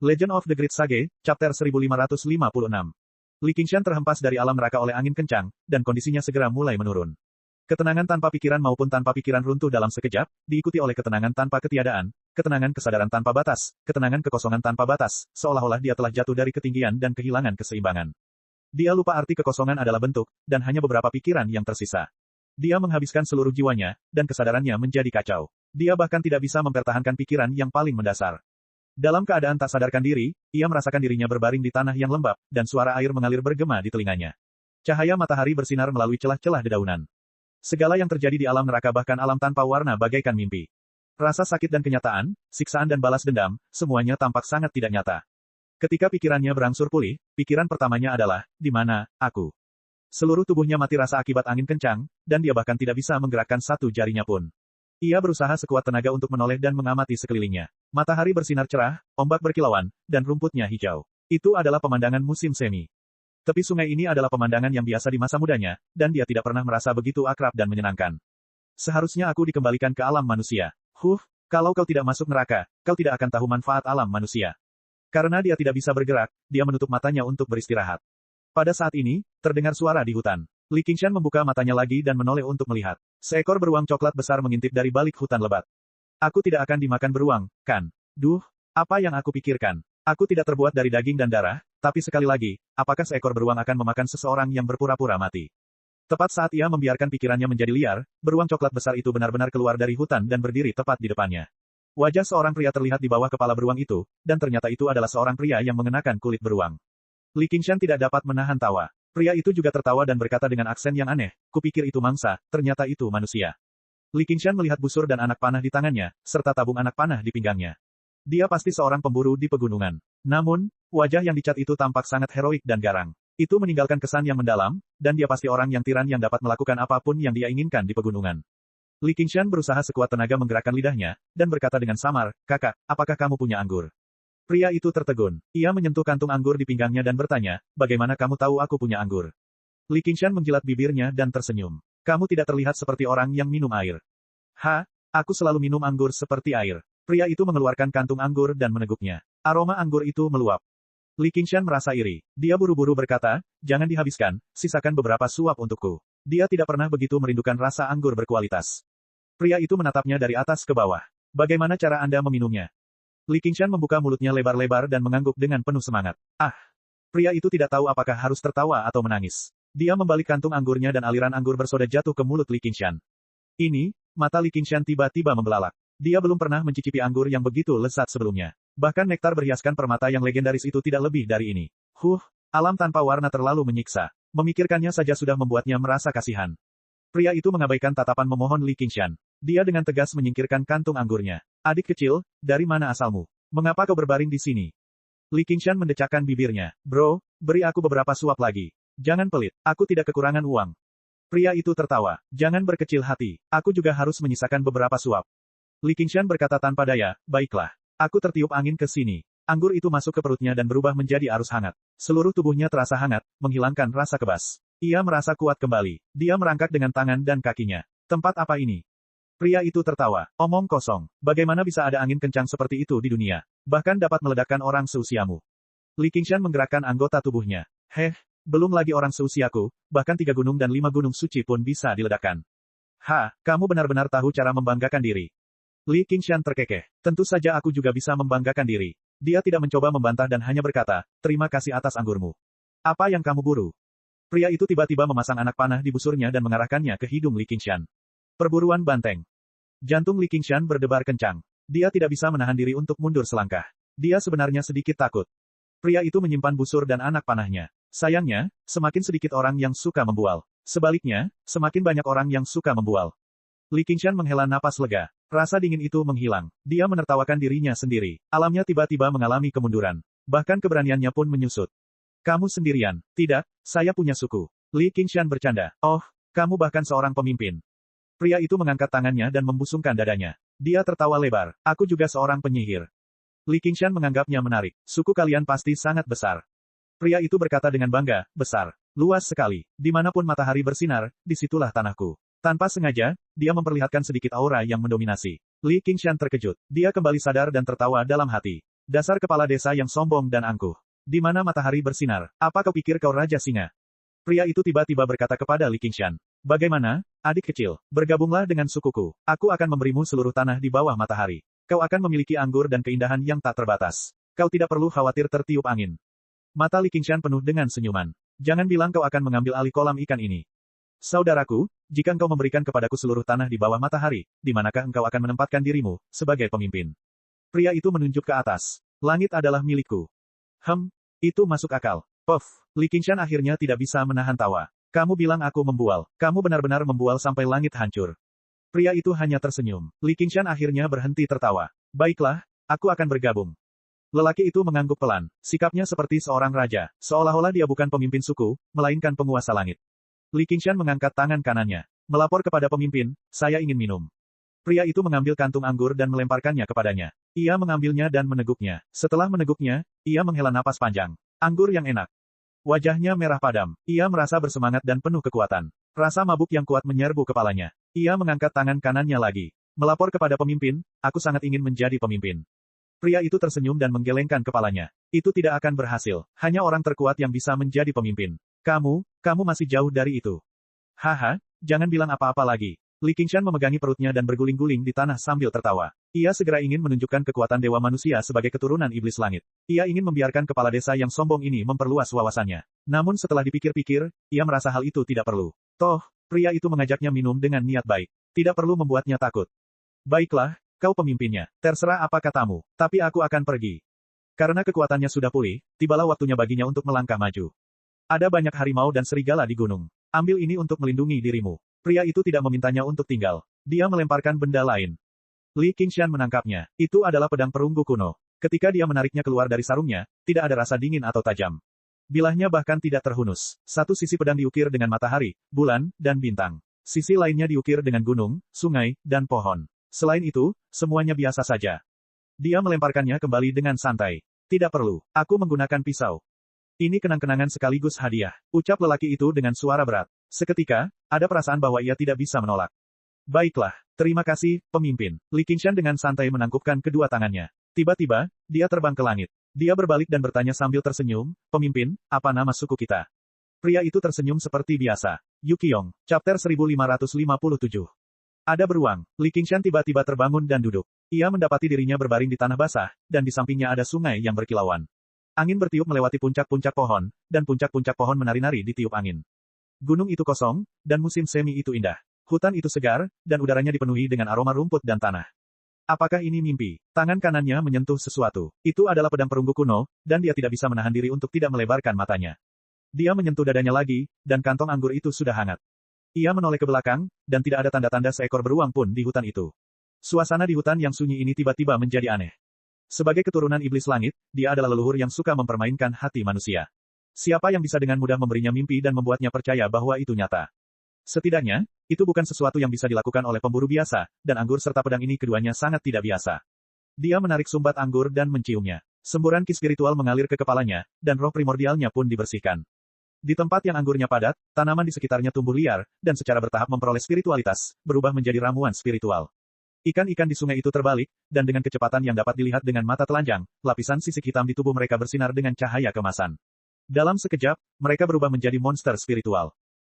Legend of the Great Sage, Chapter 1556. Li Qingshan terhempas dari alam neraka oleh angin kencang, dan kondisinya segera mulai menurun. Ketenangan tanpa pikiran maupun tanpa pikiran runtuh dalam sekejap, diikuti oleh ketenangan tanpa ketiadaan, ketenangan kesadaran tanpa batas, ketenangan kekosongan tanpa batas, seolah-olah dia telah jatuh dari ketinggian dan kehilangan keseimbangan. Dia lupa arti kekosongan adalah bentuk, dan hanya beberapa pikiran yang tersisa. Dia menghabiskan seluruh jiwanya, dan kesadarannya menjadi kacau. Dia bahkan tidak bisa mempertahankan pikiran yang paling mendasar. Dalam keadaan tak sadarkan diri, ia merasakan dirinya berbaring di tanah yang lembab, dan suara air mengalir bergema di telinganya. Cahaya matahari bersinar melalui celah-celah dedaunan. Segala yang terjadi di alam neraka bahkan alam tanpa warna bagaikan mimpi. Rasa sakit dan kenyataan, siksaan dan balas dendam, semuanya tampak sangat tidak nyata. Ketika pikirannya berangsur pulih, pikiran pertamanya adalah, di mana aku? Seluruh tubuhnya mati rasa akibat angin kencang, dan dia bahkan tidak bisa menggerakkan satu jarinya pun. Ia berusaha sekuat tenaga untuk menoleh dan mengamati sekelilingnya. Matahari bersinar cerah, ombak berkilauan, dan rumputnya hijau. Itu adalah pemandangan musim semi. Tepi sungai ini adalah pemandangan yang biasa di masa mudanya, dan dia tidak pernah merasa begitu akrab dan menyenangkan. Seharusnya aku dikembalikan ke alam manusia. Kalau kau tidak masuk neraka, kau tidak akan tahu manfaat alam manusia. Karena dia tidak bisa bergerak, dia menutup matanya untuk beristirahat. Pada saat ini, terdengar suara di hutan. Li Qingshan membuka matanya lagi dan menoleh untuk melihat. Seekor beruang coklat besar mengintip dari balik hutan lebat. Aku tidak akan dimakan beruang, kan? Duh, apa yang aku pikirkan? Aku tidak terbuat dari daging dan darah, tapi sekali lagi, apakah seekor beruang akan memakan seseorang yang berpura-pura mati? Tepat saat ia membiarkan pikirannya menjadi liar, beruang coklat besar itu benar-benar keluar dari hutan dan berdiri tepat di depannya. Wajah seorang pria terlihat di bawah kepala beruang itu, dan ternyata itu adalah seorang pria yang mengenakan kulit beruang. Li Qingshan tidak dapat menahan tawa. Pria itu juga tertawa dan berkata dengan aksen yang aneh, kupikir itu mangsa, ternyata itu manusia. Li Qingshan melihat busur dan anak panah di tangannya, serta tabung anak panah di pinggangnya. Dia pasti seorang pemburu di pegunungan. Namun, wajah yang dicat itu tampak sangat heroik dan garang. Itu meninggalkan kesan yang mendalam, dan dia pasti orang yang tiran yang dapat melakukan apapun yang dia inginkan di pegunungan. Li Qingshan berusaha sekuat tenaga menggerakkan lidahnya, dan berkata dengan samar, kakak, apakah kamu punya anggur? Pria itu tertegun. Ia menyentuh kantung anggur di pinggangnya dan bertanya, bagaimana kamu tahu aku punya anggur? Li Qingshan menjilat bibirnya dan tersenyum. Kamu tidak terlihat seperti orang yang minum air. Aku selalu minum anggur seperti air. Pria itu mengeluarkan kantung anggur dan meneguknya. Aroma anggur itu meluap. Li Qingshan merasa iri. Dia buru-buru berkata, jangan dihabiskan, sisakan beberapa suap untukku. Dia tidak pernah begitu merindukan rasa anggur berkualitas. Pria itu menatapnya dari atas ke bawah. Bagaimana cara Anda meminumnya? Li Qingshan membuka mulutnya lebar-lebar dan mengangguk dengan penuh semangat. Pria itu tidak tahu apakah harus tertawa atau menangis. Dia membalik kantung anggurnya dan aliran anggur bersoda jatuh ke mulut Li Qingshan. Mata Li Qingshan tiba-tiba membelalak. Dia belum pernah mencicipi anggur yang begitu lezat sebelumnya. Bahkan nektar berhiaskan permata yang legendaris itu tidak lebih dari ini. Alam tanpa warna terlalu menyiksa. Memikirkannya saja sudah membuatnya merasa kasihan. Pria itu mengabaikan tatapan memohon Li Qingshan. Dia dengan tegas menyingkirkan kantung anggurnya. Adik kecil, dari mana asalmu? Mengapa kau berbaring di sini? Li Qingshan mendecakkan bibirnya. Bro, beri aku beberapa suap lagi. Jangan pelit, aku tidak kekurangan uang. Pria itu tertawa. Jangan berkecil hati, aku juga harus menyisakan beberapa suap. Li Qingshan berkata tanpa daya, baiklah. Aku tertiup angin ke sini. Anggur itu masuk ke perutnya dan berubah menjadi arus hangat. Seluruh tubuhnya terasa hangat, menghilangkan rasa kebas. Ia merasa kuat kembali. Dia merangkak dengan tangan dan kakinya. Tempat apa ini? Pria itu tertawa. Omong kosong. Bagaimana bisa ada angin kencang seperti itu di dunia? Bahkan dapat meledakkan orang seusiamu. Li Qingshan menggerakkan anggota tubuhnya. Belum lagi orang seusiaku, bahkan 3 gunung dan 5 gunung suci pun bisa diledakkan. Kamu benar-benar tahu cara membanggakan diri. Li Qingshan terkekeh. Tentu saja aku juga bisa membanggakan diri. Dia tidak mencoba membantah dan hanya berkata, terima kasih atas anggurmu. Apa yang kamu buru? Pria itu tiba-tiba memasang anak panah di busurnya dan mengarahkannya ke hidung Li Qingshan. Perburuan banteng. Jantung Li Qingshan berdebar kencang. Dia tidak bisa menahan diri untuk mundur selangkah. Dia sebenarnya sedikit takut. Pria itu menyimpan busur dan anak panahnya. Sayangnya, semakin sedikit orang yang suka membual. Sebaliknya, semakin banyak orang yang suka membual. Li Qingshan menghela napas lega. Rasa dingin itu menghilang. Dia menertawakan dirinya sendiri. Alamnya tiba-tiba mengalami kemunduran. Bahkan keberaniannya pun menyusut. Kamu sendirian. Tidak, saya punya suku. Li Qingshan bercanda. Oh, kamu bahkan seorang pemimpin. Pria itu mengangkat tangannya dan membusungkan dadanya. Dia tertawa lebar. Aku juga seorang penyihir. Li Qingshan menganggapnya menarik. Suku kalian pasti sangat besar. Pria itu berkata dengan bangga, besar. Luas sekali. Dimanapun matahari bersinar, disitulah tanahku. Tanpa sengaja, dia memperlihatkan sedikit aura yang mendominasi. Li Qingshan terkejut. Dia kembali sadar dan tertawa dalam hati. Dasar kepala desa yang sombong dan angkuh. Di mana matahari bersinar, apa kau pikir kau Raja Singa? Pria itu tiba-tiba berkata kepada Li Qingshan. Bagaimana, adik kecil, bergabunglah dengan sukuku. Aku akan memberimu seluruh tanah di bawah matahari. Kau akan memiliki anggur dan keindahan yang tak terbatas. Kau tidak perlu khawatir tertiup angin. Mata Li Qingshan penuh dengan senyuman. Jangan bilang kau akan mengambil alih kolam ikan ini. Saudaraku, jika engkau memberikan kepadaku seluruh tanah di bawah matahari, di manakah engkau akan menempatkan dirimu, sebagai pemimpin? Pria itu menunjuk ke atas. Langit adalah milikku. Itu masuk akal. Puff, Li Qingshan akhirnya tidak bisa menahan tawa. Kamu bilang aku membual. Kamu benar-benar membual sampai langit hancur. Pria itu hanya tersenyum. Li Qingshan akhirnya berhenti tertawa. Baiklah, aku akan bergabung. Lelaki itu mengangguk pelan. Sikapnya seperti seorang raja, seolah-olah dia bukan pemimpin suku, melainkan penguasa langit. Li Qingshan mengangkat tangan kanannya. Melapor kepada pemimpin, saya ingin minum. Pria itu mengambil kantung anggur dan melemparkannya kepadanya. Ia mengambilnya dan meneguknya. Setelah meneguknya, ia menghela napas panjang. Anggur yang enak. Wajahnya merah padam. Ia merasa bersemangat dan penuh kekuatan. Rasa mabuk yang kuat menyerbu kepalanya. Ia mengangkat tangan kanannya lagi. Melapor kepada pemimpin, aku sangat ingin menjadi pemimpin. Pria itu tersenyum dan menggelengkan kepalanya. Itu tidak akan berhasil. Hanya orang terkuat yang bisa menjadi pemimpin. Kamu masih jauh dari itu. Haha, jangan bilang apa-apa lagi. Li Qingshan memegangi perutnya dan berguling-guling di tanah sambil tertawa. Ia segera ingin menunjukkan kekuatan dewa manusia sebagai keturunan iblis langit. Ia ingin membiarkan kepala desa yang sombong ini memperluas wawasannya. Namun setelah dipikir-pikir, ia merasa hal itu tidak perlu. Toh, pria itu mengajaknya minum dengan niat baik. Tidak perlu membuatnya takut. Baiklah, kau pemimpinnya. Terserah apa katamu, tapi aku akan pergi. Karena kekuatannya sudah pulih, tibalah waktunya baginya untuk melangkah maju. Ada banyak harimau dan serigala di gunung. Ambil ini untuk melindungi dirimu. Pria itu tidak memintanya untuk tinggal. Dia melemparkan benda lain. Li Qingshan menangkapnya. Itu adalah pedang perunggu kuno. Ketika dia menariknya keluar dari sarungnya, tidak ada rasa dingin atau tajam. Bilahnya bahkan tidak terhunus. Satu sisi pedang diukir dengan matahari, bulan, dan bintang. Sisi lainnya diukir dengan gunung, sungai, dan pohon. Selain itu, semuanya biasa saja. Dia melemparkannya kembali dengan santai. Tidak perlu. Aku menggunakan pisau. Ini kenang-kenangan sekaligus hadiah. Ucap lelaki itu dengan suara berat. Seketika, ada perasaan bahwa ia tidak bisa menolak. Baiklah, terima kasih, pemimpin. Li Qingshan dengan santai menangkupkan kedua tangannya. Tiba-tiba, dia terbang ke langit. Dia berbalik dan bertanya sambil tersenyum, pemimpin, apa nama suku kita? Pria itu tersenyum seperti biasa. Yuqiong, chapter 1557. Ada beruang. Li Qingshan tiba-tiba terbangun dan duduk. Ia mendapati dirinya berbaring di tanah basah, dan di sampingnya ada sungai yang berkilauan. Angin bertiup melewati puncak-puncak pohon, dan puncak-puncak pohon menari-nari ditiup angin. Gunung itu kosong, dan musim semi itu indah. Hutan itu segar, dan udaranya dipenuhi dengan aroma rumput dan tanah. Apakah ini mimpi? Tangan kanannya menyentuh sesuatu. Itu adalah pedang perunggu kuno, dan dia tidak bisa menahan diri untuk tidak melebarkan matanya. Dia menyentuh dadanya lagi, dan kantong anggur itu sudah hangat. Ia menoleh ke belakang, dan tidak ada tanda-tanda seekor beruang pun di hutan itu. Suasana di hutan yang sunyi ini tiba-tiba menjadi aneh. Sebagai keturunan iblis langit, dia adalah leluhur yang suka mempermainkan hati manusia. Siapa yang bisa dengan mudah memberinya mimpi dan membuatnya percaya bahwa itu nyata? Setidaknya, itu bukan sesuatu yang bisa dilakukan oleh pemburu biasa, dan anggur serta pedang ini keduanya sangat tidak biasa. Dia menarik sumbat anggur dan menciumnya. Semburan ki spiritual mengalir ke kepalanya, dan roh primordialnya pun dibersihkan. Di tempat yang anggurnya padat, tanaman di sekitarnya tumbuh liar, dan secara bertahap memperoleh spiritualitas, berubah menjadi ramuan spiritual. Ikan-ikan di sungai itu terbalik, dan dengan kecepatan yang dapat dilihat dengan mata telanjang, lapisan sisik hitam di tubuh mereka bersinar dengan cahaya kemasan. Dalam sekejap, mereka berubah menjadi monster spiritual.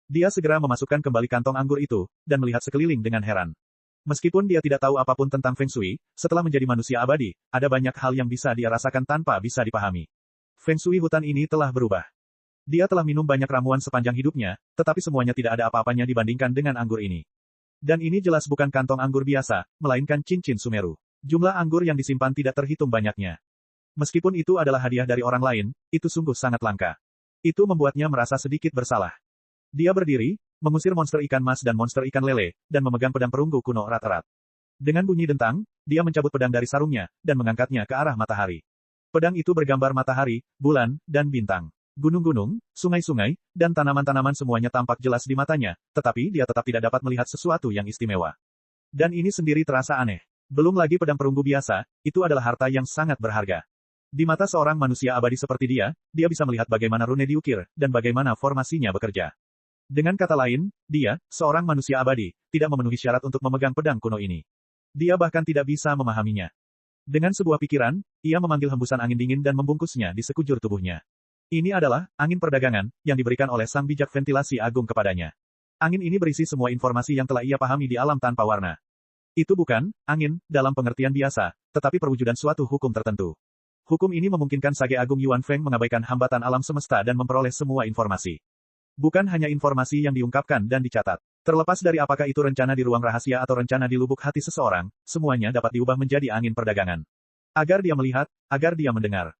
Dia segera memasukkan kembali kantong anggur itu, dan melihat sekeliling dengan heran. Meskipun dia tidak tahu apapun tentang Feng Shui, setelah menjadi manusia abadi, ada banyak hal yang bisa dia rasakan tanpa bisa dipahami. Feng Shui hutan ini telah berubah. Dia telah minum banyak ramuan sepanjang hidupnya, tetapi semuanya tidak ada apa-apanya dibandingkan dengan anggur ini. Dan ini jelas bukan kantong anggur biasa, melainkan cincin Sumeru. Jumlah anggur yang disimpan tidak terhitung banyaknya. Meskipun itu adalah hadiah dari orang lain, itu sungguh sangat langka. Itu membuatnya merasa sedikit bersalah. Dia berdiri, mengusir monster ikan mas dan monster ikan lele, dan memegang pedang perunggu kuno erat-erat. Dengan bunyi dentang, dia mencabut pedang dari sarungnya, dan mengangkatnya ke arah matahari. Pedang itu bergambar matahari, bulan, dan bintang. Gunung-gunung, sungai-sungai, dan tanaman-tanaman semuanya tampak jelas di matanya, tetapi dia tetap tidak dapat melihat sesuatu yang istimewa. Dan ini sendiri terasa aneh. Belum lagi pedang perunggu biasa, itu adalah harta yang sangat berharga. Di mata seorang manusia abadi seperti dia bisa melihat bagaimana rune diukir, dan bagaimana formasinya bekerja. Dengan kata lain, dia, seorang manusia abadi, tidak memenuhi syarat untuk memegang pedang kuno ini. Dia bahkan tidak bisa memahaminya. Dengan sebuah pikiran, ia memanggil hembusan angin dingin dan membungkusnya di sekujur tubuhnya. Ini adalah angin perdagangan yang diberikan oleh sang bijak ventilasi agung kepadanya. Angin ini berisi semua informasi yang telah ia pahami di alam tanpa warna. Itu bukan angin dalam pengertian biasa, tetapi perwujudan suatu hukum tertentu. Hukum ini memungkinkan Sage Agung Yuan Feng mengabaikan hambatan alam semesta dan memperoleh semua informasi. Bukan hanya informasi yang diungkapkan dan dicatat. Terlepas dari apakah itu rencana di ruang rahasia atau rencana di lubuk hati seseorang, semuanya dapat diubah menjadi angin perdagangan. Agar dia melihat, agar dia mendengar.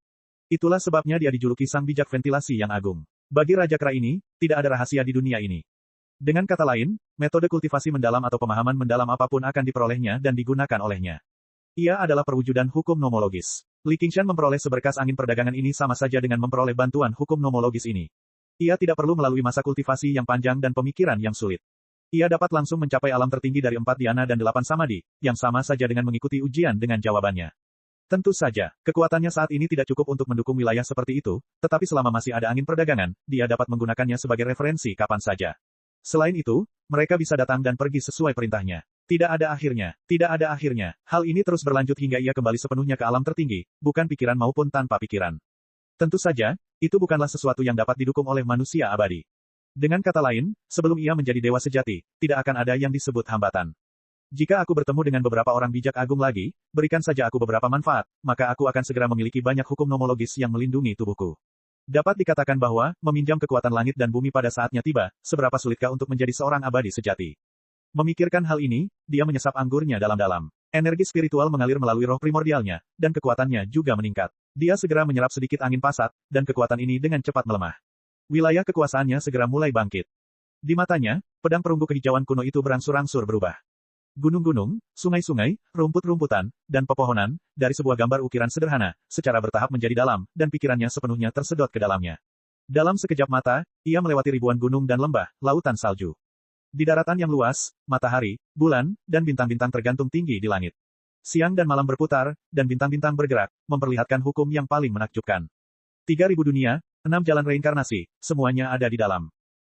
Itulah sebabnya dia dijuluki sang bijak ventilasi yang agung. Bagi Raja Kera ini, tidak ada rahasia di dunia ini. Dengan kata lain, metode kultivasi mendalam atau pemahaman mendalam apapun akan diperolehnya dan digunakan olehnya. Ia adalah perwujudan hukum nomologis. Li Qingshan memperoleh seberkas angin perdagangan ini sama saja dengan memperoleh bantuan hukum nomologis ini. Ia tidak perlu melalui masa kultivasi yang panjang dan pemikiran yang sulit. Ia dapat langsung mencapai alam tertinggi dari 4 dhyana dan 8 samadhi, yang sama saja dengan mengikuti ujian dengan jawabannya. Tentu saja, kekuatannya saat ini tidak cukup untuk mendukung wilayah seperti itu, tetapi selama masih ada angin perdagangan, dia dapat menggunakannya sebagai referensi kapan saja. Selain itu, mereka bisa datang dan pergi sesuai perintahnya. Tidak ada akhirnya, tidak ada akhirnya. Hal ini terus berlanjut hingga ia kembali sepenuhnya ke alam tertinggi, bukan pikiran maupun tanpa pikiran. Tentu saja, itu bukanlah sesuatu yang dapat didukung oleh manusia abadi. Dengan kata lain, sebelum ia menjadi dewa sejati, tidak akan ada yang disebut hambatan. Jika aku bertemu dengan beberapa orang bijak agung lagi, berikan saja aku beberapa manfaat, maka aku akan segera memiliki banyak hukum nomologis yang melindungi tubuhku. Dapat dikatakan bahwa, meminjam kekuatan langit dan bumi pada saatnya tiba, seberapa sulitkah untuk menjadi seorang abadi sejati. Memikirkan hal ini, dia menyesap anggurnya dalam-dalam. Energi spiritual mengalir melalui roh primordialnya, dan kekuatannya juga meningkat. Dia segera menyerap sedikit angin pasat, dan kekuatan ini dengan cepat melemah. Wilayah kekuasaannya segera mulai bangkit. Di matanya, pedang perunggu kehijauan kuno itu berangsur-angsur berubah. Gunung-gunung, sungai-sungai, rumput-rumputan, dan pepohonan, dari sebuah gambar ukiran sederhana, secara bertahap menjadi dalam, dan pikirannya sepenuhnya tersedot ke dalamnya. Dalam sekejap mata, ia melewati ribuan gunung dan lembah, lautan salju. Di daratan yang luas, matahari, bulan, dan bintang-bintang tergantung tinggi di langit. Siang dan malam berputar, dan bintang-bintang bergerak, memperlihatkan hukum yang paling menakjubkan. 3.000 dunia, 6 jalan reinkarnasi, semuanya ada di dalam.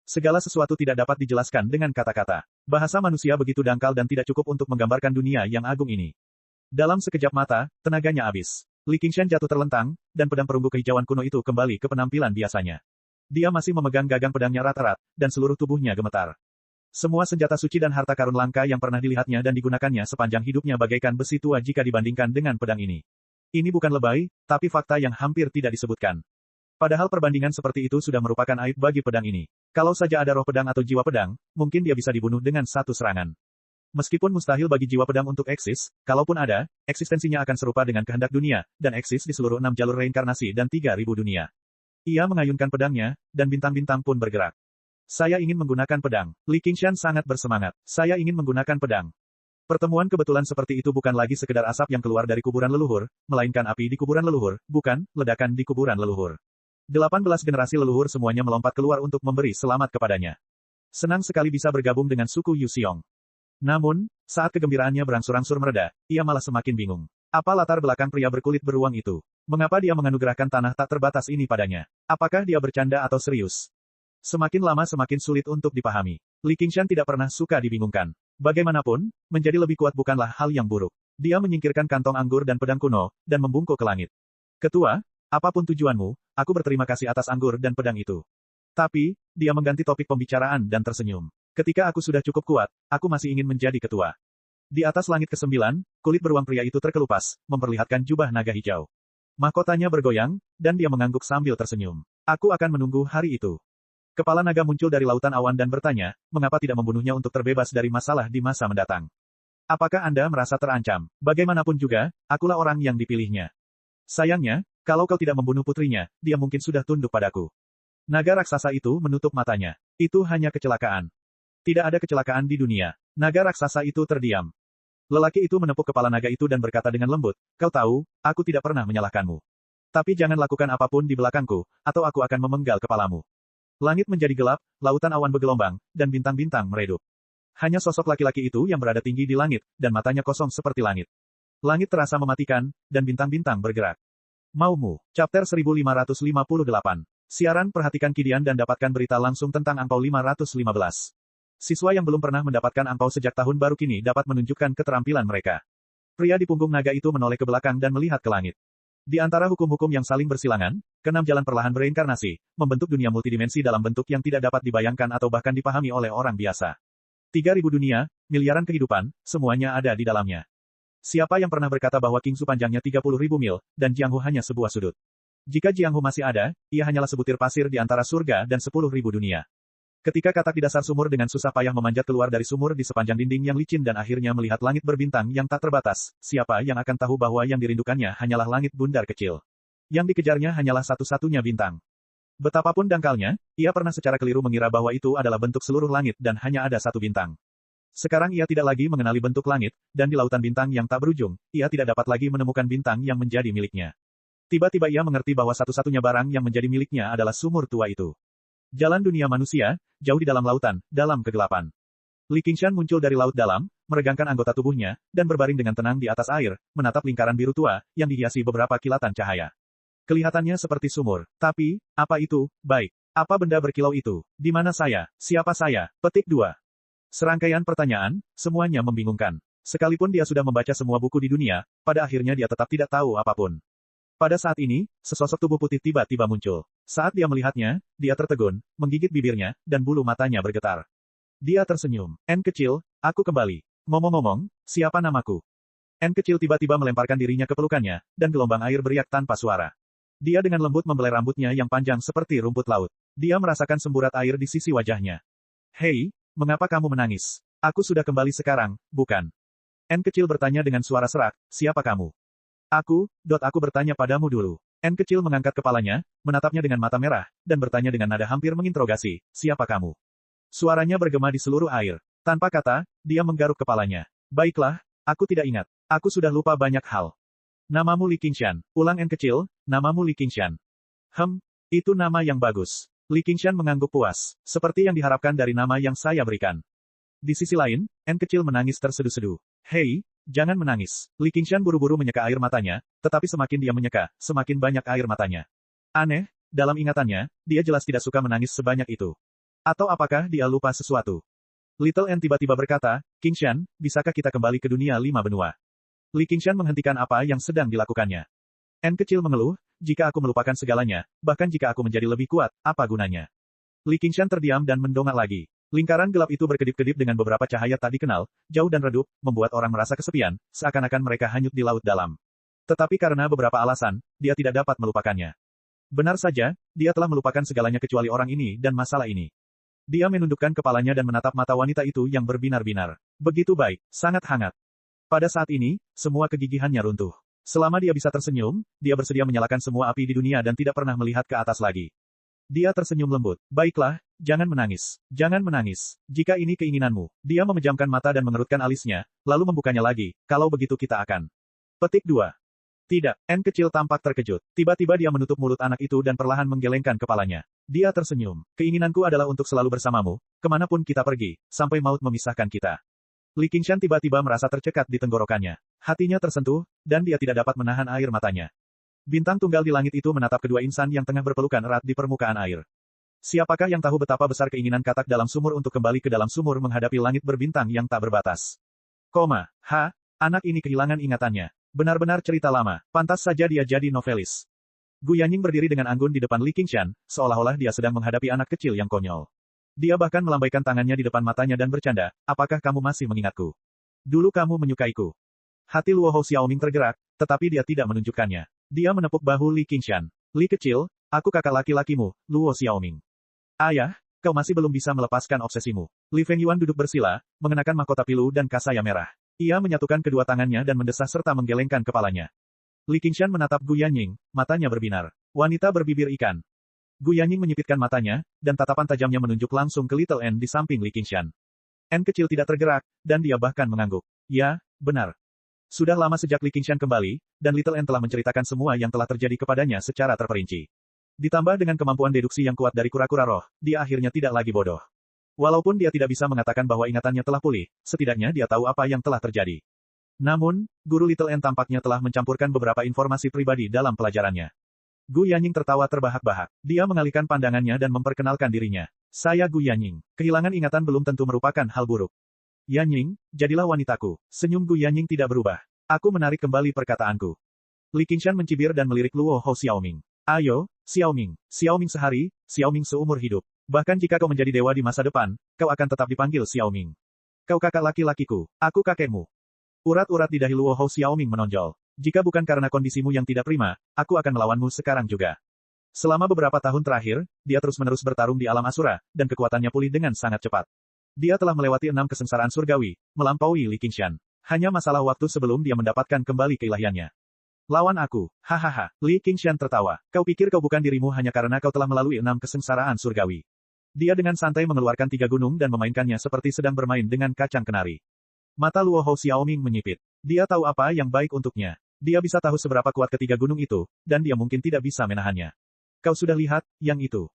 Segala sesuatu tidak dapat dijelaskan dengan kata-kata. Bahasa manusia begitu dangkal dan tidak cukup untuk menggambarkan dunia yang agung ini. Dalam sekejap mata, tenaganya habis. Li Qingshan jatuh terlentang, dan pedang perunggu kehijauan kuno itu kembali ke penampilan biasanya. Dia masih memegang gagang pedangnya rat-rat, dan seluruh tubuhnya gemetar. Semua senjata suci dan harta karun langka yang pernah dilihatnya dan digunakannya sepanjang hidupnya bagaikan besi tua jika dibandingkan dengan pedang ini. Ini bukan lebay, tapi fakta yang hampir tidak disebutkan. Padahal perbandingan seperti itu sudah merupakan aib bagi pedang ini. Kalau saja ada roh pedang atau jiwa pedang, mungkin dia bisa dibunuh dengan satu serangan. Meskipun mustahil bagi jiwa pedang untuk eksis, kalaupun ada, eksistensinya akan serupa dengan kehendak dunia, dan eksis di seluruh 6 jalur reinkarnasi dan 3.000 dunia. Ia mengayunkan pedangnya, dan bintang-bintang pun bergerak. Saya ingin menggunakan pedang. Li Qingshan sangat bersemangat. Saya ingin menggunakan pedang. Pertemuan kebetulan seperti itu bukan lagi sekedar asap yang keluar dari kuburan leluhur, melainkan api di kuburan leluhur, bukan, ledakan di kuburan leluhur. 18 generasi leluhur semuanya melompat keluar untuk memberi selamat kepadanya. Senang sekali bisa bergabung dengan suku Yu Xiong. Namun, saat kegembiraannya berangsur-angsur mereda, ia malah semakin bingung. Apa latar belakang pria berkulit beruang itu? Mengapa dia menganugerahkan tanah tak terbatas ini padanya? Apakah dia bercanda atau serius? Semakin lama semakin sulit untuk dipahami. Li Qingshan tidak pernah suka dibingungkan. Bagaimanapun, menjadi lebih kuat bukanlah hal yang buruk. Dia menyingkirkan kantong anggur dan pedang kuno, dan membungkuk ke langit. Ketua, apapun tujuanmu, aku berterima kasih atas anggur dan pedang itu. Tapi, dia mengganti topik pembicaraan dan tersenyum. Ketika aku sudah cukup kuat, aku masih ingin menjadi ketua. Di atas langit ke-9, kulit beruang pria itu terkelupas, memperlihatkan jubah naga hijau. Mahkotanya bergoyang, dan dia mengangguk sambil tersenyum. Aku akan menunggu hari itu. Kepala naga muncul dari lautan awan dan bertanya, mengapa tidak membunuhnya untuk terbebas dari masalah di masa mendatang? Apakah Anda merasa terancam? Bagaimanapun juga, akulah orang yang dipilihnya. Sayangnya, kalau kau tidak membunuh putrinya, dia mungkin sudah tunduk padaku. Naga raksasa itu menutup matanya. Itu hanya kecelakaan. Tidak ada kecelakaan di dunia. Naga raksasa itu terdiam. Lelaki itu menepuk kepala naga itu dan berkata dengan lembut, kau tahu, aku tidak pernah menyalahkanmu. Tapi jangan lakukan apapun di belakangku, atau aku akan memenggal kepalamu. Langit menjadi gelap, lautan awan bergelombang, dan bintang-bintang meredup. Hanya sosok laki-laki itu yang berada tinggi di langit, dan matanya kosong seperti langit. Langit terasa mematikan, dan bintang-bintang bergerak. Maumu, Chapter 1558. Siaran perhatikan Kidian dan dapatkan berita langsung tentang angpau 515. Siswa yang belum pernah mendapatkan angpau sejak tahun baru kini dapat menunjukkan keterampilan mereka. Pria di punggung naga itu menoleh ke belakang dan melihat ke langit. Di antara hukum-hukum yang saling bersilangan, keenam jalan perlahan bereinkarnasi, membentuk dunia multidimensi dalam bentuk yang tidak dapat dibayangkan atau bahkan dipahami oleh orang biasa. 3.000 dunia, miliaran kehidupan, semuanya ada di dalamnya. Siapa yang pernah berkata bahwa Kingsu panjangnya 30.000 mil, dan Jianghu hanya sebuah sudut? Jika Jianghu masih ada, ia hanyalah sebutir pasir di antara surga dan 10.000 dunia. Ketika katak di dasar sumur dengan susah payah memanjat keluar dari sumur di sepanjang dinding yang licin dan akhirnya melihat langit berbintang yang tak terbatas, siapa yang akan tahu bahwa yang dirindukannya hanyalah langit bundar kecil? Yang dikejarnya hanyalah satu-satunya bintang. Betapapun dangkalnya, ia pernah secara keliru mengira bahwa itu adalah bentuk seluruh langit dan hanya ada satu bintang. Sekarang ia tidak lagi mengenali bentuk langit, dan di lautan bintang yang tak berujung, ia tidak dapat lagi menemukan bintang yang menjadi miliknya. Tiba-tiba ia mengerti bahwa satu-satunya barang yang menjadi miliknya adalah sumur tua itu. Jalan dunia manusia, jauh di dalam lautan, dalam kegelapan. Li Qingshan muncul dari laut dalam, meregangkan anggota tubuhnya, dan berbaring dengan tenang di atas air, menatap lingkaran biru tua, yang dihiasi beberapa kilatan cahaya. Kelihatannya seperti sumur. Tapi, apa itu? Baik. Apa benda berkilau itu? Di mana saya? Siapa saya? Petik 2. Serangkaian pertanyaan, semuanya membingungkan. Sekalipun dia sudah membaca semua buku di dunia, pada akhirnya dia tetap tidak tahu apapun. Pada saat ini, sesosok tubuh putih tiba-tiba muncul. Saat dia melihatnya, dia tertegun, menggigit bibirnya, dan bulu matanya bergetar. Dia tersenyum. N kecil, aku kembali. Ngomong-ngomong, siapa namaku? N kecil tiba-tiba melemparkan dirinya ke pelukannya, dan gelombang air beriak tanpa suara. Dia dengan lembut membelai rambutnya yang panjang seperti rumput laut. Dia merasakan semburat air di sisi wajahnya. Hei, mengapa kamu menangis? Aku sudah kembali sekarang, bukan? N kecil bertanya dengan suara serak, siapa kamu? Aku bertanya padamu dulu. N kecil mengangkat kepalanya, menatapnya dengan mata merah, dan bertanya dengan nada hampir menginterogasi, siapa kamu? Suaranya bergema di seluruh air. Tanpa kata, dia menggaruk kepalanya. Baiklah, aku tidak ingat. Aku sudah lupa banyak hal. Namamu Li Qingshan. Ulang N kecil, namamu Li Qingshan. Itu nama yang bagus. Li Qingshan mengangguk puas, seperti yang diharapkan dari nama yang saya berikan. Di sisi lain, N kecil menangis terseduh-seduh. Hei, jangan menangis. Li Qingshan buru-buru menyeka air matanya, tetapi semakin dia menyeka, semakin banyak air matanya. Aneh, dalam ingatannya, dia jelas tidak suka menangis sebanyak itu. Atau apakah dia lupa sesuatu? Little N tiba-tiba berkata, Qingshan, bisakah kita kembali ke dunia 5 benua? Li Qingshan menghentikan apa yang sedang dilakukannya. N kecil mengeluh, jika aku melupakan segalanya, bahkan jika aku menjadi lebih kuat, apa gunanya? Li Qingshan terdiam dan mendongak lagi. Lingkaran gelap itu berkedip-kedip dengan beberapa cahaya tak dikenal, jauh dan redup, membuat orang merasa kesepian, seakan-akan mereka hanyut di laut dalam. Tetapi karena beberapa alasan, dia tidak dapat melupakannya. Benar saja, dia telah melupakan segalanya kecuali orang ini dan masalah ini. Dia menundukkan kepalanya dan menatap mata wanita itu yang berbinar-binar. Begitu baik, sangat hangat. Pada saat ini, semua kegigihannya runtuh. Selama dia bisa tersenyum, dia bersedia menyalakan semua api di dunia dan tidak pernah melihat ke atas lagi. Dia tersenyum lembut. Baiklah, jangan menangis. Jangan menangis. Jika ini keinginanmu. Dia memejamkan mata dan mengerutkan alisnya, lalu membukanya lagi. Kalau begitu kita akan. Petik 2. Tidak, N kecil tampak terkejut. Tiba-tiba dia menutup mulut anak itu dan perlahan menggelengkan kepalanya. Dia tersenyum. Keinginanku adalah untuk selalu bersamamu, kemanapun kita pergi, sampai maut memisahkan kita. Li Qingshan tiba-tiba merasa tercekat di tenggorokannya. Hatinya tersentuh, dan dia tidak dapat menahan air matanya. Bintang tunggal di langit itu menatap kedua insan yang tengah berpelukan erat di permukaan air. Siapakah yang tahu betapa besar keinginan katak dalam sumur untuk kembali ke dalam sumur menghadapi langit berbintang yang tak berbatas? Anak ini kehilangan ingatannya. Benar-benar cerita lama, pantas saja dia jadi novelis. Gu Yanying berdiri dengan anggun di depan Li Qingshan, seolah-olah dia sedang menghadapi anak kecil yang konyol. Dia bahkan melambaikan tangannya di depan matanya dan bercanda, apakah kamu masih mengingatku? Dulu kamu menyukaiku. Hati Luo Hou Xiaoming tergerak, tetapi dia tidak menunjukkannya. Dia menepuk bahu Li Qingshan. Li kecil, aku kakak laki-lakimu, Luo Xiaoming. Ayah, kau masih belum bisa melepaskan obsesimu. Li Fengyuan duduk bersila, mengenakan mahkota pilu dan kasaya merah. Ia menyatukan kedua tangannya dan mendesah serta menggelengkan kepalanya. Li Qingshan menatap Gu Yanying, matanya berbinar. Wanita berbibir ikan. Gu Yanying menyipitkan matanya, dan tatapan tajamnya menunjuk langsung ke Little N di samping Li Qingshan. N kecil tidak tergerak, dan dia bahkan mengangguk. Ya, benar. Sudah lama sejak Li Qingshan kembali, dan Little N telah menceritakan semua yang telah terjadi kepadanya secara terperinci. Ditambah dengan kemampuan deduksi yang kuat dari kura-kura roh, dia akhirnya tidak lagi bodoh. Walaupun dia tidak bisa mengatakan bahwa ingatannya telah pulih, setidaknya dia tahu apa yang telah terjadi. Namun, guru Little N tampaknya telah mencampurkan beberapa informasi pribadi dalam pelajarannya. Gu Yanying tertawa terbahak-bahak. Dia mengalihkan pandangannya dan memperkenalkan dirinya. Saya Gu Yanying. Kehilangan ingatan belum tentu merupakan hal buruk. Yanying, jadilah wanitaku. Senyum Gu Yanying tidak berubah. Aku menarik kembali perkataanku. Li Qingshan mencibir dan melirik Luo Hou Xiaoming. Ayo, Xiaoming. Xiaoming sehari, Xiaoming seumur hidup. Bahkan jika kau menjadi dewa di masa depan, kau akan tetap dipanggil Xiaoming. Kau kakak laki-lakiku, aku kakekmu. Urat-urat di dahi Luo Hou Xiaoming menonjol. Jika bukan karena kondisimu yang tidak prima, aku akan melawanmu sekarang juga. Selama beberapa tahun terakhir, dia terus-menerus bertarung di alam Asura, dan kekuatannya pulih dengan sangat cepat. Dia telah melewati 6 kesengsaraan surgawi, melampaui Li Qingshan. Hanya masalah waktu sebelum dia mendapatkan kembali keilahiannya. Lawan aku, hahaha. Li Qingshan tertawa. Kau pikir kau bukan dirimu hanya karena kau telah melalui 6 kesengsaraan surgawi. Dia dengan santai mengeluarkan 3 gunung dan memainkannya seperti sedang bermain dengan kacang kenari. Mata Luo Hou Xiaoming menyipit. Dia tahu apa yang baik untuknya. Dia bisa tahu seberapa kuat ketiga gunung itu, dan dia mungkin tidak bisa menahannya. Kau sudah lihat, yang itu.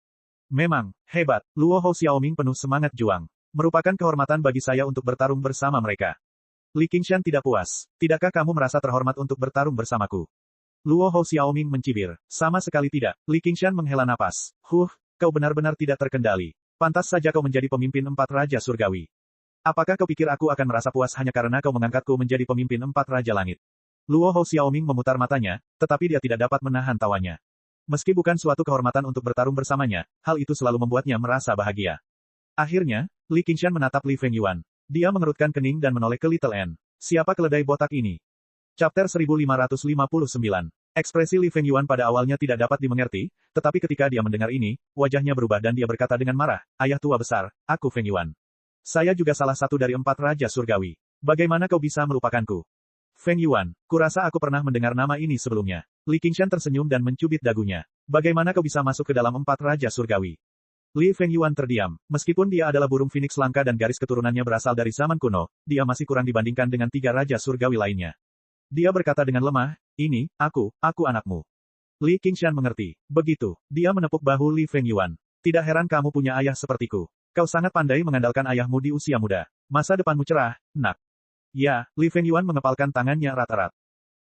Memang, hebat. Luo Hou Xiaoming penuh semangat juang. Merupakan kehormatan bagi saya untuk bertarung bersama mereka. Li Qingshan tidak puas. Tidakkah kamu merasa terhormat untuk bertarung bersamaku? Luo Hou Xiaoming mencibir. Sama sekali tidak. Li Qingshan menghela napas. Kau benar-benar tidak terkendali. Pantas saja kau menjadi pemimpin 4 raja surgawi. Apakah kau pikir aku akan merasa puas hanya karena kau mengangkatku menjadi pemimpin 4 raja langit? Luo Hou Xiaoming memutar matanya, tetapi dia tidak dapat menahan tawanya. Meski bukan suatu kehormatan untuk bertarung bersamanya, hal itu selalu membuatnya merasa bahagia. Akhirnya, Li Qingshan menatap Li Fengyuan. Dia mengerutkan kening dan menoleh ke Little N. Siapa keledai botak ini? Chapter 1559. Ekspresi Li Fengyuan pada awalnya tidak dapat dimengerti, tetapi ketika dia mendengar ini, wajahnya berubah dan dia berkata dengan marah, Ayah tua besar, aku Fengyuan. Saya juga salah satu dari 4 raja surgawi. Bagaimana kau bisa melupakanku? Fengyuan, kurasa aku pernah mendengar nama ini sebelumnya. Li Qingshan tersenyum dan mencubit dagunya. Bagaimana kau bisa masuk ke dalam 4 raja surgawi? Li Fengyuan terdiam. Meskipun dia adalah burung phoenix langka dan garis keturunannya berasal dari zaman kuno, dia masih kurang dibandingkan dengan 3 raja surgawi lainnya. Dia berkata dengan lemah, ini, aku anakmu. Li Qingshan mengerti. Begitu, dia menepuk bahu Li Fengyuan. Tidak heran kamu punya ayah sepertiku. Kau sangat pandai mengandalkan ayahmu di usia muda. Masa depanmu cerah, nak. Ya, Li Fengyuan mengepalkan tangannya erat-erat.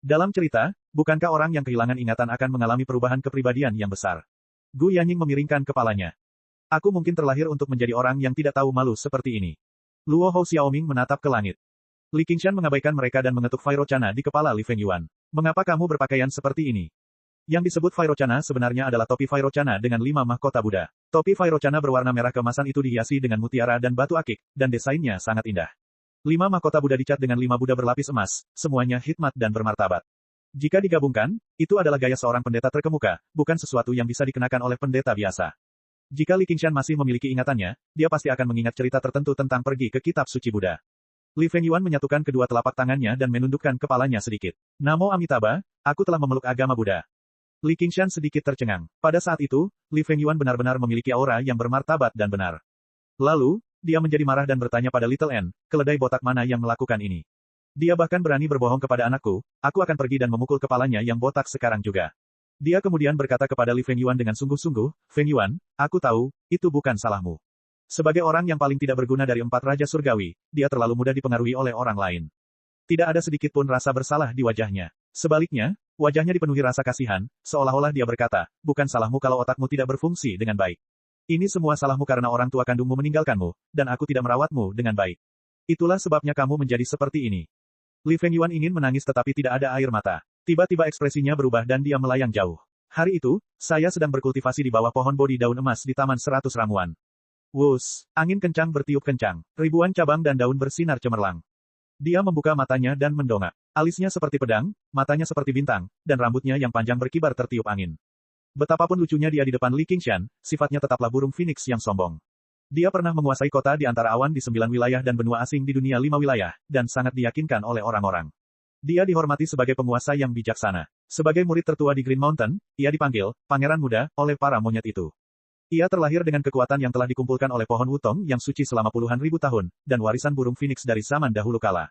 Dalam cerita, bukankah orang yang kehilangan ingatan akan mengalami perubahan kepribadian yang besar? Gu Yanying memiringkan kepalanya. Aku mungkin terlahir untuk menjadi orang yang tidak tahu malu seperti ini. Luo Hou Xiaoming menatap ke langit. Li Qingshan mengabaikan mereka dan mengetuk Vairocana di kepala Li Fengyuan. Mengapa kamu berpakaian seperti ini? Yang disebut Vairocana sebenarnya adalah topi Vairocana dengan 5 mahkota Buddha. Topi Vairocana berwarna merah keemasan itu dihiasi dengan mutiara dan batu akik, dan desainnya sangat indah. 5 mahkota Buddha dicat dengan 5 Buddha berlapis emas, semuanya hikmat dan bermartabat. Jika digabungkan, itu adalah gaya seorang pendeta terkemuka, bukan sesuatu yang bisa dikenakan oleh pendeta biasa. Jika Li Qingshan masih memiliki ingatannya, dia pasti akan mengingat cerita tertentu tentang pergi ke kitab suci Buddha. Li Fengyuan menyatukan kedua telapak tangannya dan menundukkan kepalanya sedikit. Namo Amitabha, aku telah memeluk agama Buddha. Li Qingshan sedikit tercengang. Pada saat itu, Li Fengyuan benar-benar memiliki aura yang bermartabat dan benar. Lalu, dia menjadi marah dan bertanya pada Little N, keledai botak mana yang melakukan ini? Dia bahkan berani berbohong kepada anakku, aku akan pergi dan memukul kepalanya yang botak sekarang juga. Dia kemudian berkata kepada Li Fengyuan dengan sungguh-sungguh, Fengyuan, aku tahu, itu bukan salahmu. Sebagai orang yang paling tidak berguna dari 4 raja surgawi, dia terlalu mudah dipengaruhi oleh orang lain. Tidak ada sedikit pun rasa bersalah di wajahnya. Sebaliknya, wajahnya dipenuhi rasa kasihan, seolah-olah dia berkata, bukan salahmu kalau otakmu tidak berfungsi dengan baik. Ini semua salahmu karena orang tua kandungmu meninggalkanmu, dan aku tidak merawatmu dengan baik. Itulah sebabnya kamu menjadi seperti ini. Li Fengyuan ingin menangis tetapi tidak ada air mata. Tiba-tiba ekspresinya berubah dan dia melayang jauh. Hari itu, saya sedang berkultivasi di bawah pohon bodi daun emas di Taman 100 Ramuan. Wus, angin kencang bertiup kencang. Ribuan cabang dan daun bersinar cemerlang. Dia membuka matanya dan mendongak. Alisnya seperti pedang, matanya seperti bintang, dan rambutnya yang panjang berkibar tertiup angin. Betapapun lucunya dia di depan Li Qingshan, sifatnya tetaplah burung phoenix yang sombong. Dia pernah menguasai kota di antara awan di 9 wilayah dan benua asing di dunia 5 wilayah, dan sangat diyakinkan oleh orang-orang. Dia dihormati sebagai penguasa yang bijaksana. Sebagai murid tertua di Green Mountain, ia dipanggil Pangeran Muda oleh para monyet itu. Ia terlahir dengan kekuatan yang telah dikumpulkan oleh pohon wutong yang suci selama puluhan ribu tahun, dan warisan burung phoenix dari zaman dahulu kala.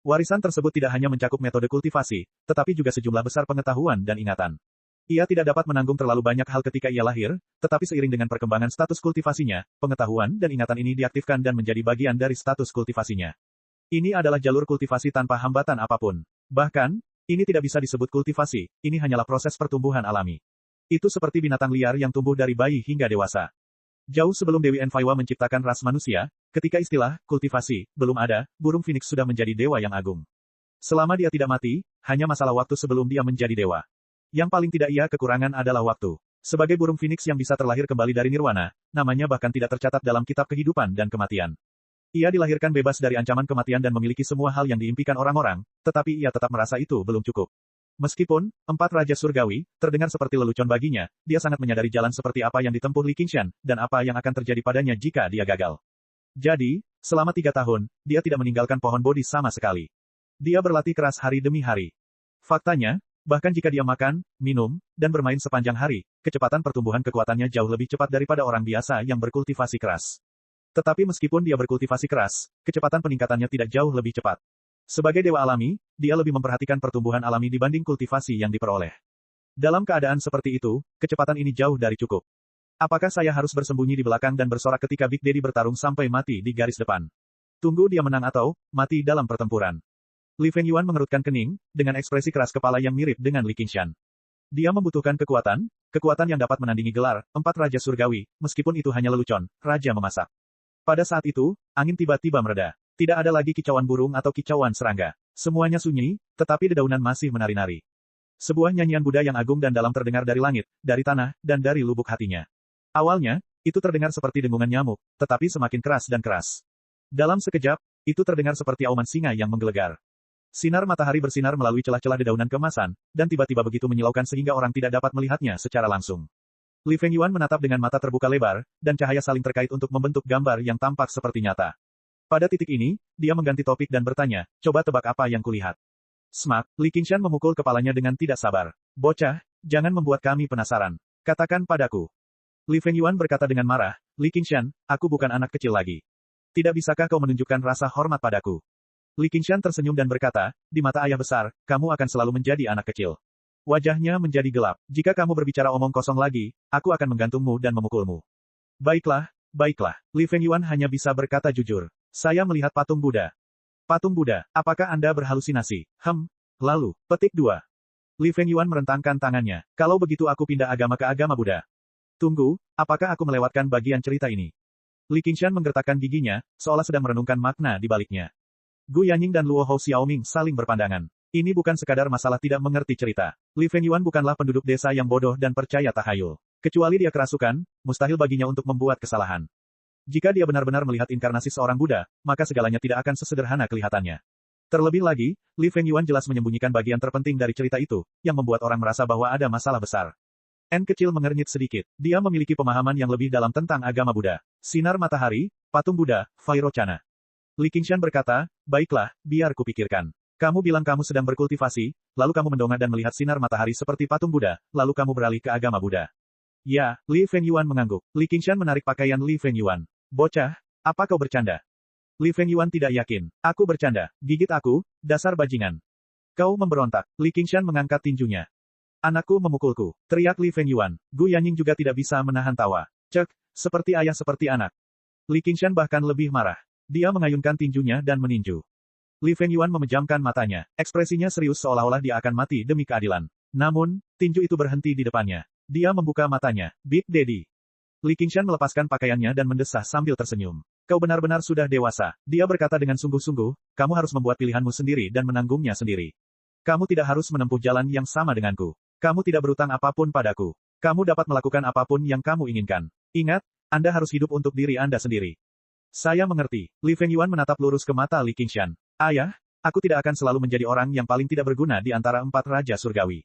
Warisan tersebut tidak hanya mencakup metode kultivasi, tetapi juga sejumlah besar pengetahuan dan ingatan. Ia tidak dapat menanggung terlalu banyak hal ketika ia lahir, tetapi seiring dengan perkembangan status kultivasinya, pengetahuan dan ingatan ini diaktifkan dan menjadi bagian dari status kultivasinya. Ini adalah jalur kultivasi tanpa hambatan apapun. Bahkan, ini tidak bisa disebut kultivasi, ini hanyalah proses pertumbuhan alami. Itu seperti binatang liar yang tumbuh dari bayi hingga dewasa. Jauh sebelum Dewi Envaiwa menciptakan ras manusia, ketika istilah kultivasi belum ada, burung phoenix sudah menjadi dewa yang agung. Selama dia tidak mati, hanya masalah waktu sebelum dia menjadi dewa. Yang paling tidak ia kekurangan adalah waktu. Sebagai burung phoenix yang bisa terlahir kembali dari nirwana, namanya bahkan tidak tercatat dalam kitab kehidupan dan kematian. Ia dilahirkan bebas dari ancaman kematian dan memiliki semua hal yang diimpikan orang-orang, tetapi ia tetap merasa itu belum cukup. Meskipun, 4 Raja Surgawi, terdengar seperti lelucon baginya, dia sangat menyadari jalan seperti apa yang ditempuh Li Qingshan, dan apa yang akan terjadi padanya jika dia gagal. Jadi, selama 3 tahun, dia tidak meninggalkan pohon Bodhi sama sekali. Dia berlatih keras hari demi hari. Faktanya, bahkan jika dia makan, minum, dan bermain sepanjang hari, kecepatan pertumbuhan kekuatannya jauh lebih cepat daripada orang biasa yang berkultivasi keras. Tetapi meskipun dia berkultivasi keras, kecepatan peningkatannya tidak jauh lebih cepat. Sebagai dewa alami, dia lebih memperhatikan pertumbuhan alami dibanding kultivasi yang diperoleh. Dalam keadaan seperti itu, kecepatan ini jauh dari cukup. Apakah saya harus bersembunyi di belakang dan bersorak ketika Big Daddy bertarung sampai mati di garis depan? Tunggu dia menang atau mati dalam pertempuran. Li Fengyuan mengerutkan kening, dengan ekspresi keras kepala yang mirip dengan Li Qingshan. Dia membutuhkan kekuatan yang dapat menandingi gelar 4 Raja Surgawi, meskipun itu hanya lelucon, Raja memasak. Pada saat itu, angin tiba-tiba mereda. Tidak ada lagi kicauan burung atau kicauan serangga. Semuanya sunyi, tetapi dedaunan masih menari-nari. Sebuah nyanyian Buddha yang agung dan dalam terdengar dari langit, dari tanah, dan dari lubuk hatinya. Awalnya, itu terdengar seperti dengungan nyamuk, tetapi semakin keras dan keras. Dalam sekejap, itu terdengar seperti auman singa yang menggelegar. Sinar matahari bersinar melalui celah-celah dedaunan keemasan, dan tiba-tiba begitu menyilaukan sehingga orang tidak dapat melihatnya secara langsung. Li Fengyuan menatap dengan mata terbuka lebar, dan cahaya saling terkait untuk membentuk gambar yang tampak seperti nyata. Pada titik ini, dia mengganti topik dan bertanya, coba tebak apa yang kulihat. Smak, Li Qingshan memukul kepalanya dengan tidak sabar. Bocah, jangan membuat kami penasaran. Katakan padaku. Li Fengyuan berkata dengan marah, Li Qingshan, aku bukan anak kecil lagi. Tidak bisakah kau menunjukkan rasa hormat padaku? Li Qingshan tersenyum dan berkata, di mata ayah besar, kamu akan selalu menjadi anak kecil. Wajahnya menjadi gelap. Jika kamu berbicara omong kosong lagi, aku akan menggantungmu dan memukulmu. Baiklah, baiklah. Li Fengyuan hanya bisa berkata jujur. Saya melihat patung Buddha. Patung Buddha, apakah Anda berhalusinasi? Lalu, petik 2. Li Fengyuan merentangkan tangannya. Kalau begitu aku pindah agama ke agama Buddha. Tunggu, apakah aku melewatkan bagian cerita ini? Li Qingshan menggertakkan giginya, seolah sedang merenungkan makna di baliknya. Gu Yanying dan Luo Hou Xiaoming saling berpandangan. Ini bukan sekadar masalah tidak mengerti cerita. Li Fengyuan bukanlah penduduk desa yang bodoh dan percaya tahayul. Kecuali dia kerasukan, mustahil baginya untuk membuat kesalahan. Jika dia benar-benar melihat inkarnasi seorang Buddha, maka segalanya tidak akan sesederhana kelihatannya. Terlebih lagi, Li Fengyuan jelas menyembunyikan bagian terpenting dari cerita itu, yang membuat orang merasa bahwa ada masalah besar. N kecil mengernyit sedikit. Dia memiliki pemahaman yang lebih dalam tentang agama Buddha. Sinar matahari, patung Buddha, Vairocana. Li Qingshan berkata, baiklah, biar kupikirkan. Kamu bilang kamu sedang berkultivasi, lalu kamu mendongak dan melihat sinar matahari seperti patung Buddha, lalu kamu beralih ke agama Buddha. Ya, Li Fengyuan mengangguk. Li Qingshan menarik pakaian Li Fengyuan. Bocah, apa kau bercanda? Li Fengyuan tidak yakin. Aku bercanda. Gigit aku, dasar bajingan. Kau memberontak. Li Qingshan mengangkat tinjunya. Anakku memukulku. Teriak Li Fengyuan. Gu Yanying juga tidak bisa menahan tawa. Cek, seperti ayah seperti anak. Li Qingshan bahkan lebih marah. Dia mengayunkan tinjunya dan meninju. Li Fengyuan memejamkan matanya. Ekspresinya serius seolah-olah dia akan mati demi keadilan. Namun, tinju itu berhenti di depannya. Dia membuka matanya. Big Daddy. Li Qingshan melepaskan pakaiannya dan mendesah sambil tersenyum. Kau benar-benar sudah dewasa. Dia berkata dengan sungguh-sungguh, kamu harus membuat pilihanmu sendiri dan menanggungnya sendiri. Kamu tidak harus menempuh jalan yang sama denganku. Kamu tidak berutang apapun padaku. Kamu dapat melakukan apapun yang kamu inginkan. Ingat, Anda harus hidup untuk diri Anda sendiri. Saya mengerti. Li Fengyuan menatap lurus ke mata Li Qingshan. Ayah, aku tidak akan selalu menjadi orang yang paling tidak berguna di antara 4 Raja Surgawi.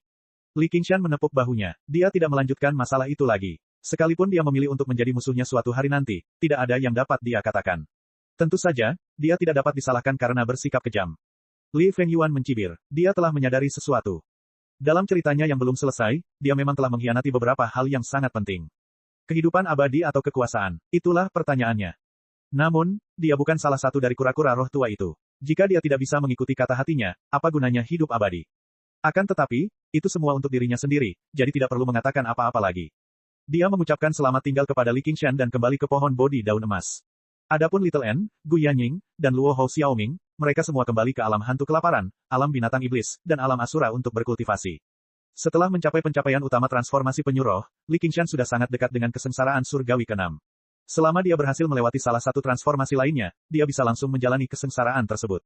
Li Qingshan menepuk bahunya. Dia tidak melanjutkan masalah itu lagi. Sekalipun dia memilih untuk menjadi musuhnya suatu hari nanti, tidak ada yang dapat dia katakan. Tentu saja, dia tidak dapat disalahkan karena bersikap kejam. Li Fengyuan mencibir. Dia telah menyadari sesuatu. Dalam ceritanya yang belum selesai, dia memang telah mengkhianati beberapa hal yang sangat penting. Kehidupan abadi atau kekuasaan? Itulah pertanyaannya. Namun, dia bukan salah satu dari kura-kura roh tua itu. Jika dia tidak bisa mengikuti kata hatinya, apa gunanya hidup abadi? Akan tetapi, itu semua untuk dirinya sendiri, jadi tidak perlu mengatakan apa-apa lagi. Dia mengucapkan selamat tinggal kepada Li Qingshan dan kembali ke pohon Bodhi daun emas. Adapun Little N, Gu Yanying, dan Luo Hou Xiaoming, mereka semua kembali ke alam hantu kelaparan, alam binatang iblis, dan alam asura untuk berkultivasi. Setelah mencapai pencapaian utama transformasi penyu roh, Li Qingshan sudah sangat dekat dengan kesengsaraan surgawi ke-6. Selama dia berhasil melewati salah satu transformasi lainnya, dia bisa langsung menjalani kesengsaraan tersebut.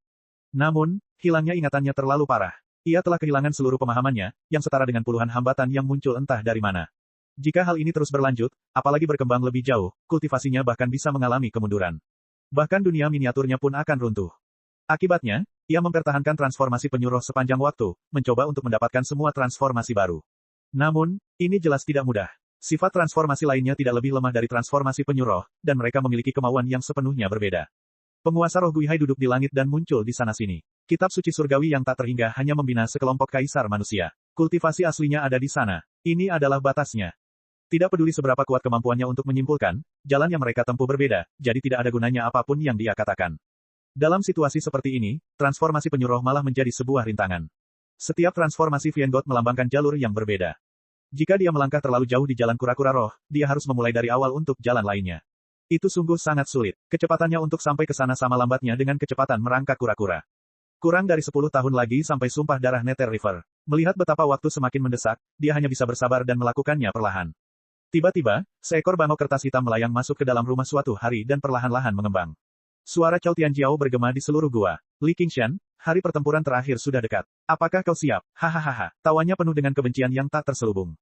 Namun, hilangnya ingatannya terlalu parah. Ia telah kehilangan seluruh pemahamannya, yang setara dengan puluhan hambatan yang muncul entah dari mana. Jika hal ini terus berlanjut, apalagi berkembang lebih jauh, kultivasinya bahkan bisa mengalami kemunduran. Bahkan dunia miniaturnya pun akan runtuh. Akibatnya, ia mempertahankan transformasi penyuruh sepanjang waktu, mencoba untuk mendapatkan semua transformasi baru. Namun, ini jelas tidak mudah. Sifat transformasi lainnya tidak lebih lemah dari transformasi penyuruh, dan mereka memiliki kemauan yang sepenuhnya berbeda. Penguasa roh Guihai duduk di langit dan muncul di sana-sini. Kitab suci surgawi yang tak terhingga hanya membina sekelompok kaisar manusia. Kultivasi aslinya ada di sana. Ini adalah batasnya. Tidak peduli seberapa kuat kemampuannya untuk menyimpulkan, jalan yang mereka tempuh berbeda, jadi tidak ada gunanya apapun yang dia katakan. Dalam situasi seperti ini, transformasi penyuruh malah menjadi sebuah rintangan. Setiap transformasi Vienggot melambangkan jalur yang berbeda. Jika dia melangkah terlalu jauh di jalan kura-kura roh, dia harus memulai dari awal untuk jalan lainnya. Itu sungguh sangat sulit. Kecepatannya untuk sampai ke sana sama lambatnya dengan kecepatan merangkak kura-kura. Kurang dari 10 tahun lagi sampai sumpah darah Nether River. Melihat betapa waktu semakin mendesak, dia hanya bisa bersabar dan melakukannya perlahan. Tiba-tiba, seekor bangau kertas hitam melayang masuk ke dalam rumah suatu hari dan perlahan-lahan mengembang. Suara Cao Tianjiao bergema di seluruh gua. Li Qingshan, hari pertempuran terakhir sudah dekat. Apakah kau siap? Hahaha. Tawanya penuh dengan kebencian yang tak terselubung.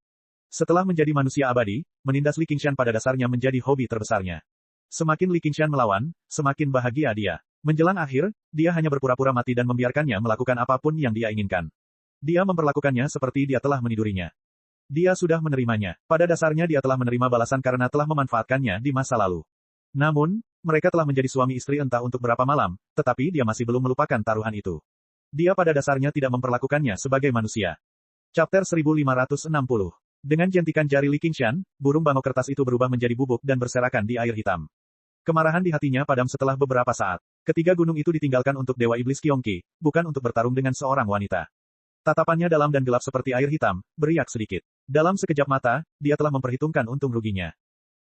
Setelah menjadi manusia abadi, menindas Li Qingshan pada dasarnya menjadi hobi terbesarnya. Semakin Li Qingshan melawan, semakin bahagia dia. Menjelang akhir, dia hanya berpura-pura mati dan membiarkannya melakukan apapun yang dia inginkan. Dia memperlakukannya seperti dia telah menidurinya. Dia sudah menerimanya. Pada dasarnya dia telah menerima balasan karena telah memanfaatkannya di masa lalu. Namun, mereka telah menjadi suami istri entah untuk berapa malam, tetapi dia masih belum melupakan taruhan itu. Dia pada dasarnya tidak memperlakukannya sebagai manusia. Chapter 1560. Dengan jentikan jari Li Qingshan, burung bangau kertas itu berubah menjadi bubuk dan berserakan di air hitam. Kemarahan di hatinya padam setelah beberapa saat. Ketiga gunung itu ditinggalkan untuk Dewa Iblis Qiongqi, bukan untuk bertarung dengan seorang wanita. Tatapannya dalam dan gelap seperti air hitam, beriak sedikit. Dalam sekejap mata, dia telah memperhitungkan untung ruginya.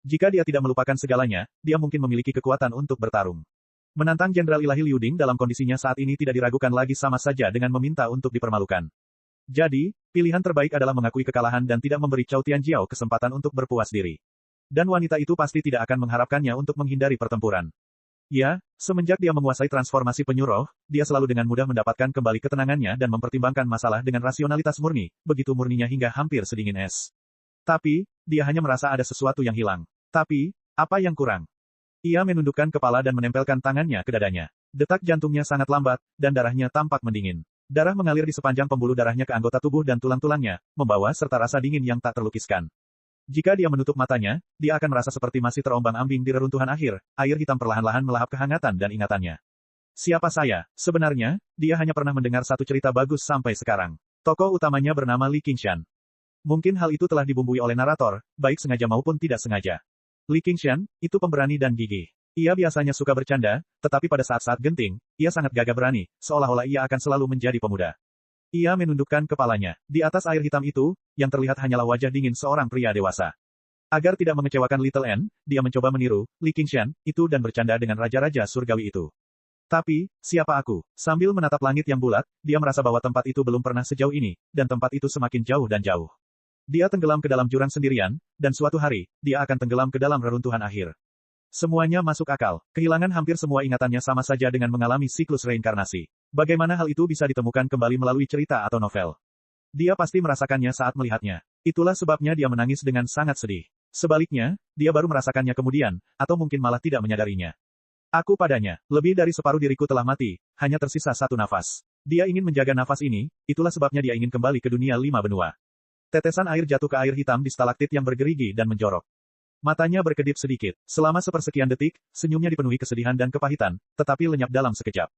Jika dia tidak melupakan segalanya, dia mungkin memiliki kekuatan untuk bertarung. Menantang Jenderal Ilahi Liu Ding dalam kondisinya saat ini tidak diragukan lagi sama saja dengan meminta untuk dipermalukan. Jadi, pilihan terbaik adalah mengakui kekalahan dan tidak memberi Cao Tianjiao kesempatan untuk berpuas diri. Dan wanita itu pasti tidak akan mengharapkannya untuk menghindari pertempuran. Ya, semenjak dia menguasai transformasi penyuruh, dia selalu dengan mudah mendapatkan kembali ketenangannya dan mempertimbangkan masalah dengan rasionalitas murni, begitu murninya hingga hampir sedingin es. Tapi, dia hanya merasa ada sesuatu yang hilang. Tapi, apa yang kurang? Ia menundukkan kepala dan menempelkan tangannya ke dadanya. Detak jantungnya sangat lambat, dan darahnya tampak mendingin. Darah mengalir di sepanjang pembuluh darahnya ke anggota tubuh dan tulang-tulangnya, membawa serta rasa dingin yang tak terlukiskan. Jika dia menutup matanya, dia akan merasa seperti masih terombang-ambing di reruntuhan akhir, air hitam perlahan-lahan melahap kehangatan dan ingatannya. Siapa saya? Sebenarnya, dia hanya pernah mendengar satu cerita bagus sampai sekarang. Tokoh utamanya bernama Li Qingshan. Mungkin hal itu telah dibumbui oleh narator, baik sengaja maupun tidak sengaja. Li Qingshan, itu pemberani dan gigih. Ia biasanya suka bercanda, tetapi pada saat-saat genting, ia sangat gagah berani, seolah-olah ia akan selalu menjadi pemuda. Ia menundukkan kepalanya. Di atas air hitam itu, yang terlihat hanyalah wajah dingin seorang pria dewasa. Agar tidak mengecewakan Little N, dia mencoba meniru Li Qingshan itu dan bercanda dengan raja-raja surgawi itu. Tapi, siapa aku? Sambil menatap langit yang bulat, dia merasa bahwa tempat itu belum pernah sejauh ini, dan tempat itu semakin jauh dan jauh. Dia tenggelam ke dalam jurang sendirian, dan suatu hari, dia akan tenggelam ke dalam reruntuhan akhir. Semuanya masuk akal. Kehilangan hampir semua ingatannya sama saja dengan mengalami siklus reinkarnasi. Bagaimana hal itu bisa ditemukan kembali melalui cerita atau novel? Dia pasti merasakannya saat melihatnya. Itulah sebabnya dia menangis dengan sangat sedih. Sebaliknya, dia baru merasakannya kemudian, atau mungkin malah tidak menyadarinya. Aku padanya, lebih dari separuh diriku telah mati, hanya tersisa satu nafas. Dia ingin menjaga nafas ini, itulah sebabnya dia ingin kembali ke dunia lima benua. Tetesan air jatuh ke air hitam di stalaktit yang bergerigi dan menjorok. Matanya berkedip sedikit. Selama sepersekian detik, senyumnya dipenuhi kesedihan dan kepahitan, tetapi lenyap dalam sekejap.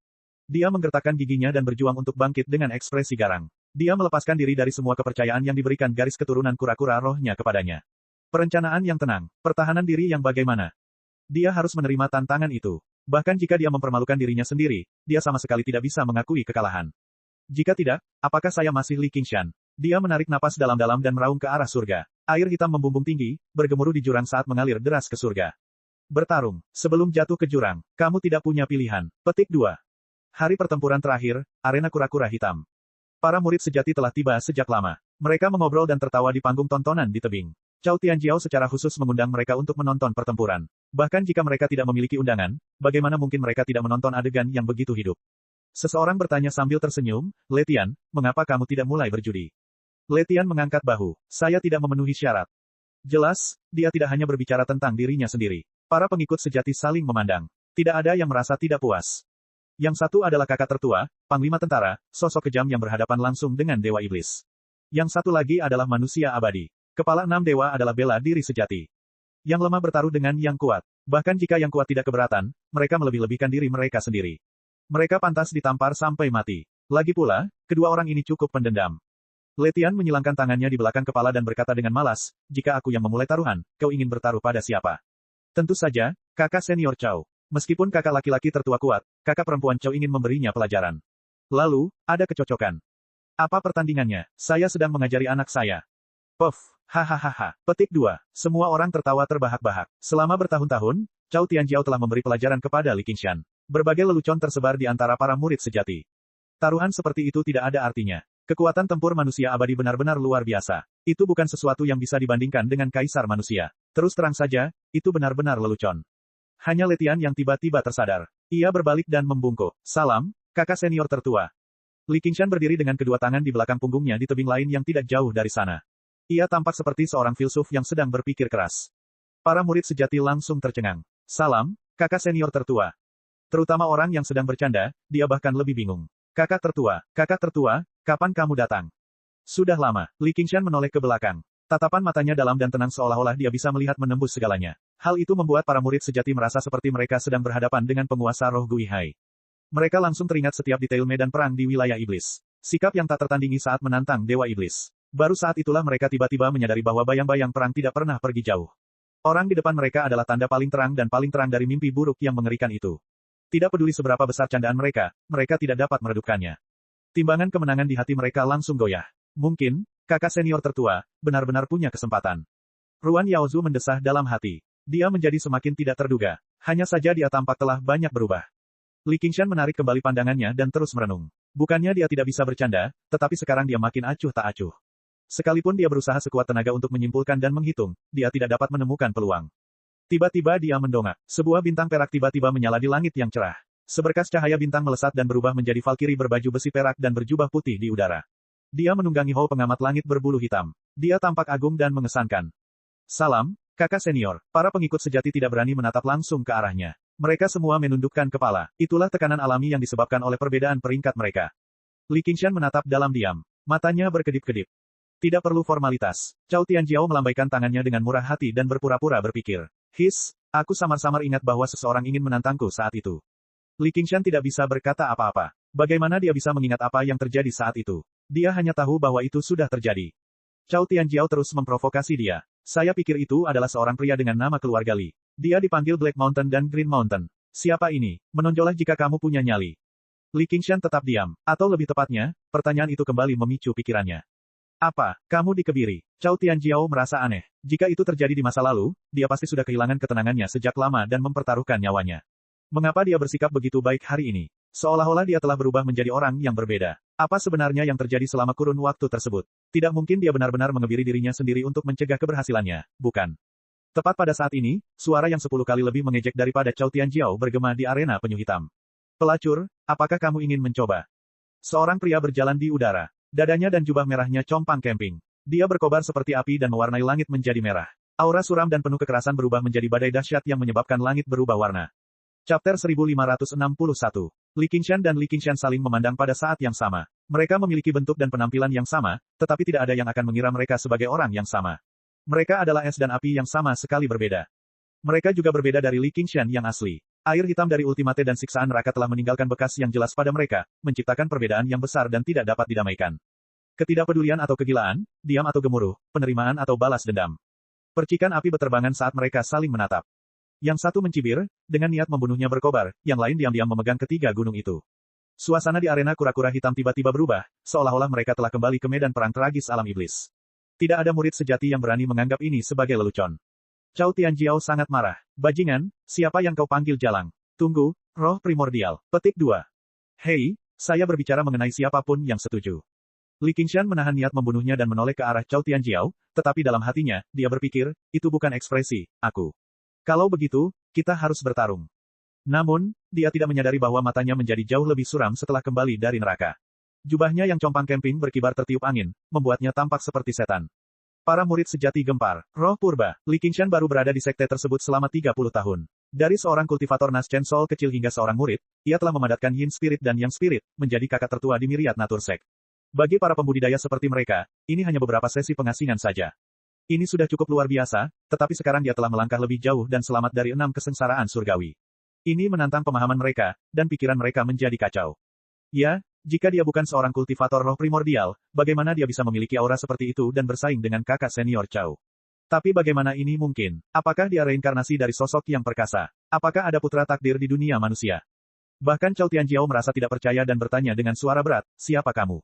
Dia menggertakkan giginya dan berjuang untuk bangkit dengan ekspresi garang. Dia melepaskan diri dari semua kepercayaan yang diberikan garis keturunan kura-kura rohnya kepadanya. Perencanaan yang tenang, pertahanan diri yang bagaimana. Dia harus menerima tantangan itu. Bahkan jika dia mempermalukan dirinya sendiri, dia sama sekali tidak bisa mengakui kekalahan. Jika tidak, apakah saya masih Li Qingshan? Dia menarik napas dalam-dalam dan meraung ke arah surga. Air hitam membumbung tinggi, bergemuruh di jurang saat mengalir deras ke surga. Bertarung. Sebelum jatuh ke jurang, kamu tidak punya pilihan. Petik 2. Hari pertempuran terakhir, arena kura-kura hitam. Para murid sejati telah tiba sejak lama. Mereka mengobrol dan tertawa di panggung tontonan di tebing. Cao Tianjiao secara khusus mengundang mereka untuk menonton pertempuran. Bahkan jika mereka tidak memiliki undangan, bagaimana mungkin mereka tidak menonton adegan yang begitu hidup? Seseorang bertanya sambil tersenyum, Letian, mengapa kamu tidak mulai berjudi? Letian mengangkat bahu. Saya tidak memenuhi syarat. Jelas, dia tidak hanya berbicara tentang dirinya sendiri. Para pengikut sejati saling memandang. Tidak ada yang merasa tidak puas. Yang satu adalah kakak tertua, panglima tentara, sosok kejam yang berhadapan langsung dengan Dewa Iblis. Yang satu lagi adalah manusia abadi. Kepala 6 dewa adalah bela diri sejati. Yang lemah bertaruh dengan yang kuat. Bahkan jika yang kuat tidak keberatan, mereka melebih-lebihkan diri mereka sendiri. Mereka pantas ditampar sampai mati. Lagi pula, kedua orang ini cukup pendendam. Letian menyilangkan tangannya di belakang kepala dan berkata dengan malas, jika aku yang memulai taruhan, kau ingin bertaruh pada siapa? Tentu saja, kakak senior Chow. Meskipun kakak laki-laki tertua kuat, kakak perempuan Chow ingin memberinya pelajaran. Lalu, ada kecocokan. Apa pertandingannya? Saya sedang mengajari anak saya. Puff, hahaha. Petik 2. Semua orang tertawa terbahak-bahak. Selama bertahun-tahun, Chow Tianjiao telah memberi pelajaran kepada Li Qingshan. Berbagai lelucon tersebar di antara para murid sejati. Taruhan seperti itu tidak ada artinya. Kekuatan tempur manusia abadi benar-benar luar biasa. Itu bukan sesuatu yang bisa dibandingkan dengan kaisar manusia. Terus terang saja, itu benar-benar lelucon. Hanya Letian yang tiba-tiba tersadar. Ia berbalik dan membungkuk. Salam, kakak senior tertua. Li Qingshan berdiri dengan kedua tangan di belakang punggungnya di tebing lain yang tidak jauh dari sana. Ia tampak seperti seorang filsuf yang sedang berpikir keras. Para murid sejati langsung tercengang. Salam, kakak senior tertua. Terutama orang yang sedang bercanda, dia bahkan lebih bingung. Kakak tertua, kapan kamu datang? Sudah lama. Li Qingshan menoleh ke belakang. Tatapan matanya dalam dan tenang seolah-olah dia bisa melihat menembus segalanya. Hal itu membuat para murid sejati merasa seperti mereka sedang berhadapan dengan penguasa roh Gui Hai. Mereka langsung teringat setiap detail medan perang di wilayah iblis. Sikap yang tak tertandingi saat menantang Dewa Iblis. Baru saat itulah mereka tiba-tiba menyadari bahwa bayang-bayang perang tidak pernah pergi jauh. Orang di depan mereka adalah tanda paling terang dan paling terang dari mimpi buruk yang mengerikan itu. Tidak peduli seberapa besar candaan mereka, mereka tidak dapat meredupkannya. Timbangan kemenangan di hati mereka langsung goyah. Mungkin, kakak senior tertua, benar-benar punya kesempatan. Ruan Yaozu mendesah dalam hati. Dia menjadi semakin tidak terduga. Hanya saja dia tampak telah banyak berubah. Li Qingshan menarik kembali pandangannya dan terus merenung. Bukannya dia tidak bisa bercanda, tetapi sekarang dia makin acuh tak acuh. Sekalipun dia berusaha sekuat tenaga untuk menyimpulkan dan menghitung, dia tidak dapat menemukan peluang. Tiba-tiba dia mendongak. Sebuah bintang perak tiba-tiba menyala di langit yang cerah. Seberkas cahaya bintang melesat dan berubah menjadi Valkyrie berbaju besi perak dan berjubah putih di udara. Dia menunggangi Hou pengamat langit berbulu hitam. Dia tampak agung dan mengesankan. Salam, kakak senior. Para pengikut sejati tidak berani menatap langsung ke arahnya. Mereka semua menundukkan kepala. Itulah tekanan alami yang disebabkan oleh perbedaan peringkat mereka. Li Qingshan menatap dalam diam. Matanya berkedip-kedip. Tidak perlu formalitas. Chow Tianjiao melambaikan tangannya dengan murah hati dan berpura-pura berpikir. Aku samar-samar ingat bahwa seseorang ingin menantangku saat itu. Li Qingshan tidak bisa berkata apa-apa. Bagaimana dia bisa mengingat apa yang terjadi saat itu? Dia hanya tahu bahwa itu sudah terjadi. Chow Tianjiao terus memprovokasi dia. Saya pikir itu adalah seorang pria dengan nama keluarga Li. Dia dipanggil Black Mountain dan Green Mountain. Siapa ini? Menonjollah jika kamu punya nyali. Li Qingshan tetap diam. Atau lebih tepatnya, pertanyaan itu kembali memicu pikirannya. Apa, kamu dikebiri? Chow Tianjiao merasa aneh. Jika itu terjadi di masa lalu, dia pasti sudah kehilangan ketenangannya sejak lama dan mempertaruhkan nyawanya. Mengapa dia bersikap begitu baik hari ini? Seolah-olah dia telah berubah menjadi orang yang berbeda. Apa sebenarnya yang terjadi selama kurun waktu tersebut? Tidak mungkin dia benar-benar mengebiri dirinya sendiri untuk mencegah keberhasilannya, bukan? Tepat pada saat ini, suara yang 10 kali lebih mengejek daripada Chow Tianjiao bergema di arena penyu hitam. Pelacur, apakah kamu ingin mencoba? Seorang pria berjalan di udara. Dadanya dan jubah merahnya compang camping. Dia berkobar seperti api dan mewarnai langit menjadi merah. Aura suram dan penuh kekerasan berubah menjadi badai dahsyat yang menyebabkan langit berubah warna. Chapter 1561. Li Qingshan dan Li Qingshan saling memandang pada saat yang sama. Mereka memiliki bentuk dan penampilan yang sama, tetapi tidak ada yang akan mengira mereka sebagai orang yang sama. Mereka adalah es dan api yang sama sekali berbeda. Mereka juga berbeda dari Li Qingshan yang asli. Air hitam dari Ultimate dan siksaan neraka telah meninggalkan bekas yang jelas pada mereka, menciptakan perbedaan yang besar dan tidak dapat didamaikan. Ketidakpedulian atau kegilaan, diam atau gemuruh, penerimaan atau balas dendam. Percikan api beterbangan saat mereka saling menatap. Yang satu mencibir, dengan niat membunuhnya berkobar, yang lain diam-diam memegang ketiga gunung itu. Suasana di arena kura-kura hitam tiba-tiba berubah, seolah-olah mereka telah kembali ke medan perang tragis alam iblis. Tidak ada murid sejati yang berani menganggap ini sebagai lelucon. Chow Tianjiao sangat marah. Bajingan, siapa yang kau panggil jalang? Tunggu, roh primordial. Petik 2. Hei, saya berbicara mengenai siapapun yang setuju. Li Qingshan menahan niat membunuhnya dan menoleh ke arah Chow Tianjiao, tetapi dalam hatinya, dia berpikir, itu bukan ekspresi, aku. Kalau begitu, kita harus bertarung. Namun, dia tidak menyadari bahwa matanya menjadi jauh lebih suram setelah kembali dari neraka. Jubahnya yang compang camping berkibar tertiup angin, membuatnya tampak seperti setan. Para murid sejati gempar. Roh purba. Li Qingshan baru berada di sekte tersebut selama 30 tahun. Dari seorang kultivator Nas Chen Sol kecil hingga seorang murid, ia telah memadatkan Yin Spirit dan Yang Spirit, menjadi kakak tertua di Myriad Nature Sect. Bagi para pembudidaya seperti mereka, ini hanya beberapa sesi pengasingan saja. Ini sudah cukup luar biasa, tetapi sekarang dia telah melangkah lebih jauh dan selamat dari 6 kesengsaraan surgawi. Ini menantang pemahaman mereka, dan pikiran mereka menjadi kacau. Ya, jika dia bukan seorang kultivator roh primordial, bagaimana dia bisa memiliki aura seperti itu dan bersaing dengan kakak senior Chao? Tapi bagaimana ini mungkin? Apakah dia reinkarnasi dari sosok yang perkasa? Apakah ada putra takdir di dunia manusia? Bahkan Chao Tianjiao merasa tidak percaya dan bertanya dengan suara berat, siapa kamu?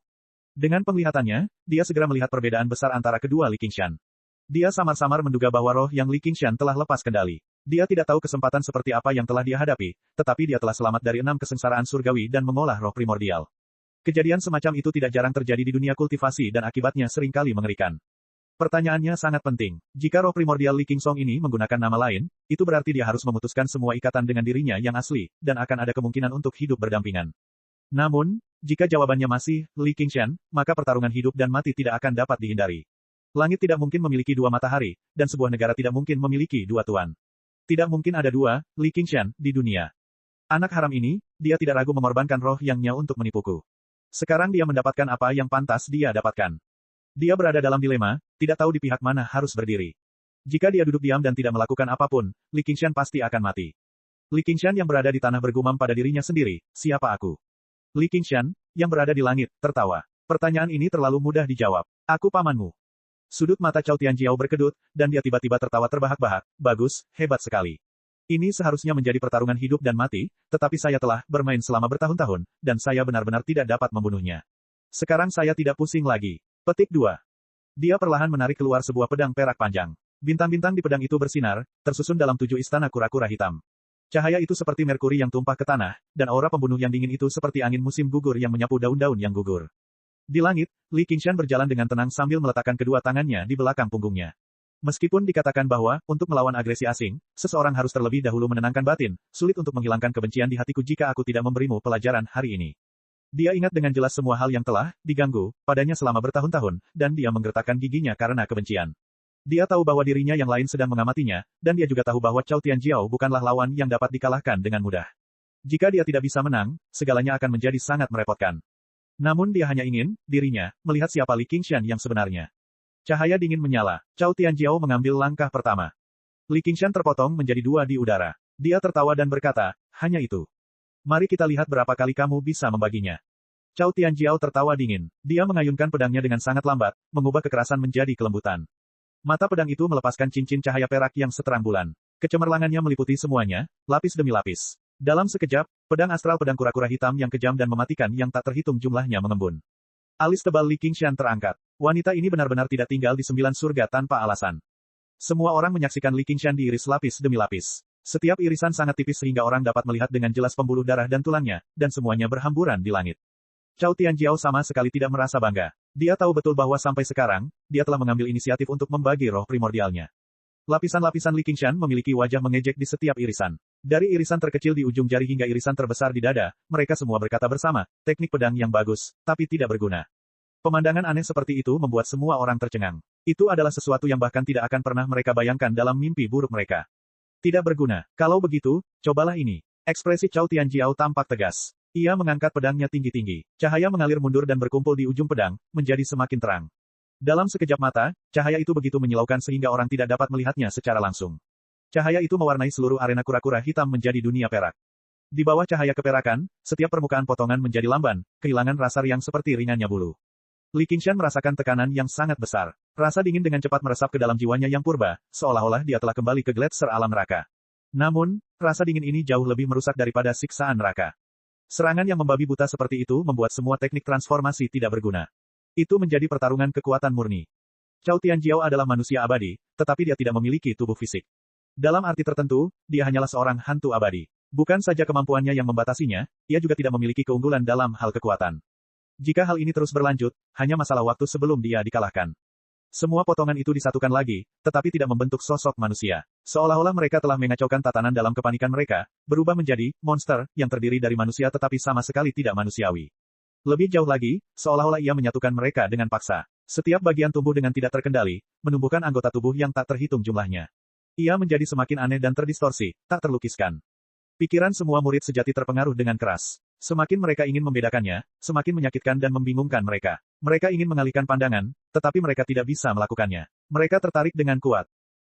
Dengan penglihatannya, dia segera melihat perbedaan besar antara kedua Li Qingshan. Dia samar-samar menduga bahwa roh yang Li Qingshan telah lepas kendali. Dia tidak tahu kesempatan seperti apa yang telah dia hadapi, tetapi dia telah selamat dari 6 kesengsaraan surgawi dan mengolah roh primordial. Kejadian semacam itu tidak jarang terjadi di dunia kultivasi dan akibatnya seringkali mengerikan. Pertanyaannya sangat penting. Jika roh primordial Li Qingsong ini menggunakan nama lain, itu berarti dia harus memutuskan semua ikatan dengan dirinya yang asli, dan akan ada kemungkinan untuk hidup berdampingan. Namun, jika jawabannya masih Li Qingshan, maka pertarungan hidup dan mati tidak akan dapat dihindari. Langit tidak mungkin memiliki 2 matahari, dan sebuah negara tidak mungkin memiliki 2 tuan. Tidak mungkin ada 2 Li Qingshan di dunia. Anak haram ini, dia tidak ragu mengorbankan roh yangnya untuk menipuku. Sekarang dia mendapatkan apa yang pantas dia dapatkan. Dia berada dalam dilema, tidak tahu di pihak mana harus berdiri. Jika dia duduk diam dan tidak melakukan apapun, Li Qingshan pasti akan mati. Li Qingshan yang berada di tanah bergumam pada dirinya sendiri, siapa aku? Li Qingshan, yang berada di langit, tertawa. Pertanyaan ini terlalu mudah dijawab. Aku pamanmu. Sudut mata Chao Tianjiao berkedut, dan dia tiba-tiba tertawa terbahak-bahak. Bagus, hebat sekali. Ini seharusnya menjadi pertarungan hidup dan mati, tetapi saya telah bermain selama bertahun-tahun, dan saya benar-benar tidak dapat membunuhnya. Sekarang saya tidak pusing lagi. Petik 2. Dia perlahan menarik keluar sebuah pedang perak panjang. Bintang-bintang di pedang itu bersinar, tersusun dalam 7 istana kura-kura hitam. Cahaya itu seperti merkuri yang tumpah ke tanah, dan aura pembunuh yang dingin itu seperti angin musim gugur yang menyapu daun-daun yang gugur. Di langit, Li Qingshan berjalan dengan tenang sambil meletakkan kedua tangannya di belakang punggungnya. Meskipun dikatakan bahwa, untuk melawan agresi asing, seseorang harus terlebih dahulu menenangkan batin, sulit untuk menghilangkan kebencian di hatiku jika aku tidak memberimu pelajaran hari ini. Dia ingat dengan jelas semua hal yang telah diganggu padanya selama bertahun-tahun, dan dia menggertakkan giginya karena kebencian. Dia tahu bahwa dirinya yang lain sedang mengamatinya, dan dia juga tahu bahwa Chao Tianjiao bukanlah lawan yang dapat dikalahkan dengan mudah. Jika dia tidak bisa menang, segalanya akan menjadi sangat merepotkan. Namun dia hanya ingin, dirinya, melihat siapa Li Qingshan yang sebenarnya. Cahaya dingin menyala. Chao Tianjiao mengambil langkah pertama. Li Qingshan terpotong menjadi 2 di udara. Dia tertawa dan berkata, hanya itu. Mari kita lihat berapa kali kamu bisa membaginya. Chao Tianjiao tertawa dingin. Dia mengayunkan pedangnya dengan sangat lambat, mengubah kekerasan menjadi kelembutan. Mata pedang itu melepaskan cincin cahaya perak yang seterang bulan. Kecemerlangannya meliputi semuanya, lapis demi lapis. Dalam sekejap, pedang astral pedang kura-kura hitam yang kejam dan mematikan yang tak terhitung jumlahnya mengembun. Alis tebal Li Qingshan terangkat. Wanita ini benar-benar tidak tinggal di 9 surga tanpa alasan. Semua orang menyaksikan Li Qingshan diiris lapis demi lapis. Setiap irisan sangat tipis sehingga orang dapat melihat dengan jelas pembuluh darah dan tulangnya, dan semuanya berhamburan di langit. Chao Tianjiao sama sekali tidak merasa bangga. Dia tahu betul bahwa sampai sekarang, dia telah mengambil inisiatif untuk membagi roh primordialnya. Lapisan-lapisan Li Qingshan memiliki wajah mengejek di setiap irisan. Dari irisan terkecil di ujung jari hingga irisan terbesar di dada, mereka semua berkata bersama, teknik pedang yang bagus, tapi tidak berguna. Pemandangan aneh seperti itu membuat semua orang tercengang. Itu adalah sesuatu yang bahkan tidak akan pernah mereka bayangkan dalam mimpi buruk mereka. Tidak berguna. Kalau begitu, cobalah ini. Ekspresi Chao Tianjiao tampak tegas. Ia mengangkat pedangnya tinggi-tinggi. Cahaya mengalir mundur dan berkumpul di ujung pedang, menjadi semakin terang. Dalam sekejap mata, cahaya itu begitu menyilaukan sehingga orang tidak dapat melihatnya secara langsung. Cahaya itu mewarnai seluruh arena kura-kura hitam menjadi dunia perak. Di bawah cahaya keperakan, setiap permukaan potongan menjadi lamban, kehilangan rasa riang seperti ringannya bulu. Li Qingshan merasakan tekanan yang sangat besar. Rasa dingin dengan cepat meresap ke dalam jiwanya yang purba, seolah-olah dia telah kembali ke gletser alam neraka. Namun, rasa dingin ini jauh lebih merusak daripada siksaan neraka. Serangan yang membabi buta seperti itu membuat semua teknik transformasi tidak berguna. Itu menjadi pertarungan kekuatan murni. Chao Tianjiao adalah manusia abadi, tetapi dia tidak memiliki tubuh fisik. Dalam arti tertentu, dia hanyalah seorang hantu abadi. Bukan saja kemampuannya yang membatasinya, ia juga tidak memiliki keunggulan dalam hal kekuatan. Jika hal ini terus berlanjut, hanya masalah waktu sebelum dia dikalahkan. Semua potongan itu disatukan lagi, tetapi tidak membentuk sosok manusia. Seolah-olah mereka telah mengacaukan tatanan dalam kepanikan mereka, berubah menjadi monster yang terdiri dari manusia tetapi sama sekali tidak manusiawi. Lebih jauh lagi, seolah-olah ia menyatukan mereka dengan paksa. Setiap bagian tumbuh dengan tidak terkendali, menumbuhkan anggota tubuh yang tak terhitung jumlahnya. Ia menjadi semakin aneh dan terdistorsi, tak terlukiskan. Pikiran semua murid sejati terpengaruh dengan keras. Semakin mereka ingin membedakannya, semakin menyakitkan dan membingungkan mereka. Mereka ingin mengalihkan pandangan, tetapi mereka tidak bisa melakukannya. Mereka tertarik dengan kuat.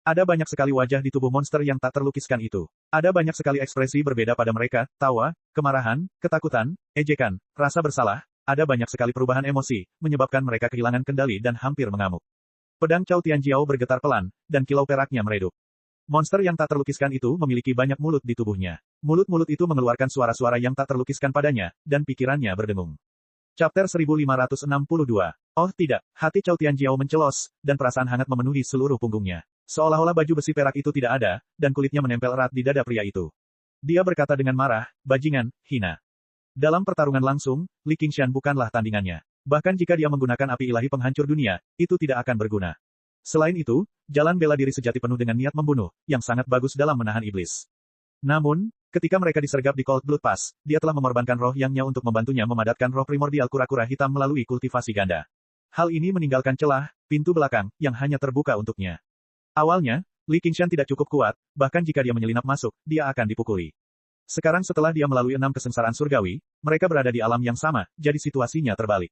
Ada banyak sekali wajah di tubuh monster yang tak terlukiskan itu. Ada banyak sekali ekspresi berbeda pada mereka, tawa, kemarahan, ketakutan, ejekan, rasa bersalah. Ada banyak sekali perubahan emosi, menyebabkan mereka kehilangan kendali dan hampir mengamuk. Pedang Cao Tianjiao bergetar pelan, dan kilau peraknya meredup. Monster yang tak terlukiskan itu memiliki banyak mulut di tubuhnya. Mulut-mulut itu mengeluarkan suara-suara yang tak terlukiskan padanya, dan pikirannya berdengung. Chapter 1562. Oh tidak, hati Cao Tianjiao mencelos, dan perasaan hangat memenuhi seluruh punggungnya. Seolah-olah baju besi perak itu tidak ada, dan kulitnya menempel erat di dada pria itu. Dia berkata dengan marah, bajingan, hina. Dalam pertarungan langsung, Li Qingshan bukanlah tandingannya. Bahkan jika dia menggunakan api ilahi penghancur dunia, itu tidak akan berguna. Selain itu, jalan bela diri sejati penuh dengan niat membunuh, yang sangat bagus dalam menahan iblis. Namun, ketika mereka disergap di Cold Blood Pass, dia telah mengorbankan roh yangnya untuk membantunya memadatkan roh primordial kura-kura hitam melalui kultivasi ganda. Hal ini meninggalkan celah, pintu belakang, yang hanya terbuka untuknya. Awalnya, Li Qingshan tidak cukup kuat, bahkan jika dia menyelinap masuk, dia akan dipukuli. Sekarang setelah dia melalui 6 kesengsaraan surgawi, mereka berada di alam yang sama, jadi situasinya terbalik.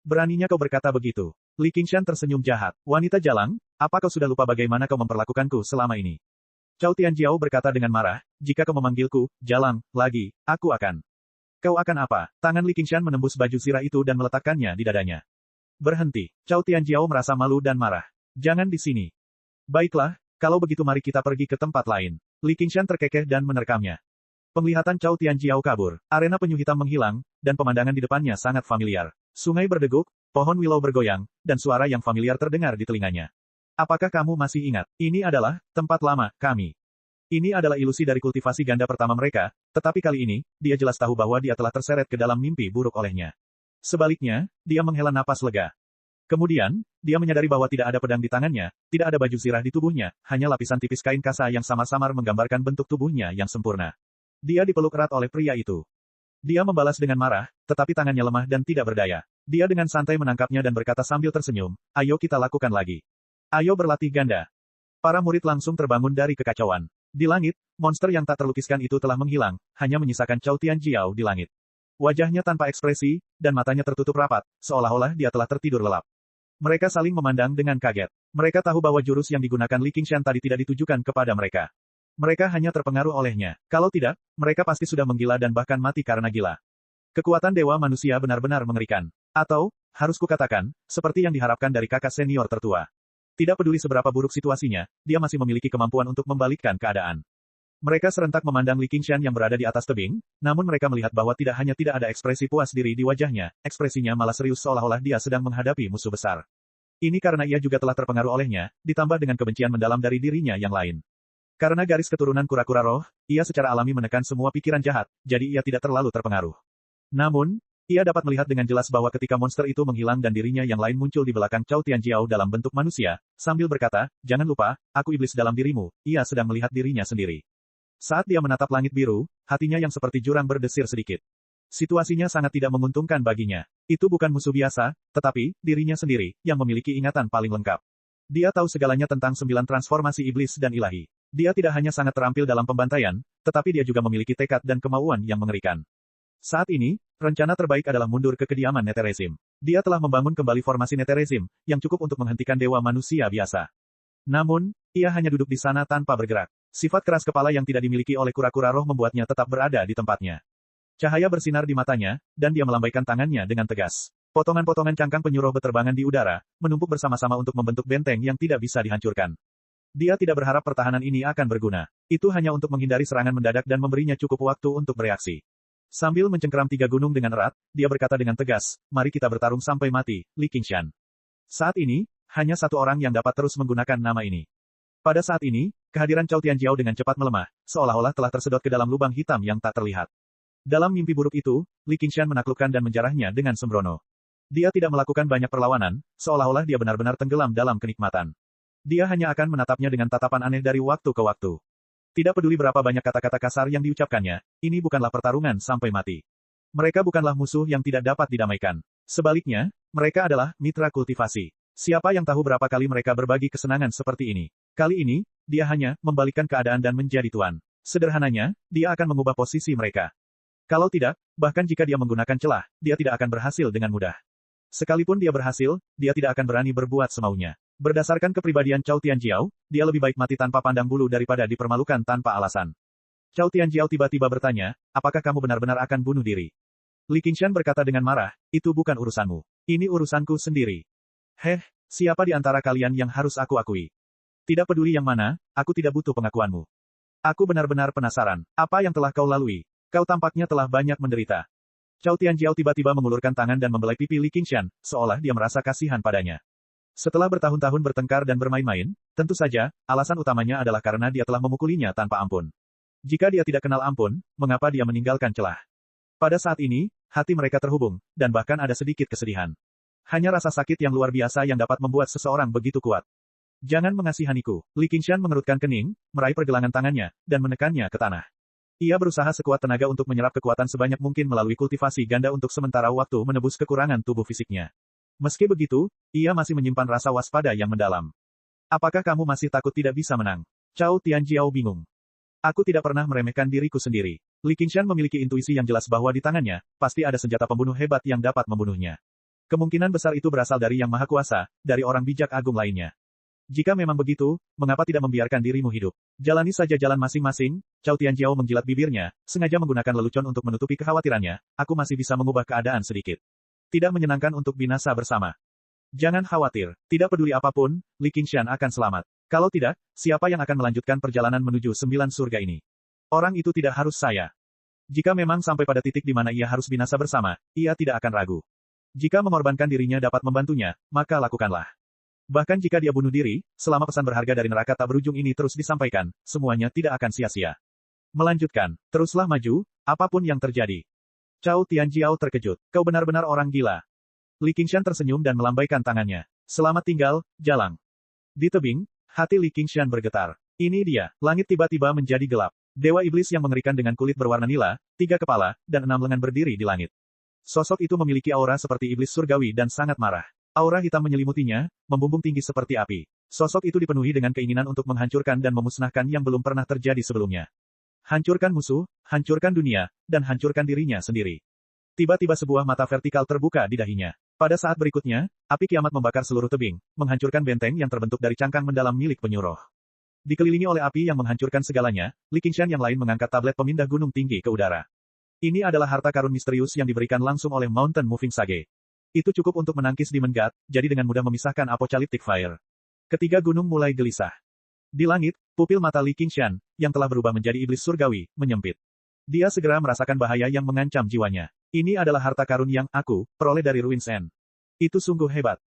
Beraninya kau berkata begitu. Li Qingshan tersenyum jahat. Wanita jalang, apa kau sudah lupa bagaimana kau memperlakukanku selama ini? Cao Tianjiao berkata dengan marah, jika kau memanggilku, jalang, lagi, aku akan. Kau akan apa? Tangan Li Qingshan menembus baju zirah itu dan meletakkannya di dadanya. Berhenti. Cao Tianjiao merasa malu dan marah. Jangan di sini. Baiklah, kalau begitu mari kita pergi ke tempat lain. Li Qingshan terkekeh dan menerkamnya. Penglihatan Cao Tianjiao kabur, arena penyu hitam menghilang, dan pemandangan di depannya sangat familiar. Sungai berdeguk, pohon willow bergoyang, dan suara yang familiar terdengar di telinganya. Apakah kamu masih ingat? Ini adalah tempat lama kami. Ini adalah ilusi dari kultivasi ganda pertama mereka, tetapi kali ini, dia jelas tahu bahwa dia telah terseret ke dalam mimpi buruk olehnya. Sebaliknya, dia menghela napas lega. Kemudian, dia menyadari bahwa tidak ada pedang di tangannya, tidak ada baju zirah di tubuhnya, hanya lapisan tipis kain kasa yang samar-samar menggambarkan bentuk tubuhnya yang sempurna. Dia dipeluk erat oleh pria itu. Dia membalas dengan marah, tetapi tangannya lemah dan tidak berdaya. Dia dengan santai menangkapnya dan berkata sambil tersenyum, ayo kita lakukan lagi. Ayo berlatih ganda. Para murid langsung terbangun dari kekacauan. Di langit, monster yang tak terlukiskan itu telah menghilang, hanya menyisakan Cao Tianjiao di langit. Wajahnya tanpa ekspresi, dan matanya tertutup rapat, seolah-olah dia telah tertidur lelap. Mereka saling memandang dengan kaget. Mereka tahu bahwa jurus yang digunakan Li Qingshan tadi tidak ditujukan kepada mereka. Mereka hanya terpengaruh olehnya. Kalau tidak, mereka pasti sudah menggila dan bahkan mati karena gila. Kekuatan dewa manusia benar-benar mengerikan. Atau, harus kukatakan, seperti yang diharapkan dari kakak senior tertua. Tidak peduli seberapa buruk situasinya, dia masih memiliki kemampuan untuk membalikkan keadaan. Mereka serentak memandang Li Qingshan yang berada di atas tebing, namun mereka melihat bahwa tidak hanya tidak ada ekspresi puas diri di wajahnya, ekspresinya malah serius seolah-olah dia sedang menghadapi musuh besar. Ini karena ia juga telah terpengaruh olehnya, ditambah dengan kebencian mendalam dari dirinya yang lain. Karena garis keturunan kura-kura roh, ia secara alami menekan semua pikiran jahat, jadi ia tidak terlalu terpengaruh. Namun, ia dapat melihat dengan jelas bahwa ketika monster itu menghilang dan dirinya yang lain muncul di belakang Cao Tianjiao dalam bentuk manusia, sambil berkata, jangan lupa, aku iblis dalam dirimu, ia sedang melihat dirinya sendiri. Saat dia menatap langit biru, hatinya yang seperti jurang berdesir sedikit. Situasinya sangat tidak menguntungkan baginya. Itu bukan musuh biasa, tetapi, dirinya sendiri, yang memiliki ingatan paling lengkap. Dia tahu segalanya tentang 9 transformasi iblis dan ilahi. Dia tidak hanya sangat terampil dalam pembantaian, tetapi dia juga memiliki tekad dan kemauan yang mengerikan. Saat ini, rencana terbaik adalah mundur ke kediaman Neterezim. Dia telah membangun kembali formasi Neterezim, yang cukup untuk menghentikan dewa manusia biasa. Namun, ia hanya duduk di sana tanpa bergerak. Sifat keras kepala yang tidak dimiliki oleh kura-kura roh membuatnya tetap berada di tempatnya. Cahaya bersinar di matanya, dan dia melambaikan tangannya dengan tegas. Potongan-potongan cangkang penyuruh beterbangan di udara, menumpuk bersama-sama untuk membentuk benteng yang tidak bisa dihancurkan. Dia tidak berharap pertahanan ini akan berguna. Itu hanya untuk menghindari serangan mendadak dan memberinya cukup waktu untuk bereaksi. Sambil mencengkeram 3 gunung dengan erat, dia berkata dengan tegas, mari kita bertarung sampai mati, Li Qingshan. Saat ini, hanya satu orang yang dapat terus menggunakan nama ini. Pada saat ini, kehadiran Cao Tianjiao dengan cepat melemah, seolah-olah telah tersedot ke dalam lubang hitam yang tak terlihat. Dalam mimpi buruk itu, Li Qingshan menaklukkan dan menjarahnya dengan sembrono. Dia tidak melakukan banyak perlawanan, seolah-olah dia benar-benar tenggelam dalam kenikmatan. Dia hanya akan menatapnya dengan tatapan aneh dari waktu ke waktu. Tidak peduli berapa banyak kata-kata kasar yang diucapkannya, ini bukanlah pertarungan sampai mati. Mereka bukanlah musuh yang tidak dapat didamaikan. Sebaliknya, mereka adalah mitra kultivasi. Siapa yang tahu berapa kali mereka berbagi kesenangan seperti ini? Kali ini, dia hanya membalikkan keadaan dan menjadi tuan. Sederhananya, dia akan mengubah posisi mereka. Kalau tidak, bahkan jika dia menggunakan celah, dia tidak akan berhasil dengan mudah. Sekalipun dia berhasil, dia tidak akan berani berbuat semaunya. Berdasarkan kepribadian Cao Tianjiao, dia lebih baik mati tanpa pandang bulu daripada dipermalukan tanpa alasan. Cao Tianjiao tiba-tiba bertanya, apakah kamu benar-benar akan bunuh diri? Li Qingshan berkata dengan marah, itu bukan urusanmu. Ini urusanku sendiri. Siapa di antara kalian yang harus aku akui? Tidak peduli yang mana, aku tidak butuh pengakuanmu. Aku benar-benar penasaran, apa yang telah kau lalui? Kau tampaknya telah banyak menderita. Cao Tianjiao tiba-tiba mengulurkan tangan dan membelai pipi Li Qingshan, seolah dia merasa kasihan padanya. Setelah bertahun-tahun bertengkar dan bermain-main, tentu saja, alasan utamanya adalah karena dia telah memukulinya tanpa ampun. Jika dia tidak kenal ampun, mengapa dia meninggalkan celah? Pada saat ini, hati mereka terhubung, dan bahkan ada sedikit kesedihan. Hanya rasa sakit yang luar biasa yang dapat membuat seseorang begitu kuat. Jangan mengasihaniku. Li Qingshan mengerutkan kening, meraih pergelangan tangannya, dan menekannya ke tanah. Ia berusaha sekuat tenaga untuk menyerap kekuatan sebanyak mungkin melalui kultivasi ganda untuk sementara waktu menebus kekurangan tubuh fisiknya. Meski begitu, ia masih menyimpan rasa waspada yang mendalam. Apakah kamu masih takut tidak bisa menang? Cao Tianjiao bingung. Aku tidak pernah meremehkan diriku sendiri. Li Qingshan memiliki intuisi yang jelas bahwa di tangannya, pasti ada senjata pembunuh hebat yang dapat membunuhnya. Kemungkinan besar itu berasal dari Yang Maha Kuasa, dari orang bijak agung lainnya. Jika memang begitu, mengapa tidak membiarkan dirimu hidup? Jalani saja jalan masing-masing. Cao Tianjiao menjilat bibirnya, sengaja menggunakan lelucon untuk menutupi kekhawatirannya, aku masih bisa mengubah keadaan sedikit. Tidak menyenangkan untuk binasa bersama. Jangan khawatir, tidak peduli apapun, Li Qingshan akan selamat. Kalau tidak, siapa yang akan melanjutkan perjalanan menuju 9 surga ini? Orang itu tidak harus saya. Jika memang sampai pada titik di mana ia harus binasa bersama, ia tidak akan ragu. Jika mengorbankan dirinya dapat membantunya, maka lakukanlah. Bahkan jika dia bunuh diri, selama pesan berharga dari neraka tak berujung ini terus disampaikan, semuanya tidak akan sia-sia. Melanjutkan, teruslah maju, apapun yang terjadi. Cao Tianjiao terkejut, kau benar-benar orang gila. Li Qingshan tersenyum dan melambaikan tangannya. Selamat tinggal, Jalang. Di tebing, hati Li Qingshan bergetar. Ini dia, langit tiba-tiba menjadi gelap. Dewa iblis yang mengerikan dengan kulit berwarna nila, 3 kepala, dan 6 lengan berdiri di langit. Sosok itu memiliki aura seperti iblis surgawi dan sangat marah. Aura hitam menyelimutinya, membumbung tinggi seperti api. Sosok itu dipenuhi dengan keinginan untuk menghancurkan dan memusnahkan yang belum pernah terjadi sebelumnya. Hancurkan musuh, hancurkan dunia, dan hancurkan dirinya sendiri. Tiba-tiba sebuah mata vertikal terbuka di dahinya. Pada saat berikutnya, api kiamat membakar seluruh tebing, menghancurkan benteng yang terbentuk dari cangkang mendalam milik penyuruh. Dikelilingi oleh api yang menghancurkan segalanya, Li Qingshan yang lain mengangkat tablet pemindah gunung tinggi ke udara. Ini adalah harta karun misterius yang diberikan langsung oleh Mountain Moving Sage. Itu cukup untuk menangkis Demon God, jadi dengan mudah memisahkan Apocalyptic Fire. Ketiga gunung mulai gelisah. Di langit, pupil mata Li Qingshan, yang telah berubah menjadi iblis surgawi, menyempit. Dia segera merasakan bahaya yang mengancam jiwanya. Ini adalah harta karun yang aku peroleh dari Ruins End. Itu sungguh hebat.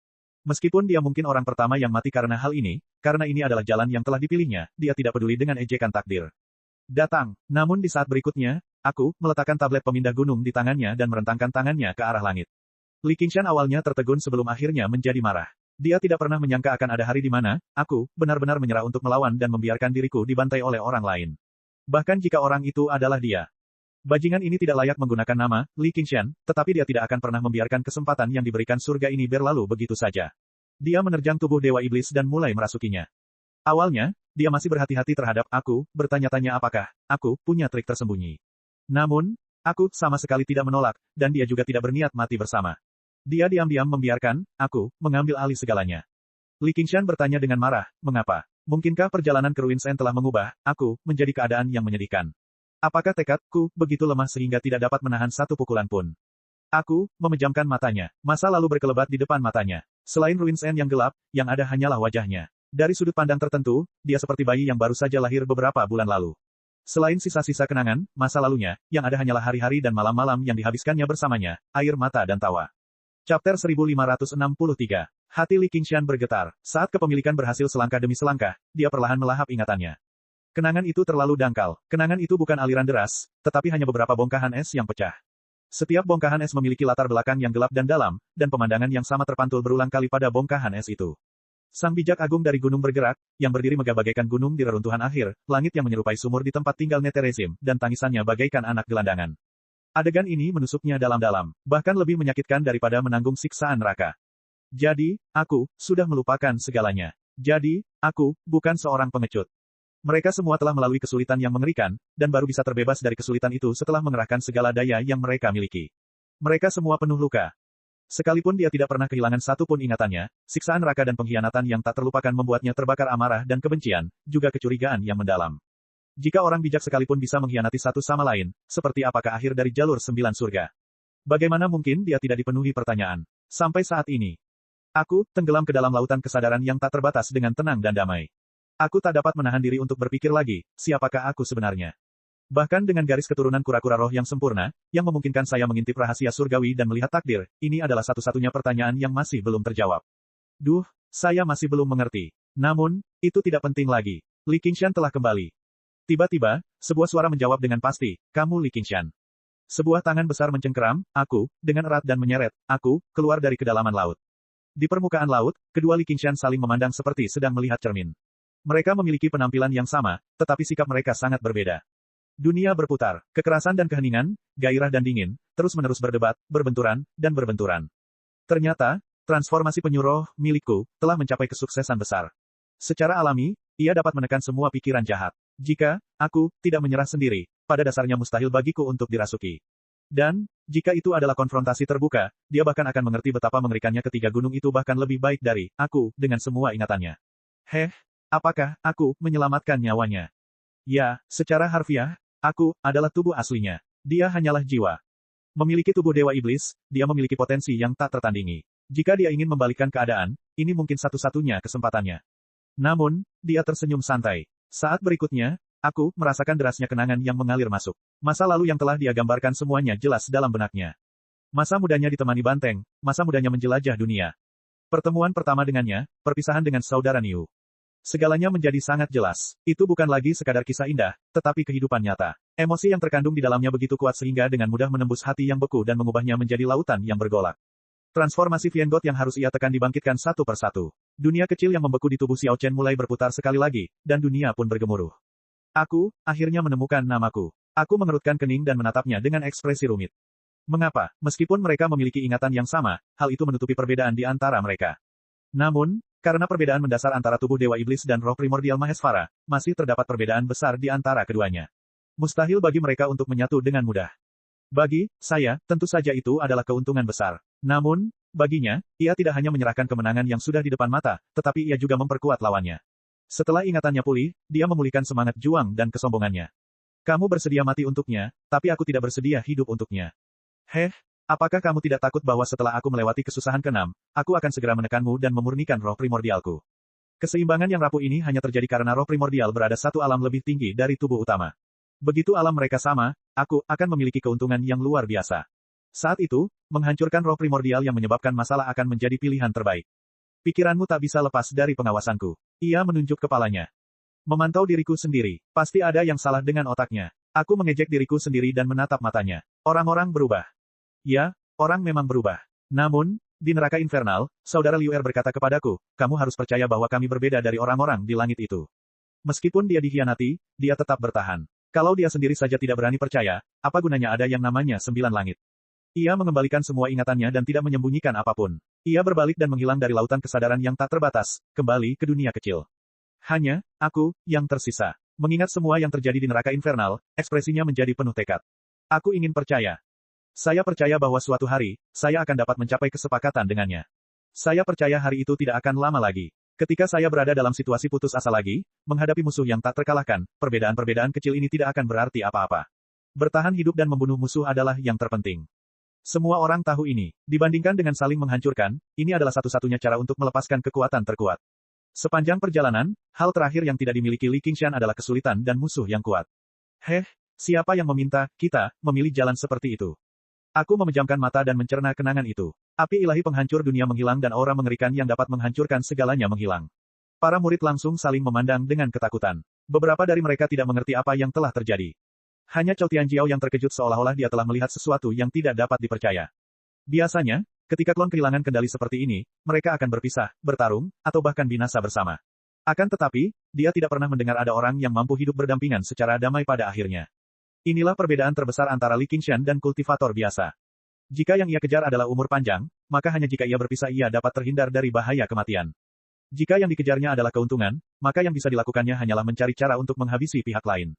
Meskipun dia mungkin orang pertama yang mati karena hal ini, karena ini adalah jalan yang telah dipilihnya, dia tidak peduli dengan ejekan takdir. Datang. Namun di saat berikutnya, aku meletakkan tablet pemindah gunung di tangannya dan merentangkan tangannya ke arah langit. Li Qingshan awalnya tertegun sebelum akhirnya menjadi marah. Dia tidak pernah menyangka akan ada hari di mana, aku, benar-benar menyerah untuk melawan dan membiarkan diriku dibantai oleh orang lain. Bahkan jika orang itu adalah dia. Bajingan ini tidak layak menggunakan nama, Li Qingshan, tetapi dia tidak akan pernah membiarkan kesempatan yang diberikan surga ini berlalu begitu saja. Dia menerjang tubuh Dewa Iblis dan mulai merasukinya. Awalnya, dia masih berhati-hati terhadap aku, bertanya-tanya apakah aku punya trik tersembunyi. Namun, aku sama sekali tidak menolak, dan dia juga tidak berniat mati bersama. Dia diam-diam membiarkan aku mengambil alih segalanya. Li Qingshan bertanya dengan marah, mengapa? Mungkinkah perjalanan ke Ruins End telah mengubah aku menjadi keadaan yang menyedihkan? Apakah tekadku begitu lemah sehingga tidak dapat menahan satu pukulan pun? Aku memejamkan matanya. Masa lalu berkelebat di depan matanya. Selain Ruins End yang gelap, yang ada hanyalah wajahnya. Dari sudut pandang tertentu, dia seperti bayi yang baru saja lahir beberapa bulan lalu. Selain sisa-sisa kenangan, masa lalunya, yang ada hanyalah hari-hari dan malam-malam yang dihabiskannya bersamanya, air mata dan tawa. Chapter 1563. Hati Li Qingshan bergetar. Saat kepemilikan berhasil selangkah demi selangkah, dia perlahan melahap ingatannya. Kenangan itu terlalu dangkal. Kenangan itu bukan aliran deras, tetapi hanya beberapa bongkahan es yang pecah. Setiap bongkahan es memiliki latar belakang yang gelap dan dalam, dan pemandangan yang sama terpantul berulang kali pada bongkahan es itu. Sang bijak agung dari gunung bergerak, yang berdiri megah bagaikan gunung di reruntuhan akhir, langit yang menyerupai sumur di tempat tinggal Netherrealm, dan tangisannya bagaikan anak gelandangan. Adegan ini menusuknya dalam-dalam, bahkan lebih menyakitkan daripada menanggung siksaan neraka. Jadi, aku sudah melupakan segalanya. Jadi, aku bukan seorang pengecut. Mereka semua telah melalui kesulitan yang mengerikan, dan baru bisa terbebas dari kesulitan itu setelah mengerahkan segala daya yang mereka miliki. Mereka semua penuh luka. Sekalipun dia tidak pernah kehilangan satu pun ingatannya, siksaan neraka dan pengkhianatan yang tak terlupakan membuatnya terbakar amarah dan kebencian, juga kecurigaan yang mendalam. Jika orang bijak sekalipun bisa mengkhianati satu sama lain, seperti apakah akhir dari jalur 9 surga? Bagaimana mungkin dia tidak dipenuhi pertanyaan? Sampai saat ini, aku tenggelam ke dalam lautan kesadaran yang tak terbatas dengan tenang dan damai. Aku tak dapat menahan diri untuk berpikir lagi, siapakah aku sebenarnya? Bahkan dengan garis keturunan kura-kura roh yang sempurna, yang memungkinkan saya mengintip rahasia surgawi dan melihat takdir, ini adalah satu-satunya pertanyaan yang masih belum terjawab. Duh, saya masih belum mengerti. Namun, itu tidak penting lagi. Li Qingshan telah kembali. Tiba-tiba, sebuah suara menjawab dengan pasti, kamu Li Qingshan. Sebuah tangan besar mencengkeram, aku, dengan erat dan menyeret, aku, keluar dari kedalaman laut. Di permukaan laut, kedua Li Qingshan saling memandang seperti sedang melihat cermin. Mereka memiliki penampilan yang sama, tetapi sikap mereka sangat berbeda. Dunia berputar, kekerasan dan keheningan, gairah dan dingin, terus-menerus berdebat, berbenturan, dan berbenturan. Ternyata, transformasi penyuruh milikku telah mencapai kesuksesan besar. Secara alami, ia dapat menekan semua pikiran jahat. Jika aku tidak menyerah sendiri, pada dasarnya mustahil bagiku untuk dirasuki. Dan, jika itu adalah konfrontasi terbuka, dia bahkan akan mengerti betapa mengerikannya ketiga gunung itu bahkan lebih baik dari aku dengan semua ingatannya. Apakah aku menyelamatkan nyawanya? Ya, secara harfiah, aku adalah tubuh aslinya. Dia hanyalah jiwa. Memiliki tubuh Dewa Iblis, dia memiliki potensi yang tak tertandingi. Jika dia ingin membalikkan keadaan, ini mungkin satu-satunya kesempatannya. Namun, dia tersenyum santai. Saat berikutnya, aku merasakan derasnya kenangan yang mengalir masuk. Masa lalu yang telah dia gambarkan semuanya jelas dalam benaknya. Masa mudanya ditemani banteng, masa mudanya menjelajah dunia. Pertemuan pertama dengannya, perpisahan dengan saudara Niu. Segalanya menjadi sangat jelas. Itu bukan lagi sekadar kisah indah, tetapi kehidupan nyata. Emosi yang terkandung di dalamnya begitu kuat sehingga dengan mudah menembus hati yang beku dan mengubahnya menjadi lautan yang bergolak. Transformasi Vienggot yang harus ia tekan dibangkitkan satu persatu. Dunia kecil yang membeku di tubuh Xiao Chen mulai berputar sekali lagi, dan dunia pun bergemuruh. Aku, akhirnya menemukan namaku. Aku mengerutkan kening dan menatapnya dengan ekspresi rumit. Mengapa, meskipun mereka memiliki ingatan yang sama, hal itu menutupi perbedaan di antara mereka. Namun, karena perbedaan mendasar antara tubuh Dewa Iblis dan roh primordial Mahesvara, masih terdapat perbedaan besar di antara keduanya. Mustahil bagi mereka untuk menyatu dengan mudah. Bagi saya, tentu saja itu adalah keuntungan besar. Namun, baginya, ia tidak hanya menyerahkan kemenangan yang sudah di depan mata, tetapi ia juga memperkuat lawannya. Setelah ingatannya pulih, dia memulihkan semangat juang dan kesombongannya. Kamu bersedia mati untuknya, tapi aku tidak bersedia hidup untuknya. Apakah kamu tidak takut bahwa setelah aku melewati kesusahan ke-6, aku akan segera menekanmu dan memurnikan roh primordialku? Keseimbangan yang rapuh ini hanya terjadi karena roh primordial berada satu alam lebih tinggi dari tubuh utama. Begitu alam mereka sama, aku akan memiliki keuntungan yang luar biasa. Saat itu, menghancurkan roh primordial yang menyebabkan masalah akan menjadi pilihan terbaik. Pikiranmu tak bisa lepas dari pengawasanku. Ia menunjuk kepalanya. Memantau diriku sendiri. Pasti ada yang salah dengan otaknya. Aku mengejek diriku sendiri dan menatap matanya. Orang-orang berubah. Ya, orang memang berubah. Namun, di neraka infernal, saudara Liu Er berkata kepadaku, kamu harus percaya bahwa kami berbeda dari orang-orang di langit itu. Meskipun dia dikhianati, dia tetap bertahan. Kalau dia sendiri saja tidak berani percaya, apa gunanya ada yang namanya 9 langit? Ia mengembalikan semua ingatannya dan tidak menyembunyikan apapun. Ia berbalik dan menghilang dari lautan kesadaran yang tak terbatas, kembali ke dunia kecil. Hanya, aku, yang tersisa. Mengingat semua yang terjadi di neraka infernal, ekspresinya menjadi penuh tekad. Aku ingin percaya. Saya percaya bahwa suatu hari, saya akan dapat mencapai kesepakatan dengannya. Saya percaya hari itu tidak akan lama lagi. Ketika saya berada dalam situasi putus asa lagi, menghadapi musuh yang tak terkalahkan, perbedaan-perbedaan kecil ini tidak akan berarti apa-apa. Bertahan hidup dan membunuh musuh adalah yang terpenting. Semua orang tahu ini. Dibandingkan dengan saling menghancurkan, ini adalah satu-satunya cara untuk melepaskan kekuatan terkuat. Sepanjang perjalanan, hal terakhir yang tidak dimiliki Li Qingshan adalah kesulitan dan musuh yang kuat. Siapa yang meminta kita memilih jalan seperti itu? Aku memejamkan mata dan mencerna kenangan itu. Api ilahi penghancur dunia menghilang dan aura mengerikan yang dapat menghancurkan segalanya menghilang. Para murid langsung saling memandang dengan ketakutan. Beberapa dari mereka tidak mengerti apa yang telah terjadi. Hanya Chou Tianjiao yang terkejut seolah-olah dia telah melihat sesuatu yang tidak dapat dipercaya. Biasanya, ketika klon kehilangan kendali seperti ini, mereka akan berpisah, bertarung, atau bahkan binasa bersama. Akan tetapi, dia tidak pernah mendengar ada orang yang mampu hidup berdampingan secara damai pada akhirnya. Inilah perbedaan terbesar antara Li Qingshan dan kultivator biasa. Jika yang ia kejar adalah umur panjang, maka hanya jika ia berpisah ia dapat terhindar dari bahaya kematian. Jika yang dikejarnya adalah keuntungan, maka yang bisa dilakukannya hanyalah mencari cara untuk menghabisi pihak lain.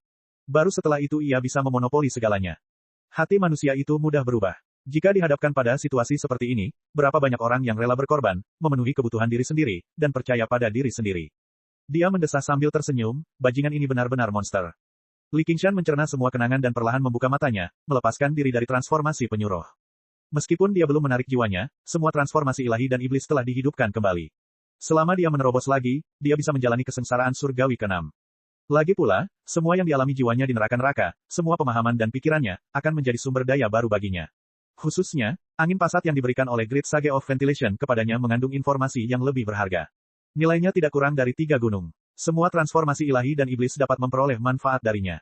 Baru setelah itu ia bisa memonopoli segalanya. Hati manusia itu mudah berubah. Jika dihadapkan pada situasi seperti ini, berapa banyak orang yang rela berkorban, memenuhi kebutuhan diri sendiri, dan percaya pada diri sendiri. Dia mendesah sambil tersenyum, bajingan ini benar-benar monster. Li Qingshan mencerna semua kenangan dan perlahan membuka matanya, melepaskan diri dari transformasi penyuruh. Meskipun dia belum menarik jiwanya, semua transformasi ilahi dan iblis telah dihidupkan kembali. Selama dia menerobos lagi, dia bisa menjalani kesengsaraan surgawi ke-6. Lagi pula, semua yang dialami jiwanya di neraka-neraka, semua pemahaman dan pikirannya, akan menjadi sumber daya baru baginya. Khususnya, angin pasat yang diberikan oleh Great Sage of Ventilation kepadanya mengandung informasi yang lebih berharga. Nilainya tidak kurang dari 3 gunung. Semua transformasi ilahi dan iblis dapat memperoleh manfaat darinya.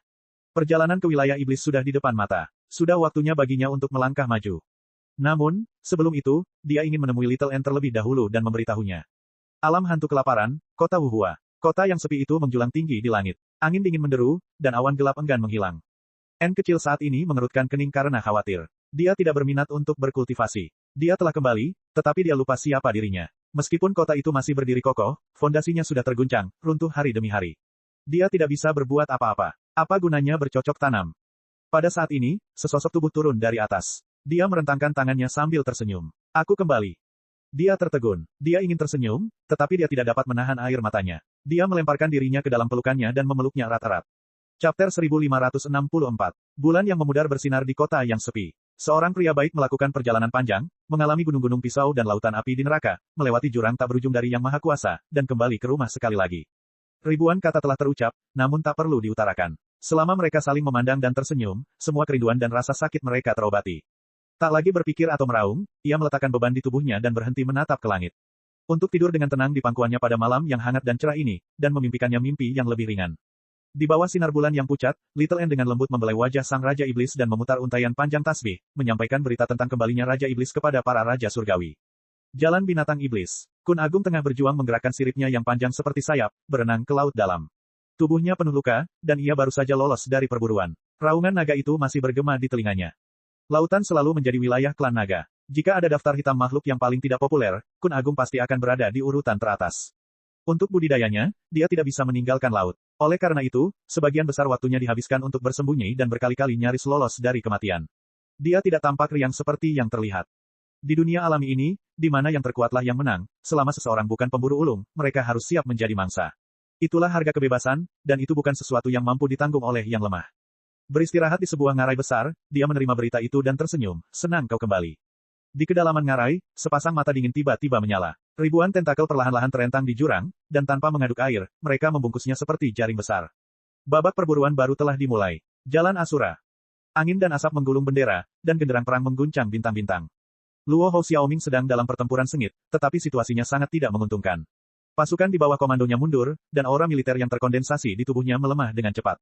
Perjalanan ke wilayah iblis sudah di depan mata. Sudah waktunya baginya untuk melangkah maju. Namun, sebelum itu, dia ingin menemui Little N terlebih dahulu dan memberitahunya. Alam hantu kelaparan, kota Wuhua. Kota yang sepi itu menjulang tinggi di langit. Angin dingin menderu, dan awan gelap enggan menghilang. N kecil saat ini mengerutkan kening karena khawatir. Dia tidak berminat untuk berkultivasi. Dia telah kembali, tetapi dia lupa siapa dirinya. Meskipun kota itu masih berdiri kokoh, fondasinya sudah terguncang, runtuh hari demi hari. Dia tidak bisa berbuat apa-apa. Apa gunanya bercocok tanam? Pada saat ini, sesosok tubuh turun dari atas. Dia merentangkan tangannya sambil tersenyum. Aku kembali. Dia tertegun. Dia ingin tersenyum, tetapi dia tidak dapat menahan air matanya. Dia melemparkan dirinya ke dalam pelukannya dan memeluknya erat-erat. Chapter 1564. Bulan yang memudar bersinar di kota yang sepi. Seorang pria baik melakukan perjalanan panjang, mengalami gunung-gunung pisau dan lautan api di neraka, melewati jurang tak berujung dari Yang Maha Kuasa, dan kembali ke rumah sekali lagi. Ribuan kata telah terucap, namun tak perlu diutarakan. Selama mereka saling memandang dan tersenyum, semua kerinduan dan rasa sakit mereka terobati. Tak lagi berpikir atau meraung, ia meletakkan beban di tubuhnya dan berhenti menatap ke langit. Untuk tidur dengan tenang di pangkuannya pada malam yang hangat dan cerah ini, dan memimpikannya mimpi yang lebih ringan. Di bawah sinar bulan yang pucat, Little N dengan lembut membelai wajah sang Raja Iblis dan memutar untaian panjang tasbih, menyampaikan berita tentang kembalinya Raja Iblis kepada para Raja Surgawi. Jalan Binatang Iblis. Kun Agung tengah berjuang menggerakkan siripnya yang panjang seperti sayap, berenang ke laut dalam. Tubuhnya penuh luka, dan ia baru saja lolos dari perburuan. Raungan naga itu masih bergema di telinganya. Lautan selalu menjadi wilayah klan naga. Jika ada daftar hitam makhluk yang paling tidak populer, Kun Agung pasti akan berada di urutan teratas. Untuk budidayanya, dia tidak bisa meninggalkan laut. Oleh karena itu, sebagian besar waktunya dihabiskan untuk bersembunyi dan berkali-kali nyaris lolos dari kematian. Dia tidak tampak riang seperti yang terlihat. Di dunia alami ini, di mana yang terkuatlah yang menang, selama seseorang bukan pemburu ulung, mereka harus siap menjadi mangsa. Itulah harga kebebasan, dan itu bukan sesuatu yang mampu ditanggung oleh yang lemah. Beristirahat di sebuah ngarai besar, dia menerima berita itu dan tersenyum, senang kau kembali. Di kedalaman ngarai, sepasang mata dingin tiba-tiba menyala. Ribuan tentakel perlahan-lahan terentang di jurang, dan tanpa mengaduk air, mereka membungkusnya seperti jaring besar. Babak perburuan baru telah dimulai. Jalan Asura. Angin dan asap menggulung bendera, dan genderang perang mengguncang bintang-bintang. Luo Hou Xiaoming sedang dalam pertempuran sengit, tetapi situasinya sangat tidak menguntungkan. Pasukan di bawah komandonya mundur, dan aura militer yang terkondensasi di tubuhnya melemah dengan cepat.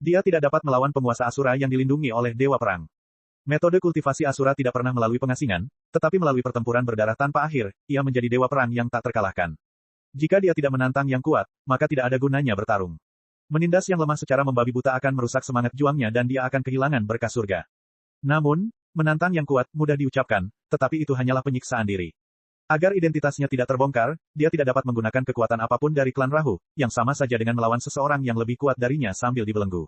Dia tidak dapat melawan penguasa Asura yang dilindungi oleh Dewa Perang. Metode kultivasi Asura tidak pernah melalui pengasingan, tetapi melalui pertempuran berdarah tanpa akhir, ia menjadi Dewa Perang yang tak terkalahkan. Jika dia tidak menantang yang kuat, maka tidak ada gunanya bertarung. Menindas yang lemah secara membabi buta akan merusak semangat juangnya dan dia akan kehilangan berkah surga. Namun, menantang yang kuat mudah diucapkan, tetapi itu hanyalah penyiksaan diri. Agar identitasnya tidak terbongkar, dia tidak dapat menggunakan kekuatan apapun dari klan Rahu, yang sama saja dengan melawan seseorang yang lebih kuat darinya sambil dibelenggu.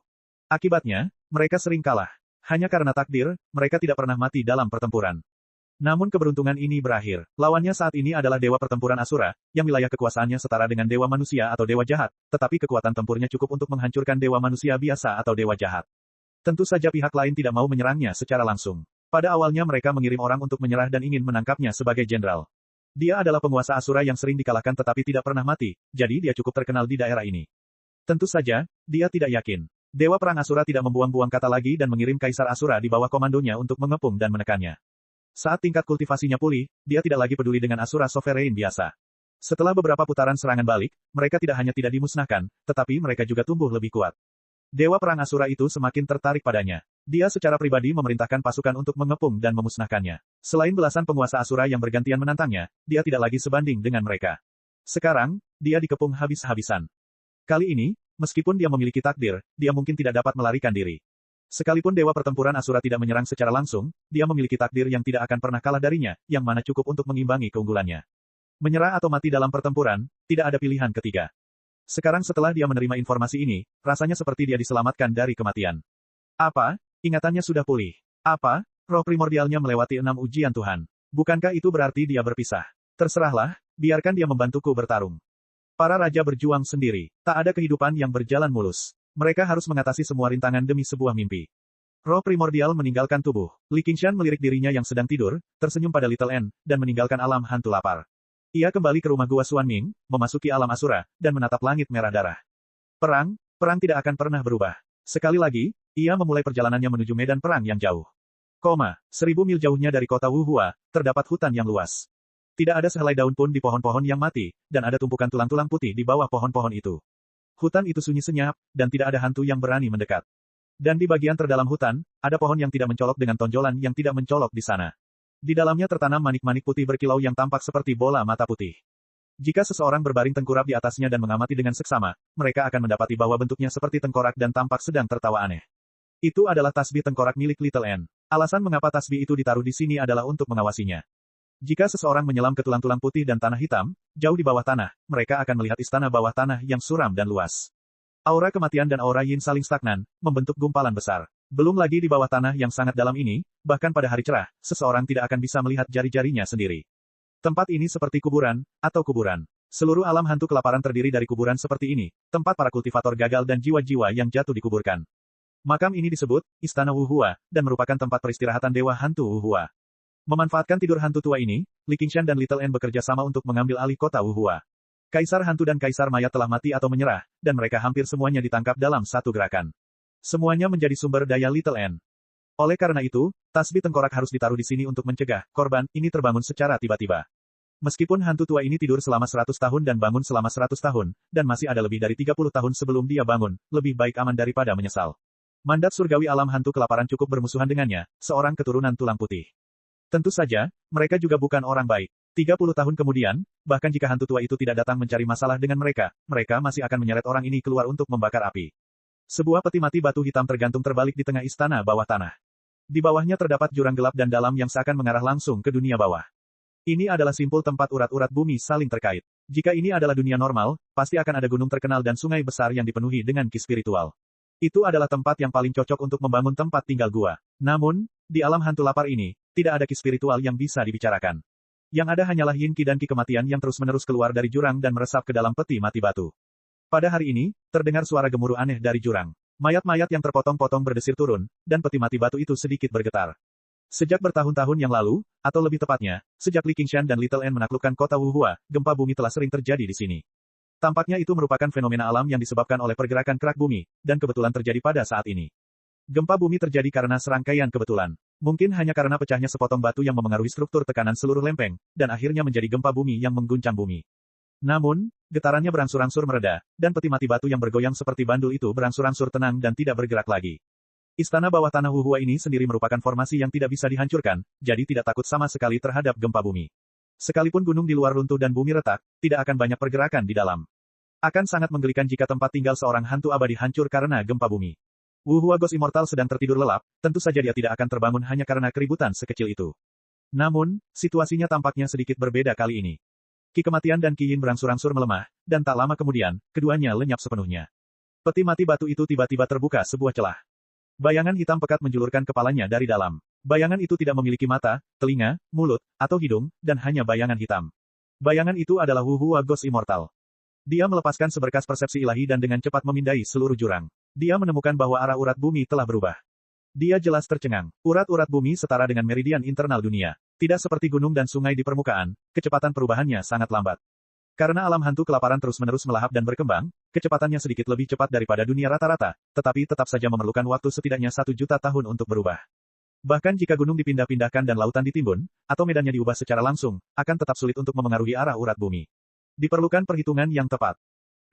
Akibatnya, mereka sering kalah. Hanya karena takdir, mereka tidak pernah mati dalam pertempuran. Namun keberuntungan ini berakhir. Lawannya saat ini adalah Dewa Pertempuran Asura, yang wilayah kekuasaannya setara dengan Dewa Manusia atau Dewa Jahat, tetapi kekuatan tempurnya cukup untuk menghancurkan Dewa Manusia biasa atau Dewa Jahat. Tentu saja pihak lain tidak mau menyerangnya secara langsung. Pada awalnya mereka mengirim orang untuk menyerah dan ingin menangkapnya sebagai jenderal. Dia adalah penguasa Asura yang sering dikalahkan tetapi tidak pernah mati, jadi dia cukup terkenal di daerah ini. Tentu saja, dia tidak yakin. Dewa Perang Asura tidak membuang-buang kata lagi dan mengirim Kaisar Asura di bawah komandonya untuk mengepung dan menekannya. Saat tingkat kultivasinya pulih, dia tidak lagi peduli dengan Asura Sovereign biasa. Setelah beberapa putaran serangan balik, mereka tidak hanya tidak dimusnahkan, tetapi mereka juga tumbuh lebih kuat. Dewa Perang Asura itu semakin tertarik padanya. Dia secara pribadi memerintahkan pasukan untuk mengepung dan memusnahkannya. Selain belasan penguasa Asura yang bergantian menantangnya, dia tidak lagi sebanding dengan mereka. Sekarang, dia dikepung habis-habisan. Kali ini, meskipun dia memiliki takdir, dia mungkin tidak dapat melarikan diri. Sekalipun Dewa Pertempuran Asura tidak menyerang secara langsung, dia memiliki takdir yang tidak akan pernah kalah darinya, yang mana cukup untuk mengimbangi keunggulannya. Menyerah atau mati dalam pertempuran, tidak ada pilihan ketiga. Sekarang setelah dia menerima informasi ini, rasanya seperti dia diselamatkan dari kematian. Apa? Ingatannya sudah pulih. Apa? Roh primordialnya melewati 6 ujian Tuhan. Bukankah itu berarti dia berpisah? Terserahlah, biarkan dia membantuku bertarung. Para raja berjuang sendiri. Tak ada kehidupan yang berjalan mulus. Mereka harus mengatasi semua rintangan demi sebuah mimpi. Roh primordial meninggalkan tubuh. Li Qingshan melirik dirinya yang sedang tidur, tersenyum pada Little N, dan meninggalkan alam hantu lapar. Ia kembali ke rumah Gua Xuan Ming, memasuki alam Asura, dan menatap langit merah darah. Perang tidak akan pernah berubah. Sekali lagi, ia memulai perjalanannya menuju medan perang yang jauh. 1000 mil jauhnya dari kota Wuhua, terdapat hutan yang luas. Tidak ada sehelai daun pun di pohon-pohon yang mati, dan ada tumpukan tulang-tulang putih di bawah pohon-pohon itu. Hutan itu sunyi senyap, dan tidak ada hantu yang berani mendekat. Dan di bagian terdalam hutan, ada pohon yang tidak mencolok dengan tonjolan yang tidak mencolok di sana. Di dalamnya tertanam manik-manik putih berkilau yang tampak seperti bola mata putih. Jika seseorang berbaring tengkurap di atasnya dan mengamati dengan seksama, mereka akan mendapati bahwa bentuknya seperti tengkorak dan tampak sedang tertawa aneh. Itu adalah tasbih tengkorak milik Little N. Alasan mengapa tasbih itu ditaruh di sini adalah untuk mengawasinya. Jika seseorang menyelam ke tulang-tulang putih dan tanah hitam, jauh di bawah tanah, mereka akan melihat istana bawah tanah yang suram dan luas. Aura kematian dan aura yin saling stagnan, membentuk gumpalan besar. Belum lagi di bawah tanah yang sangat dalam ini, bahkan pada hari cerah, seseorang tidak akan bisa melihat jari-jarinya sendiri. Tempat ini seperti kuburan, atau kuburan. Seluruh alam hantu kelaparan terdiri dari kuburan seperti ini, tempat para kultivator gagal dan jiwa-jiwa yang jatuh dikuburkan. Makam ini disebut, Istana Wuhua, dan merupakan tempat peristirahatan Dewa Hantu Wuhua. Memanfaatkan tidur hantu tua ini, Li Qingshan dan Little N bekerja sama untuk mengambil alih kota Wuhua. Kaisar hantu dan kaisar mayat telah mati atau menyerah, dan mereka hampir semuanya ditangkap dalam satu gerakan. Semuanya menjadi sumber daya Little N. Oleh karena itu, tasbih tengkorak harus ditaruh di sini untuk mencegah korban ini terbangun secara tiba-tiba. Meskipun hantu tua ini tidur selama 100 tahun dan bangun selama 100 tahun, dan masih ada lebih dari 30 tahun sebelum dia bangun, lebih baik aman daripada menyesal. Mandat surgawi alam hantu kelaparan cukup bermusuhan dengannya, seorang keturunan tulang putih. Tentu saja, mereka juga bukan orang baik. 30 tahun kemudian, bahkan jika hantu tua itu tidak datang mencari masalah dengan mereka, mereka masih akan menyeret orang ini keluar untuk membakar api. Sebuah peti mati batu hitam tergantung terbalik di tengah istana bawah tanah. Di bawahnya terdapat jurang gelap dan dalam yang seakan mengarah langsung ke dunia bawah. Ini adalah simpul tempat urat-urat bumi saling terkait. Jika ini adalah dunia normal, pasti akan ada gunung terkenal dan sungai besar yang dipenuhi dengan ki spiritual. Itu adalah tempat yang paling cocok untuk membangun tempat tinggal gua. Namun, di alam hantu lapar ini, tidak ada ki spiritual yang bisa dibicarakan. Yang ada hanyalah yin ki dan ki kematian yang terus-menerus keluar dari jurang dan meresap ke dalam peti mati batu. Pada hari ini, terdengar suara gemuruh aneh dari jurang. Mayat-mayat yang terpotong-potong berdesir turun, dan peti mati batu itu sedikit bergetar. Sejak bertahun-tahun yang lalu, atau lebih tepatnya, sejak Li Qingshan dan Little N menaklukkan kota Wuhua, gempa bumi telah sering terjadi di sini. Tampaknya itu merupakan fenomena alam yang disebabkan oleh pergerakan kerak bumi, dan kebetulan terjadi pada saat ini. Gempa bumi terjadi karena serangkaian kebetulan. Mungkin hanya karena pecahnya sepotong batu yang memengaruhi struktur tekanan seluruh lempeng, dan akhirnya menjadi gempa bumi yang mengguncang bumi. Namun, getarannya berangsur-angsur mereda, dan peti mati batu yang bergoyang seperti bandul itu berangsur-angsur tenang dan tidak bergerak lagi. Istana bawah tanah Wuhua ini sendiri merupakan formasi yang tidak bisa dihancurkan, jadi tidak takut sama sekali terhadap gempa bumi. Sekalipun gunung di luar runtuh dan bumi retak, tidak akan banyak pergerakan di dalam. Akan sangat menggelikan jika tempat tinggal seorang hantu abadi hancur karena gempa bumi. Wuhua Ghost Immortal sedang tertidur lelap, tentu saja dia tidak akan terbangun hanya karena keributan sekecil itu. Namun, situasinya tampaknya sedikit berbeda kali ini. Ki kematian dan ki yin berangsur-angsur melemah, dan tak lama kemudian, keduanya lenyap sepenuhnya. Peti mati batu itu tiba-tiba terbuka sebuah celah. Bayangan hitam pekat menjulurkan kepalanya dari dalam. Bayangan itu tidak memiliki mata, telinga, mulut, atau hidung, dan hanya bayangan hitam. Bayangan itu adalah Wuhua Ghost Immortal. Dia melepaskan seberkas persepsi ilahi dan dengan cepat memindai seluruh jurang. Dia menemukan bahwa arah urat bumi telah berubah. Dia jelas tercengang. Urat-urat bumi setara dengan meridian internal dunia. Tidak seperti gunung dan sungai di permukaan, kecepatan perubahannya sangat lambat. Karena alam hantu kelaparan terus-menerus melahap dan berkembang, kecepatannya sedikit lebih cepat daripada dunia rata-rata, tetapi tetap saja memerlukan waktu setidaknya 1 juta tahun untuk berubah. Bahkan jika gunung dipindah-pindahkan dan lautan ditimbun, atau medannya diubah secara langsung, akan tetap sulit untuk memengaruhi arah urat bumi. Diperlukan perhitungan yang tepat.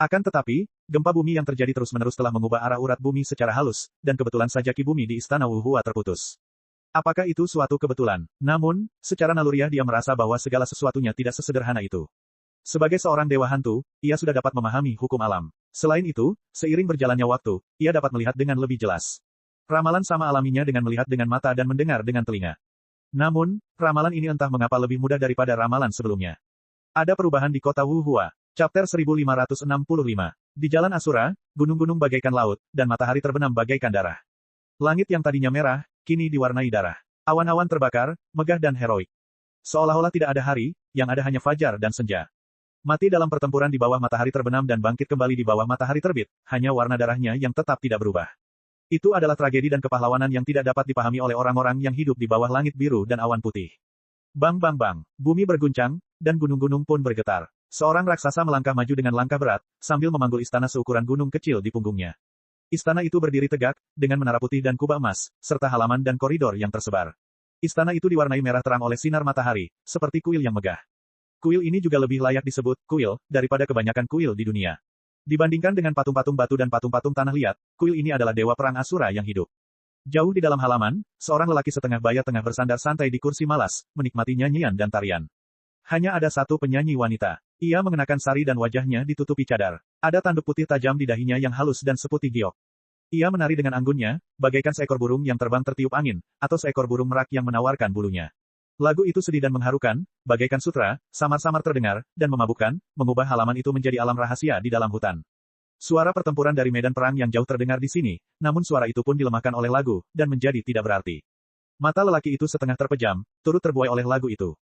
Akan tetapi, gempa bumi yang terjadi terus-menerus telah mengubah arah urat bumi secara halus, dan kebetulan saja ki bumi di istana Wuhua terputus. Apakah itu suatu kebetulan? Namun, secara naluriah dia merasa bahwa segala sesuatunya tidak sesederhana itu. Sebagai seorang dewa hantu, ia sudah dapat memahami hukum alam. Selain itu, seiring berjalannya waktu, ia dapat melihat dengan lebih jelas. Ramalan sama alaminya dengan melihat dengan mata dan mendengar dengan telinga. Namun, ramalan ini entah mengapa lebih mudah daripada ramalan sebelumnya. Ada perubahan di kota Wuhua. Chapter 1565. Di Jalan Asura, gunung-gunung bagaikan laut, dan matahari terbenam bagaikan darah. Langit yang tadinya merah, kini diwarnai darah. Awan-awan terbakar, megah dan heroik. Seolah-olah tidak ada hari, yang ada hanya fajar dan senja. Mati dalam pertempuran di bawah matahari terbenam dan bangkit kembali di bawah matahari terbit, hanya warna darahnya yang tetap tidak berubah. Itu adalah tragedi dan kepahlawanan yang tidak dapat dipahami oleh orang-orang yang hidup di bawah langit biru dan awan putih. Bang bang bang, bumi berguncang, dan gunung-gunung pun bergetar. Seorang raksasa melangkah maju dengan langkah berat, sambil memanggul istana seukuran gunung kecil di punggungnya. Istana itu berdiri tegak, dengan menara putih dan kubah emas, serta halaman dan koridor yang tersebar. Istana itu diwarnai merah terang oleh sinar matahari, seperti kuil yang megah. Kuil ini juga lebih layak disebut kuil, daripada kebanyakan kuil di dunia. Dibandingkan dengan patung-patung batu dan patung-patung tanah liat, kuil ini adalah dewa perang Asura yang hidup. Jauh di dalam halaman, seorang lelaki setengah baya tengah bersandar santai di kursi malas, menikmati nyanyian dan tarian. Hanya ada satu penyanyi wanita. Ia mengenakan sari dan wajahnya ditutupi cadar. Ada tanduk putih tajam di dahinya yang halus dan seputih giok. Ia menari dengan anggunnya, bagaikan seekor burung yang terbang tertiup angin, atau seekor burung merak yang menawarkan bulunya. Lagu itu sedih dan mengharukan, bagaikan sutra, samar-samar terdengar, dan memabukkan, mengubah halaman itu menjadi alam rahasia di dalam hutan. Suara pertempuran dari medan perang yang jauh terdengar di sini, namun suara itu pun dilemahkan oleh lagu, dan menjadi tidak berarti. Mata lelaki itu setengah terpejam, turut terbuai oleh lagu itu.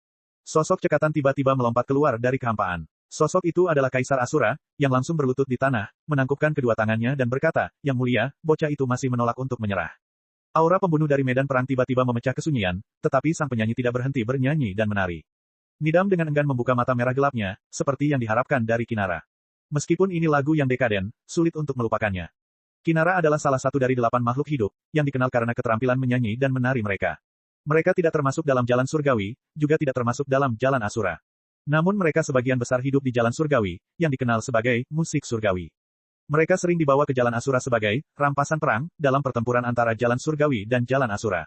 Sosok cekatan tiba-tiba melompat keluar dari kehampaan. Sosok itu adalah Kaisar Asura, yang langsung berlutut di tanah, menangkupkan kedua tangannya dan berkata, "Yang mulia, bocah itu masih menolak untuk menyerah." Aura pembunuh dari medan perang tiba-tiba memecah kesunyian, tetapi sang penyanyi tidak berhenti bernyanyi dan menari. Nidam dengan enggan membuka mata merah gelapnya, seperti yang diharapkan dari Kinara. Meskipun ini lagu yang dekaden, sulit untuk melupakannya. Kinara adalah salah satu dari 8 makhluk hidup, yang dikenal karena keterampilan menyanyi dan menari mereka. Mereka tidak termasuk dalam jalan surgawi, juga tidak termasuk dalam jalan Asura. Namun mereka sebagian besar hidup di jalan surgawi, yang dikenal sebagai musik surgawi. Mereka sering dibawa ke jalan Asura sebagai rampasan perang, dalam pertempuran antara jalan surgawi dan jalan Asura.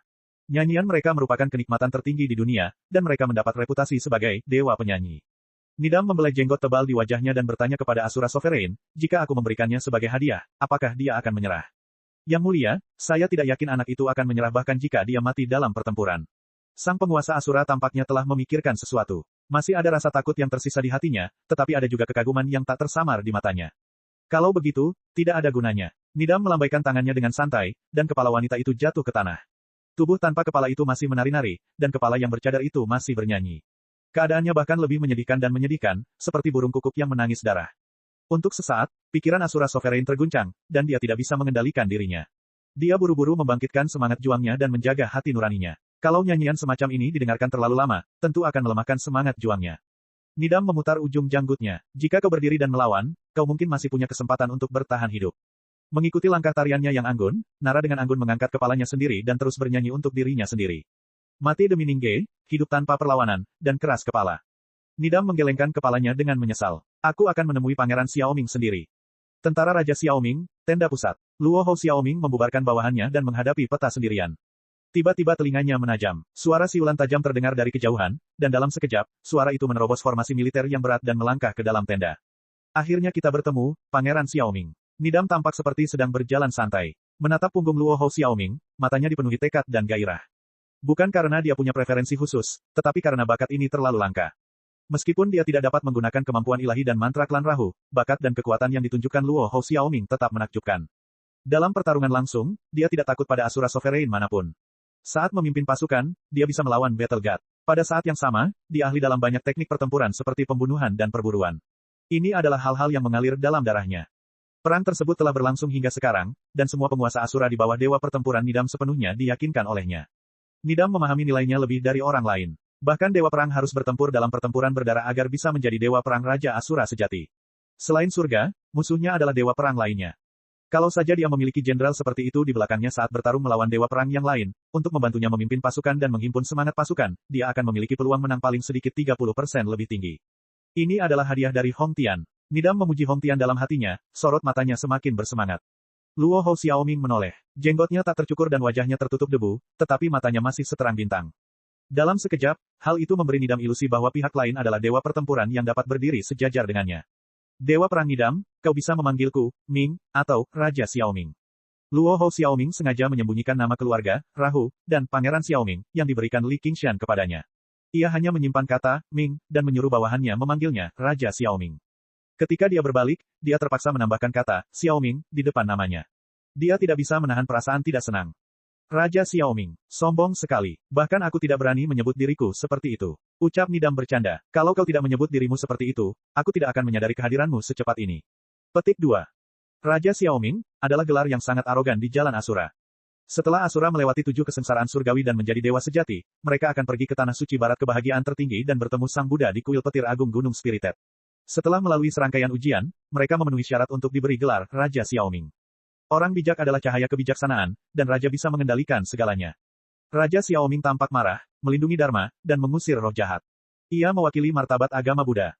Nyanyian mereka merupakan kenikmatan tertinggi di dunia, dan mereka mendapat reputasi sebagai dewa penyanyi. Nidam membelai jenggot tebal di wajahnya dan bertanya kepada Asura Sovereign, jika aku memberikannya sebagai hadiah, apakah dia akan menyerah? Yang mulia, saya tidak yakin anak itu akan menyerah bahkan jika dia mati dalam pertempuran. Sang penguasa Asura tampaknya telah memikirkan sesuatu. Masih ada rasa takut yang tersisa di hatinya, tetapi ada juga kekaguman yang tak tersamar di matanya. Kalau begitu, tidak ada gunanya. Nidam melambaikan tangannya dengan santai, dan kepala wanita itu jatuh ke tanah. Tubuh tanpa kepala itu masih menari-nari, dan kepala yang bercadar itu masih bernyanyi. Keadaannya bahkan lebih menyedihkan dan menyedihkan, seperti burung kukuk yang menangis darah. Untuk sesaat, pikiran Asura Sovereign terguncang, dan dia tidak bisa mengendalikan dirinya. Dia buru-buru membangkitkan semangat juangnya dan menjaga hati nuraninya. Kalau nyanyian semacam ini didengarkan terlalu lama, tentu akan melemahkan semangat juangnya. Nidam memutar ujung janggutnya. Jika kau berdiri dan melawan, kau mungkin masih punya kesempatan untuk bertahan hidup. Mengikuti langkah tariannya yang anggun, Nara dengan anggun mengangkat kepalanya sendiri dan terus bernyanyi untuk dirinya sendiri. Mati demi Ningge, hidup tanpa perlawanan, dan keras kepala. Nidam menggelengkan kepalanya dengan menyesal. Aku akan menemui Pangeran Xiaoming sendiri. Tentara Raja Xiaoming, tenda pusat. Luo Hou Xiaoming membubarkan bawahannya dan menghadapi peta sendirian. Tiba-tiba telinganya menajam. Suara siulan tajam terdengar dari kejauhan, dan dalam sekejap, suara itu menerobos formasi militer yang berat dan melangkah ke dalam tenda. Akhirnya kita bertemu, Pangeran Xiaoming. Nidam tampak seperti sedang berjalan santai. Menatap punggung Luo Hou Xiaoming, matanya dipenuhi tekad dan gairah. Bukan karena dia punya preferensi khusus, tetapi karena bakat ini terlalu langka. Meskipun dia tidak dapat menggunakan kemampuan ilahi dan mantra klan Rahu, bakat dan kekuatan yang ditunjukkan Luo Hou Xiaoming tetap menakjubkan. Dalam pertarungan langsung, dia tidak takut pada Asura Sovereign manapun. Saat memimpin pasukan, dia bisa melawan Battle God. Pada saat yang sama, dia ahli dalam banyak teknik pertempuran seperti pembunuhan dan perburuan. Ini adalah hal-hal yang mengalir dalam darahnya. Perang tersebut telah berlangsung hingga sekarang, dan semua penguasa Asura di bawah dewa pertempuran Nidam sepenuhnya diyakinkan olehnya. Nidam memahami nilainya lebih dari orang lain. Bahkan dewa perang harus bertempur dalam pertempuran berdarah agar bisa menjadi dewa perang Raja Asura sejati. Selain surga, musuhnya adalah dewa perang lainnya. Kalau saja dia memiliki jenderal seperti itu di belakangnya saat bertarung melawan dewa perang yang lain, untuk membantunya memimpin pasukan dan menghimpun semangat pasukan, dia akan memiliki peluang menang paling sedikit 30% lebih tinggi. Ini adalah hadiah dari Hong Tian. Nidam memuji Hong Tian dalam hatinya, sorot matanya semakin bersemangat. Luo Hou Xiaoming menoleh. Jenggotnya tak tercukur dan wajahnya tertutup debu, tetapi matanya masih seterang bintang. Dalam sekejap, hal itu memberi Nidam ilusi bahwa pihak lain adalah dewa pertempuran yang dapat berdiri sejajar dengannya. Dewa perang Nidam, kau bisa memanggilku, Ming, atau Raja Xiaoming. Luo Hou Xiaoming sengaja menyembunyikan nama keluarga, Rahu, dan Pangeran Xiaoming, yang diberikan Li Qingshan kepadanya. Ia hanya menyimpan kata, Ming, dan menyuruh bawahannya memanggilnya, Raja Xiaoming. Ketika dia berbalik, dia terpaksa menambahkan kata, Xiaoming, di depan namanya. Dia tidak bisa menahan perasaan tidak senang. Raja Xiaoming, sombong sekali. Bahkan aku tidak berani menyebut diriku seperti itu. Ucap Nidam bercanda. Kalau kau tidak menyebut dirimu seperti itu, aku tidak akan menyadari kehadiranmu secepat ini. Petik 2. Raja Xiaoming, adalah gelar yang sangat arogan di jalan Asura. Setelah Asura melewati 7 kesengsaraan surgawi dan menjadi dewa sejati, mereka akan pergi ke tanah suci barat kebahagiaan tertinggi dan bertemu Sang Buddha di kuil petir agung Gunung Spirited. Setelah melalui serangkaian ujian, mereka memenuhi syarat untuk diberi gelar Raja Xiaoming. Orang bijak adalah cahaya kebijaksanaan, dan raja bisa mengendalikan segalanya. Raja Xiaoming tampak marah, melindungi Dharma, dan mengusir roh jahat. Ia mewakili martabat agama Buddha.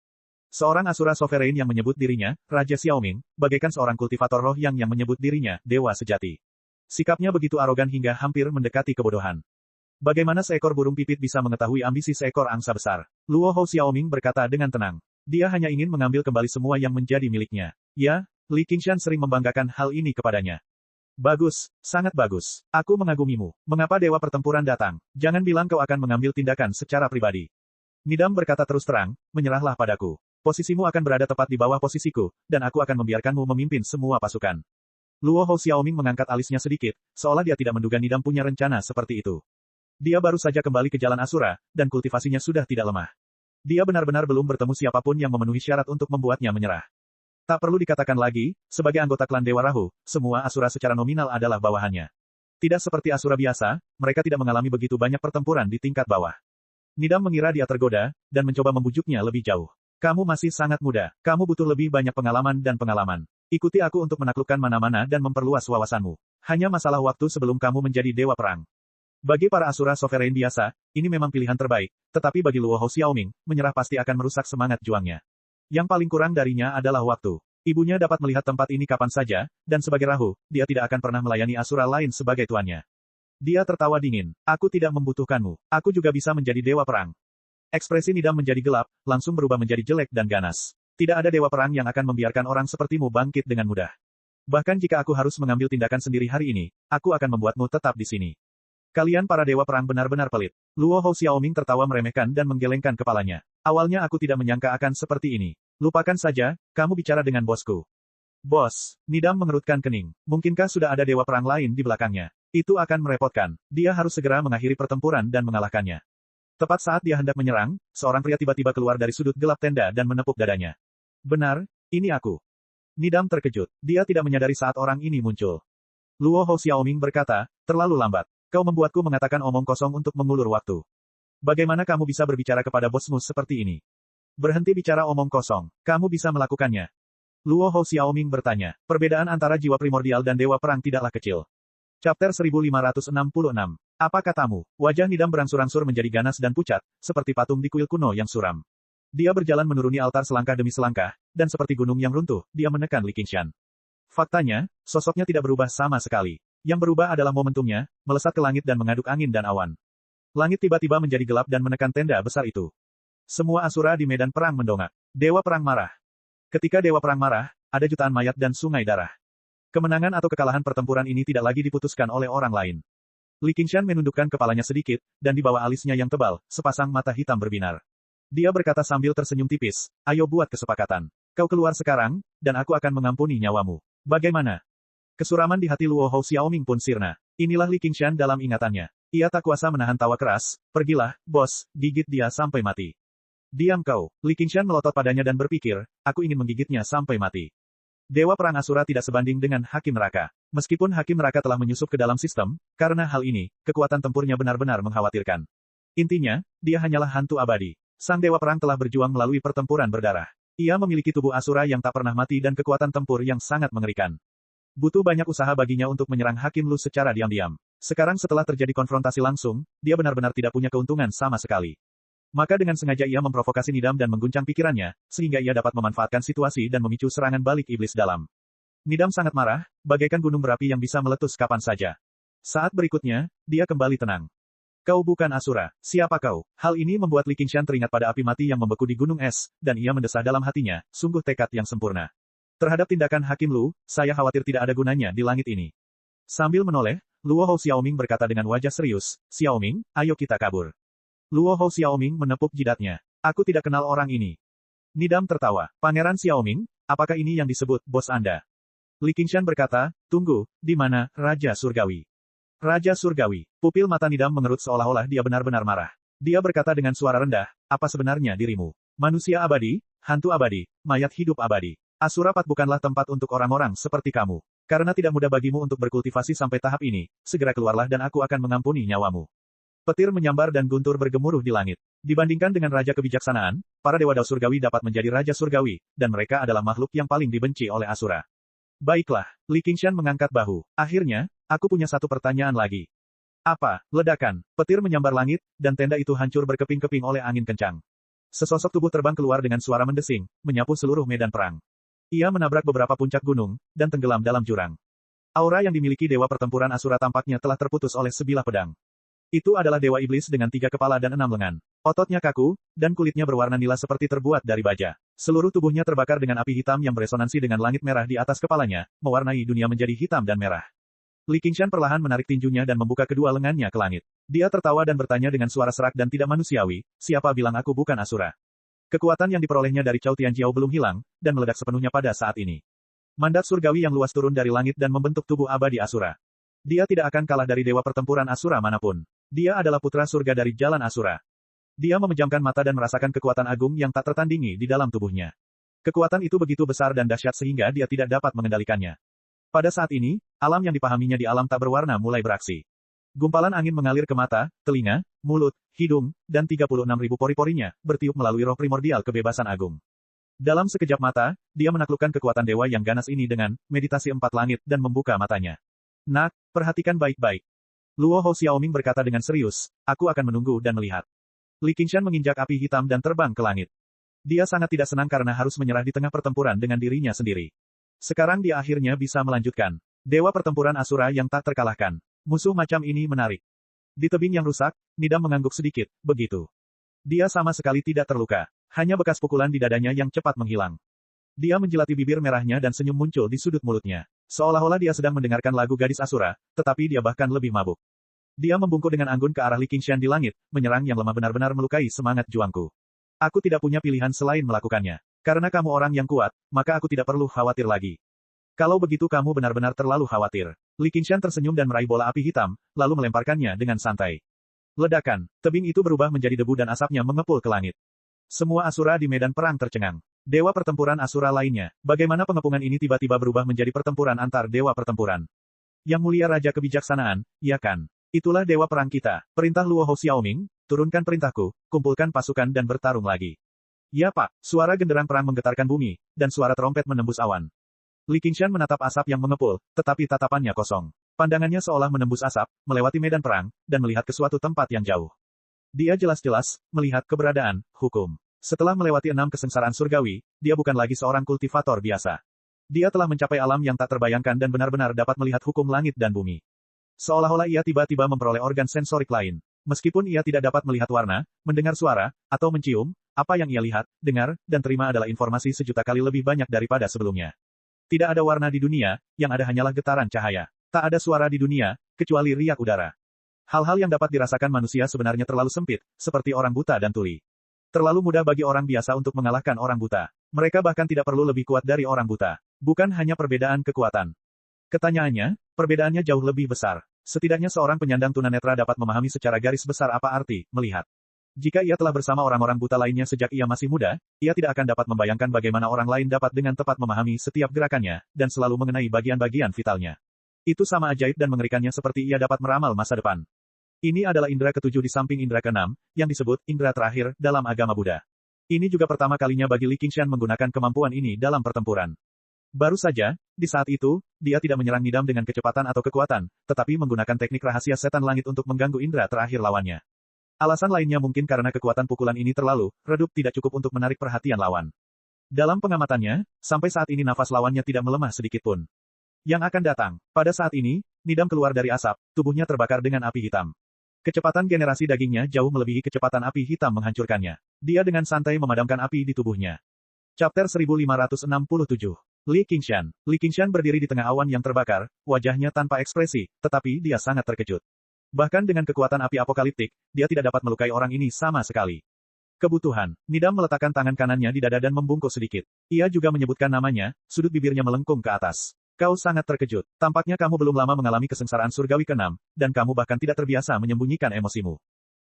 Seorang Asura sovereign yang menyebut dirinya Raja Xiaoming, bagaikan seorang kultivator roh yang menyebut dirinya dewa sejati. Sikapnya begitu arogan hingga hampir mendekati kebodohan. Bagaimana seekor burung pipit bisa mengetahui ambisi seekor angsa besar? Luo Hou Xiaoming berkata dengan tenang. Dia hanya ingin mengambil kembali semua yang menjadi miliknya. Ya, Li Qingshan sering membanggakan hal ini kepadanya. Bagus, sangat bagus. Aku mengagumimu. Mengapa dewa pertempuran datang? Jangan bilang kau akan mengambil tindakan secara pribadi. Nidam berkata terus terang, menyerahlah padaku. Posisimu akan berada tepat di bawah posisiku, dan aku akan membiarkanmu memimpin semua pasukan. Luo Hou Xiaoming mengangkat alisnya sedikit, seolah dia tidak menduga Nidam punya rencana seperti itu. Dia baru saja kembali ke jalan Asura, dan kultivasinya sudah tidak lemah. Dia benar-benar belum bertemu siapapun yang memenuhi syarat untuk membuatnya menyerah. Tak perlu dikatakan lagi, sebagai anggota klan Dewa Rahu, semua Asura secara nominal adalah bawahannya. Tidak seperti Asura biasa, mereka tidak mengalami begitu banyak pertempuran di tingkat bawah. Nidam mengira dia tergoda, dan mencoba membujuknya lebih jauh. Kamu masih sangat muda, kamu butuh lebih banyak pengalaman dan pengalaman. Ikuti aku untuk menaklukkan mana-mana dan memperluas wawasanmu. Hanya masalah waktu sebelum kamu menjadi dewa perang. Bagi para Asura sovereign biasa, ini memang pilihan terbaik, tetapi bagi Luo Hou Xiaoming, menyerah pasti akan merusak semangat juangnya. Yang paling kurang darinya adalah waktu. Ibunya dapat melihat tempat ini kapan saja, dan sebagai Rahu, dia tidak akan pernah melayani Asura lain sebagai tuannya. Dia tertawa dingin. Aku tidak membutuhkanmu. Aku juga bisa menjadi dewa perang. Ekspresi Nidam menjadi gelap, langsung berubah menjadi jelek dan ganas. Tidak ada dewa perang yang akan membiarkan orang sepertimu bangkit dengan mudah. Bahkan jika aku harus mengambil tindakan sendiri hari ini, aku akan membuatmu tetap di sini. Kalian para dewa perang benar-benar pelit. Luo Hou Xiaoming tertawa meremehkan dan menggelengkan kepalanya. Awalnya aku tidak menyangka akan seperti ini. Lupakan saja, kamu bicara dengan bosku. Bos, Nidam mengerutkan kening. Mungkinkah sudah ada dewa perang lain di belakangnya? Itu akan merepotkan. Dia harus segera mengakhiri pertempuran dan mengalahkannya. Tepat saat dia hendak menyerang, seorang pria tiba-tiba keluar dari sudut gelap tenda dan menepuk dadanya. Benar, ini aku. Nidam terkejut. Dia tidak menyadari saat orang ini muncul. Luo Hou Xiaoming berkata, terlalu lambat. Kau membuatku mengatakan omong kosong untuk mengulur waktu. Bagaimana kamu bisa berbicara kepada bosmu seperti ini? Berhenti bicara omong kosong. Kamu bisa melakukannya. Luo Hou Xiaoming bertanya. Perbedaan antara jiwa primordial dan dewa perang tidaklah kecil. Chapter 1566. Apa katamu? Wajah Nidam berangsur-angsur menjadi ganas dan pucat, seperti patung di kuil kuno yang suram. Dia berjalan menuruni altar selangkah demi selangkah, dan seperti gunung yang runtuh, dia menekan Li Qingshan. Faktanya, sosoknya tidak berubah sama sekali. Yang berubah adalah momentumnya, melesat ke langit dan mengaduk angin dan awan. Langit tiba-tiba menjadi gelap dan menekan tenda besar itu. Semua Asura di medan perang mendongak. Dewa perang marah. Ketika dewa perang marah, ada jutaan mayat dan sungai darah. Kemenangan atau kekalahan pertempuran ini tidak lagi diputuskan oleh orang lain. Li Qingshan menundukkan kepalanya sedikit, dan di bawah alisnya yang tebal, sepasang mata hitam berbinar. Dia berkata sambil tersenyum tipis, ayo buat kesepakatan. Kau keluar sekarang, dan aku akan mengampuni nyawamu. Bagaimana? Kesuraman di hati Luo Hou Xiaoming pun sirna. Inilah Li Qingshan dalam ingatannya. Ia tak kuasa menahan tawa keras. Pergilah, bos, gigit dia sampai mati. Diam kau. Li Qingshan melotot padanya dan berpikir, aku ingin menggigitnya sampai mati. Dewa perang Asura tidak sebanding dengan hakim neraka. Meskipun hakim neraka telah menyusup ke dalam sistem, karena hal ini, kekuatan tempurnya benar-benar mengkhawatirkan. Intinya, dia hanyalah hantu abadi. Sang dewa perang telah berjuang melalui pertempuran berdarah. Ia memiliki tubuh Asura yang tak pernah mati dan kekuatan tempur yang sangat mengerikan. Butuh banyak usaha baginya untuk menyerang Hakim Lu secara diam-diam. Sekarang setelah terjadi konfrontasi langsung, dia benar-benar tidak punya keuntungan sama sekali. Maka dengan sengaja ia memprovokasi Nidam dan mengguncang pikirannya, sehingga ia dapat memanfaatkan situasi dan memicu serangan balik iblis dalam. Nidam sangat marah, bagaikan gunung berapi yang bisa meletus kapan saja. Saat berikutnya, dia kembali tenang. Kau bukan Asura, siapa kau? Hal ini membuat Li Qingshan teringat pada api mati yang membeku di gunung es, dan ia mendesah dalam hatinya, sungguh tekad yang sempurna. Terhadap tindakan Hakim Lu, saya khawatir tidak ada gunanya di langit ini. Sambil menoleh, Luo Hou Xiaoming berkata dengan wajah serius, Xiaoming, ayo kita kabur. Luo Hou Xiaoming menepuk jidatnya. Aku tidak kenal orang ini. Nidam tertawa. Pangeran Xiaoming, apakah ini yang disebut bos Anda? Li Qingshan berkata, tunggu, di mana, Raja Surgawi? Raja Surgawi. Pupil mata Nidam mengerut seolah-olah dia benar-benar marah. Dia berkata dengan suara rendah, apa sebenarnya dirimu? Manusia abadi, hantu abadi, mayat hidup abadi. Asura Path bukanlah tempat untuk orang-orang seperti kamu. Karena tidak mudah bagimu untuk berkultivasi sampai tahap ini, segera keluarlah dan aku akan mengampuni nyawamu. Petir menyambar dan guntur bergemuruh di langit. Dibandingkan dengan Raja Kebijaksanaan, para Dewa Dao Surgawi dapat menjadi Raja Surgawi, dan mereka adalah makhluk yang paling dibenci oleh Asura. Baiklah, Li Qingshan mengangkat bahu. Akhirnya, aku punya satu pertanyaan lagi. Apa? Ledakan. Petir menyambar langit, dan tenda itu hancur berkeping-keping oleh angin kencang. Sesosok tubuh terbang keluar dengan suara mendesing, menyapu seluruh medan perang. Ia menabrak beberapa puncak gunung, dan tenggelam dalam jurang. Aura yang dimiliki Dewa Pertempuran Asura tampaknya telah terputus oleh sebilah pedang. Itu adalah Dewa Iblis dengan 3 kepala dan 6 lengan. Ototnya kaku, dan kulitnya berwarna nila seperti terbuat dari baja. Seluruh tubuhnya terbakar dengan api hitam yang beresonansi dengan langit merah di atas kepalanya, mewarnai dunia menjadi hitam dan merah. Li Qingshan perlahan menarik tinjunya dan membuka kedua lengannya ke langit. Dia tertawa dan bertanya dengan suara serak dan tidak manusiawi, siapa bilang aku bukan Asura? Kekuatan yang diperolehnya dari Cao Tianjiao belum hilang, dan meledak sepenuhnya pada saat ini. Mandat surgawi yang luas turun dari langit dan membentuk tubuh abadi Asura. Dia tidak akan kalah dari Dewa Pertempuran Asura manapun. Dia adalah putra surga dari jalan Asura. Dia memejamkan mata dan merasakan kekuatan agung yang tak tertandingi di dalam tubuhnya. Kekuatan itu begitu besar dan dahsyat sehingga dia tidak dapat mengendalikannya. Pada saat ini, alam yang dipahaminya di alam tak berwarna mulai beraksi. Gumpalan angin mengalir ke mata, telinga, mulut, hidung, dan 36.000 pori-porinya, bertiup melalui roh primordial kebebasan agung. Dalam sekejap mata, dia menaklukkan kekuatan dewa yang ganas ini dengan meditasi 4 langit dan membuka matanya. Nak, perhatikan baik-baik. Luo Hou Xiaoming berkata dengan serius, aku akan menunggu dan melihat. Li Qingshan menginjak api hitam dan terbang ke langit. Dia sangat tidak senang karena harus menyerah di tengah pertempuran dengan dirinya sendiri. Sekarang dia akhirnya bisa melanjutkan. Dewa Pertempuran Asura yang tak terkalahkan. Musuh macam ini menarik. Di tebing yang rusak, Nidam mengangguk sedikit, begitu. Dia sama sekali tidak terluka. Hanya bekas pukulan di dadanya yang cepat menghilang. Dia menjilati bibir merahnya dan senyum muncul di sudut mulutnya. Seolah-olah dia sedang mendengarkan lagu gadis Asura, tetapi dia bahkan lebih mabuk. Dia membungkuk dengan anggun ke arah Li Qingshan di langit, menyerang yang lemah benar-benar melukai semangat juangku. Aku tidak punya pilihan selain melakukannya. Karena kamu orang yang kuat, maka aku tidak perlu khawatir lagi. Kalau begitu kamu benar-benar terlalu khawatir. Li Qingshan tersenyum dan meraih bola api hitam, lalu melemparkannya dengan santai. Ledakan, tebing itu berubah menjadi debu dan asapnya mengepul ke langit. Semua Asura di medan perang tercengang. Dewa Pertempuran Asura lainnya, bagaimana pengepungan ini tiba-tiba berubah menjadi pertempuran antar Dewa Pertempuran? Yang mulia Raja Kebijaksanaan, ya kan? Itulah Dewa Perang kita. Perintah Luo Hou Xiaoming, turunkan perintahku, kumpulkan pasukan dan bertarung lagi. Ya Pak, suara genderang perang menggetarkan bumi, dan suara trompet menembus awan. Li Qingshan menatap asap yang mengepul, tetapi tatapannya kosong. Pandangannya seolah menembus asap, melewati medan perang, dan melihat ke suatu tempat yang jauh. Dia jelas-jelas melihat keberadaan hukum. Setelah melewati 6 kesengsaraan surgawi, dia bukan lagi seorang kultivator biasa. Dia telah mencapai alam yang tak terbayangkan dan benar-benar dapat melihat hukum langit dan bumi. Seolah-olah ia tiba-tiba memperoleh organ sensorik lain. Meskipun ia tidak dapat melihat warna, mendengar suara, atau mencium, apa yang ia lihat, dengar, dan terima adalah informasi sejuta kali lebih banyak daripada sebelumnya. Tidak ada warna di dunia, yang ada hanyalah getaran cahaya. Tak ada suara di dunia, kecuali riak udara. Hal-hal yang dapat dirasakan manusia sebenarnya terlalu sempit, seperti orang buta dan tuli. Terlalu mudah bagi orang biasa untuk mengalahkan orang buta. Mereka bahkan tidak perlu lebih kuat dari orang buta. Bukan hanya perbedaan kekuatan. Pertanyaannya, perbedaannya jauh lebih besar. Setidaknya seorang penyandang tunanetra dapat memahami secara garis besar apa arti melihat. Jika ia telah bersama orang-orang buta lainnya sejak ia masih muda, ia tidak akan dapat membayangkan bagaimana orang lain dapat dengan tepat memahami setiap gerakannya, dan selalu mengenai bagian-bagian vitalnya. Itu sama ajaib dan mengerikannya seperti ia dapat meramal masa depan. Ini adalah indera ketujuh di samping indera keenam, yang disebut indera terakhir dalam agama Buddha. Ini juga pertama kalinya bagi Li Qingshan menggunakan kemampuan ini dalam pertempuran. Baru saja, di saat itu, dia tidak menyerang Nidam dengan kecepatan atau kekuatan, tetapi menggunakan teknik rahasia setan langit untuk mengganggu indera terakhir lawannya. Alasan lainnya mungkin karena kekuatan pukulan ini terlalu redup tidak cukup untuk menarik perhatian lawan. Dalam pengamatannya, sampai saat ini nafas lawannya tidak melemah sedikitpun. Yang akan datang, pada saat ini, Nidam keluar dari asap, tubuhnya terbakar dengan api hitam. Kecepatan generasi dagingnya jauh melebihi kecepatan api hitam menghancurkannya. Dia dengan santai memadamkan api di tubuhnya. Chapter 1567. Li Qingshan. Li Qingshan berdiri di tengah awan yang terbakar, wajahnya tanpa ekspresi, tetapi dia sangat terkejut. Bahkan dengan kekuatan api apokaliptik, dia tidak dapat melukai orang ini sama sekali. Kebutuhan. Nidam meletakkan tangan kanannya di dada dan membungkuk sedikit. Ia juga menyebutkan namanya, sudut bibirnya melengkung ke atas. Kau sangat terkejut. Tampaknya kamu belum lama mengalami kesengsaraan surgawi ke-6, dan kamu bahkan tidak terbiasa menyembunyikan emosimu.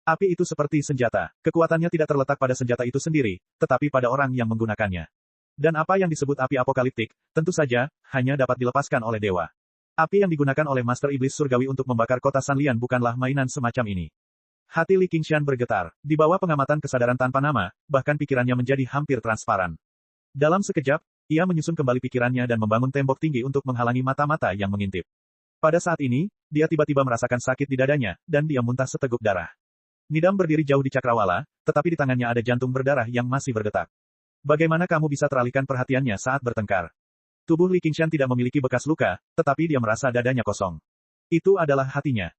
Api itu seperti senjata. Kekuatannya tidak terletak pada senjata itu sendiri, tetapi pada orang yang menggunakannya. Dan apa yang disebut api apokaliptik, tentu saja, hanya dapat dilepaskan oleh dewa. Api yang digunakan oleh Master Iblis Surgawi untuk membakar kota Sanlian bukanlah mainan semacam ini. Hati Li Qingshan bergetar. Di bawah pengamatan kesadaran tanpa nama, bahkan pikirannya menjadi hampir transparan. Dalam sekejap, ia menyusun kembali pikirannya dan membangun tembok tinggi untuk menghalangi mata-mata yang mengintip. Pada saat ini, dia tiba-tiba merasakan sakit di dadanya, dan dia muntah seteguk darah. Nidam berdiri jauh di cakrawala, tetapi di tangannya ada jantung berdarah yang masih berdetak. Bagaimana kamu bisa teralihkan perhatiannya saat bertengkar? Tubuh Li Qingshan tidak memiliki bekas luka, tetapi dia merasa dadanya kosong. Itu adalah hatinya.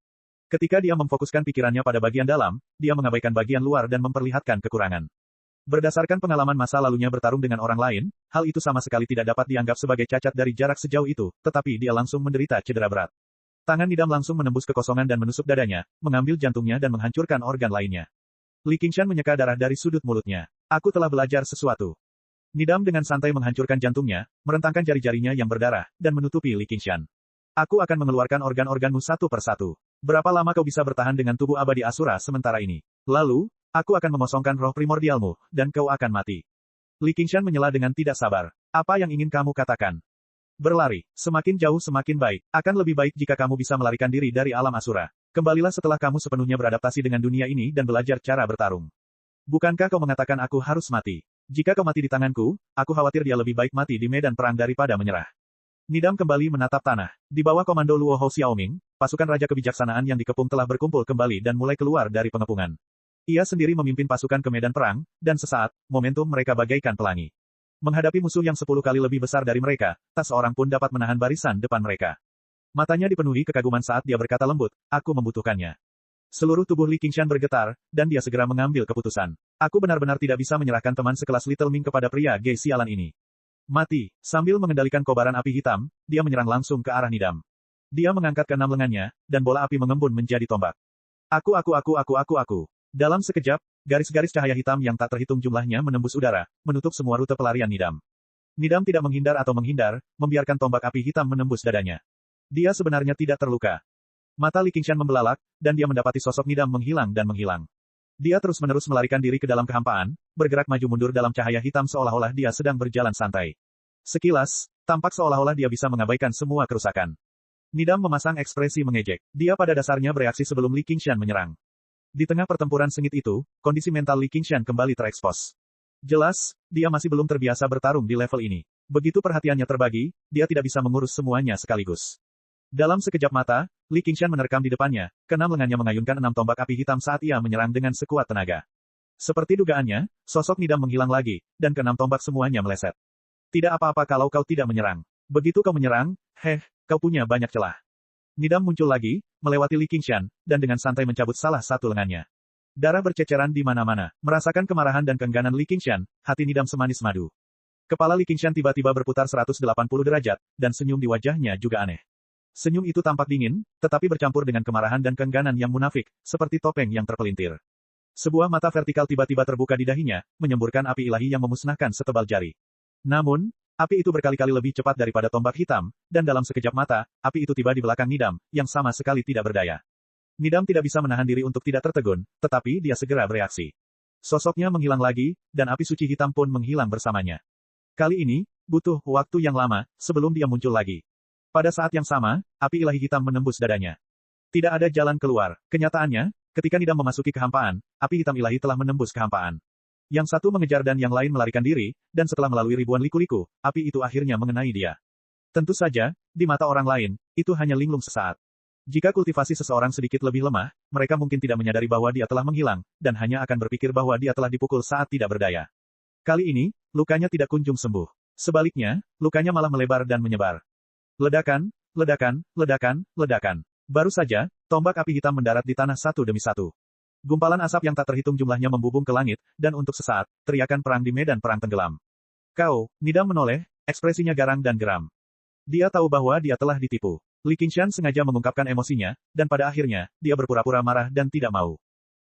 Ketika dia memfokuskan pikirannya pada bagian dalam, dia mengabaikan bagian luar dan memperlihatkan kekurangan. Berdasarkan pengalaman masa lalunya bertarung dengan orang lain, hal itu sama sekali tidak dapat dianggap sebagai cacat dari jarak sejauh itu, tetapi dia langsung menderita cedera berat. Tangan Nidam langsung menembus kekosongan dan menusuk dadanya, mengambil jantungnya dan menghancurkan organ lainnya. Li Qingshan menyeka darah dari sudut mulutnya. Aku telah belajar sesuatu. Nidam dengan santai menghancurkan jantungnya, merentangkan jari-jarinya yang berdarah, dan menutupi Li Qingshan. Aku akan mengeluarkan organ-organmu satu persatu. Berapa lama kau bisa bertahan dengan tubuh abadi Asura sementara ini? Lalu, aku akan memosongkan roh primordialmu, dan kau akan mati. Li Qingshan menyela dengan tidak sabar. Apa yang ingin kamu katakan? Berlari. Semakin jauh semakin baik. Akan lebih baik jika kamu bisa melarikan diri dari alam Asura. Kembalilah setelah kamu sepenuhnya beradaptasi dengan dunia ini dan belajar cara bertarung. Bukankah kau mengatakan aku harus mati? Jika kau mati di tanganku, aku khawatir dia lebih baik mati di medan perang daripada menyerah. Nidam kembali menatap tanah. Di bawah komando Luo Hou Xiaoming, pasukan Raja Kebijaksanaan yang dikepung telah berkumpul kembali dan mulai keluar dari pengepungan. Ia sendiri memimpin pasukan ke medan perang, dan sesaat, momentum mereka bagaikan pelangi. Menghadapi musuh yang 10 kali lebih besar dari mereka, tak seorang pun dapat menahan barisan depan mereka. Matanya dipenuhi kekaguman saat dia berkata lembut, aku membutuhkannya. Seluruh tubuh Li Qingshan bergetar, dan dia segera mengambil keputusan. Aku benar-benar tidak bisa menyerahkan teman sekelas Little Ming kepada pria gay sialan ini. Mati. Sambil mengendalikan kobaran api hitam, dia menyerang langsung ke arah Nidam. Dia mengangkat keenam lengannya, dan bola api mengembun menjadi tombak. Aku. Dalam sekejap, garis-garis cahaya hitam yang tak terhitung jumlahnya menembus udara, menutup semua rute pelarian Nidam. Nidam tidak menghindar atau menghindar, membiarkan tombak api hitam menembus dadanya. Dia sebenarnya tidak terluka. Mata Li Qingshan membelalak, dan dia mendapati sosok Nidam menghilang dan menghilang. Dia terus-menerus melarikan diri ke dalam kehampaan, bergerak maju mundur dalam cahaya hitam seolah-olah dia sedang berjalan santai. Sekilas, tampak seolah-olah dia bisa mengabaikan semua kerusakan. Nidam memasang ekspresi mengejek. Dia pada dasarnya bereaksi sebelum Li Qingshan menyerang. Di tengah pertempuran sengit itu, kondisi mental Li Qingshan kembali terekspos. Jelas, dia masih belum terbiasa bertarung di level ini. Begitu perhatiannya terbagi, dia tidak bisa mengurus semuanya sekaligus. Dalam sekejap mata, Li Qingshan menerkam di depannya, keenam lengannya mengayunkan 6 tombak api hitam saat ia menyerang dengan sekuat tenaga. Seperti dugaannya, sosok Nidam menghilang lagi, dan keenam tombak semuanya meleset. Tidak apa-apa kalau kau tidak menyerang. Begitu kau menyerang, kau punya banyak celah. Nidam muncul lagi, melewati Li Qingshan, dan dengan santai mencabut salah satu lengannya. Darah berceceran di mana-mana. Merasakan kemarahan dan keengganan Li Qingshan, hati Nidam semanis madu. Kepala Li Qingshan tiba-tiba berputar 180 derajat, dan senyum di wajahnya juga aneh. Senyum itu tampak dingin, tetapi bercampur dengan kemarahan dan keengganan yang munafik, seperti topeng yang terpelintir. Sebuah mata vertikal tiba-tiba terbuka di dahinya, menyemburkan api ilahi yang memusnahkan setebal jari. Namun, api itu berkali-kali lebih cepat daripada tombak hitam, dan dalam sekejap mata, api itu tiba di belakang Nidam, yang sama sekali tidak berdaya. Nidam tidak bisa menahan diri untuk tidak tertegun, tetapi dia segera bereaksi. Sosoknya menghilang lagi, dan api suci hitam pun menghilang bersamanya. Kali ini, butuh waktu yang lama, sebelum dia muncul lagi. Pada saat yang sama, api ilahi hitam menembus dadanya. Tidak ada jalan keluar. Kenyataannya, ketika Nidam memasuki kehampaan, api hitam ilahi telah menembus kehampaan. Yang satu mengejar dan yang lain melarikan diri, dan setelah melalui ribuan liku-liku, api itu akhirnya mengenai dia. Tentu saja, di mata orang lain, itu hanya linglung sesaat. Jika kultivasi seseorang sedikit lebih lemah, mereka mungkin tidak menyadari bahwa dia telah menghilang, dan hanya akan berpikir bahwa dia telah dipukul saat tidak berdaya. Kali ini, lukanya tidak kunjung sembuh. Sebaliknya, lukanya malah melebar dan menyebar. Ledakan, ledakan, ledakan, ledakan. Baru saja, tombak api hitam mendarat di tanah satu demi satu. Gumpalan asap yang tak terhitung jumlahnya membubung ke langit, dan untuk sesaat, teriakan perang di medan perang tenggelam. Kau, Nidam menoleh, ekspresinya garang dan geram. Dia tahu bahwa dia telah ditipu. Li Qingshan sengaja mengungkapkan emosinya, dan pada akhirnya, dia berpura-pura marah dan tidak mau.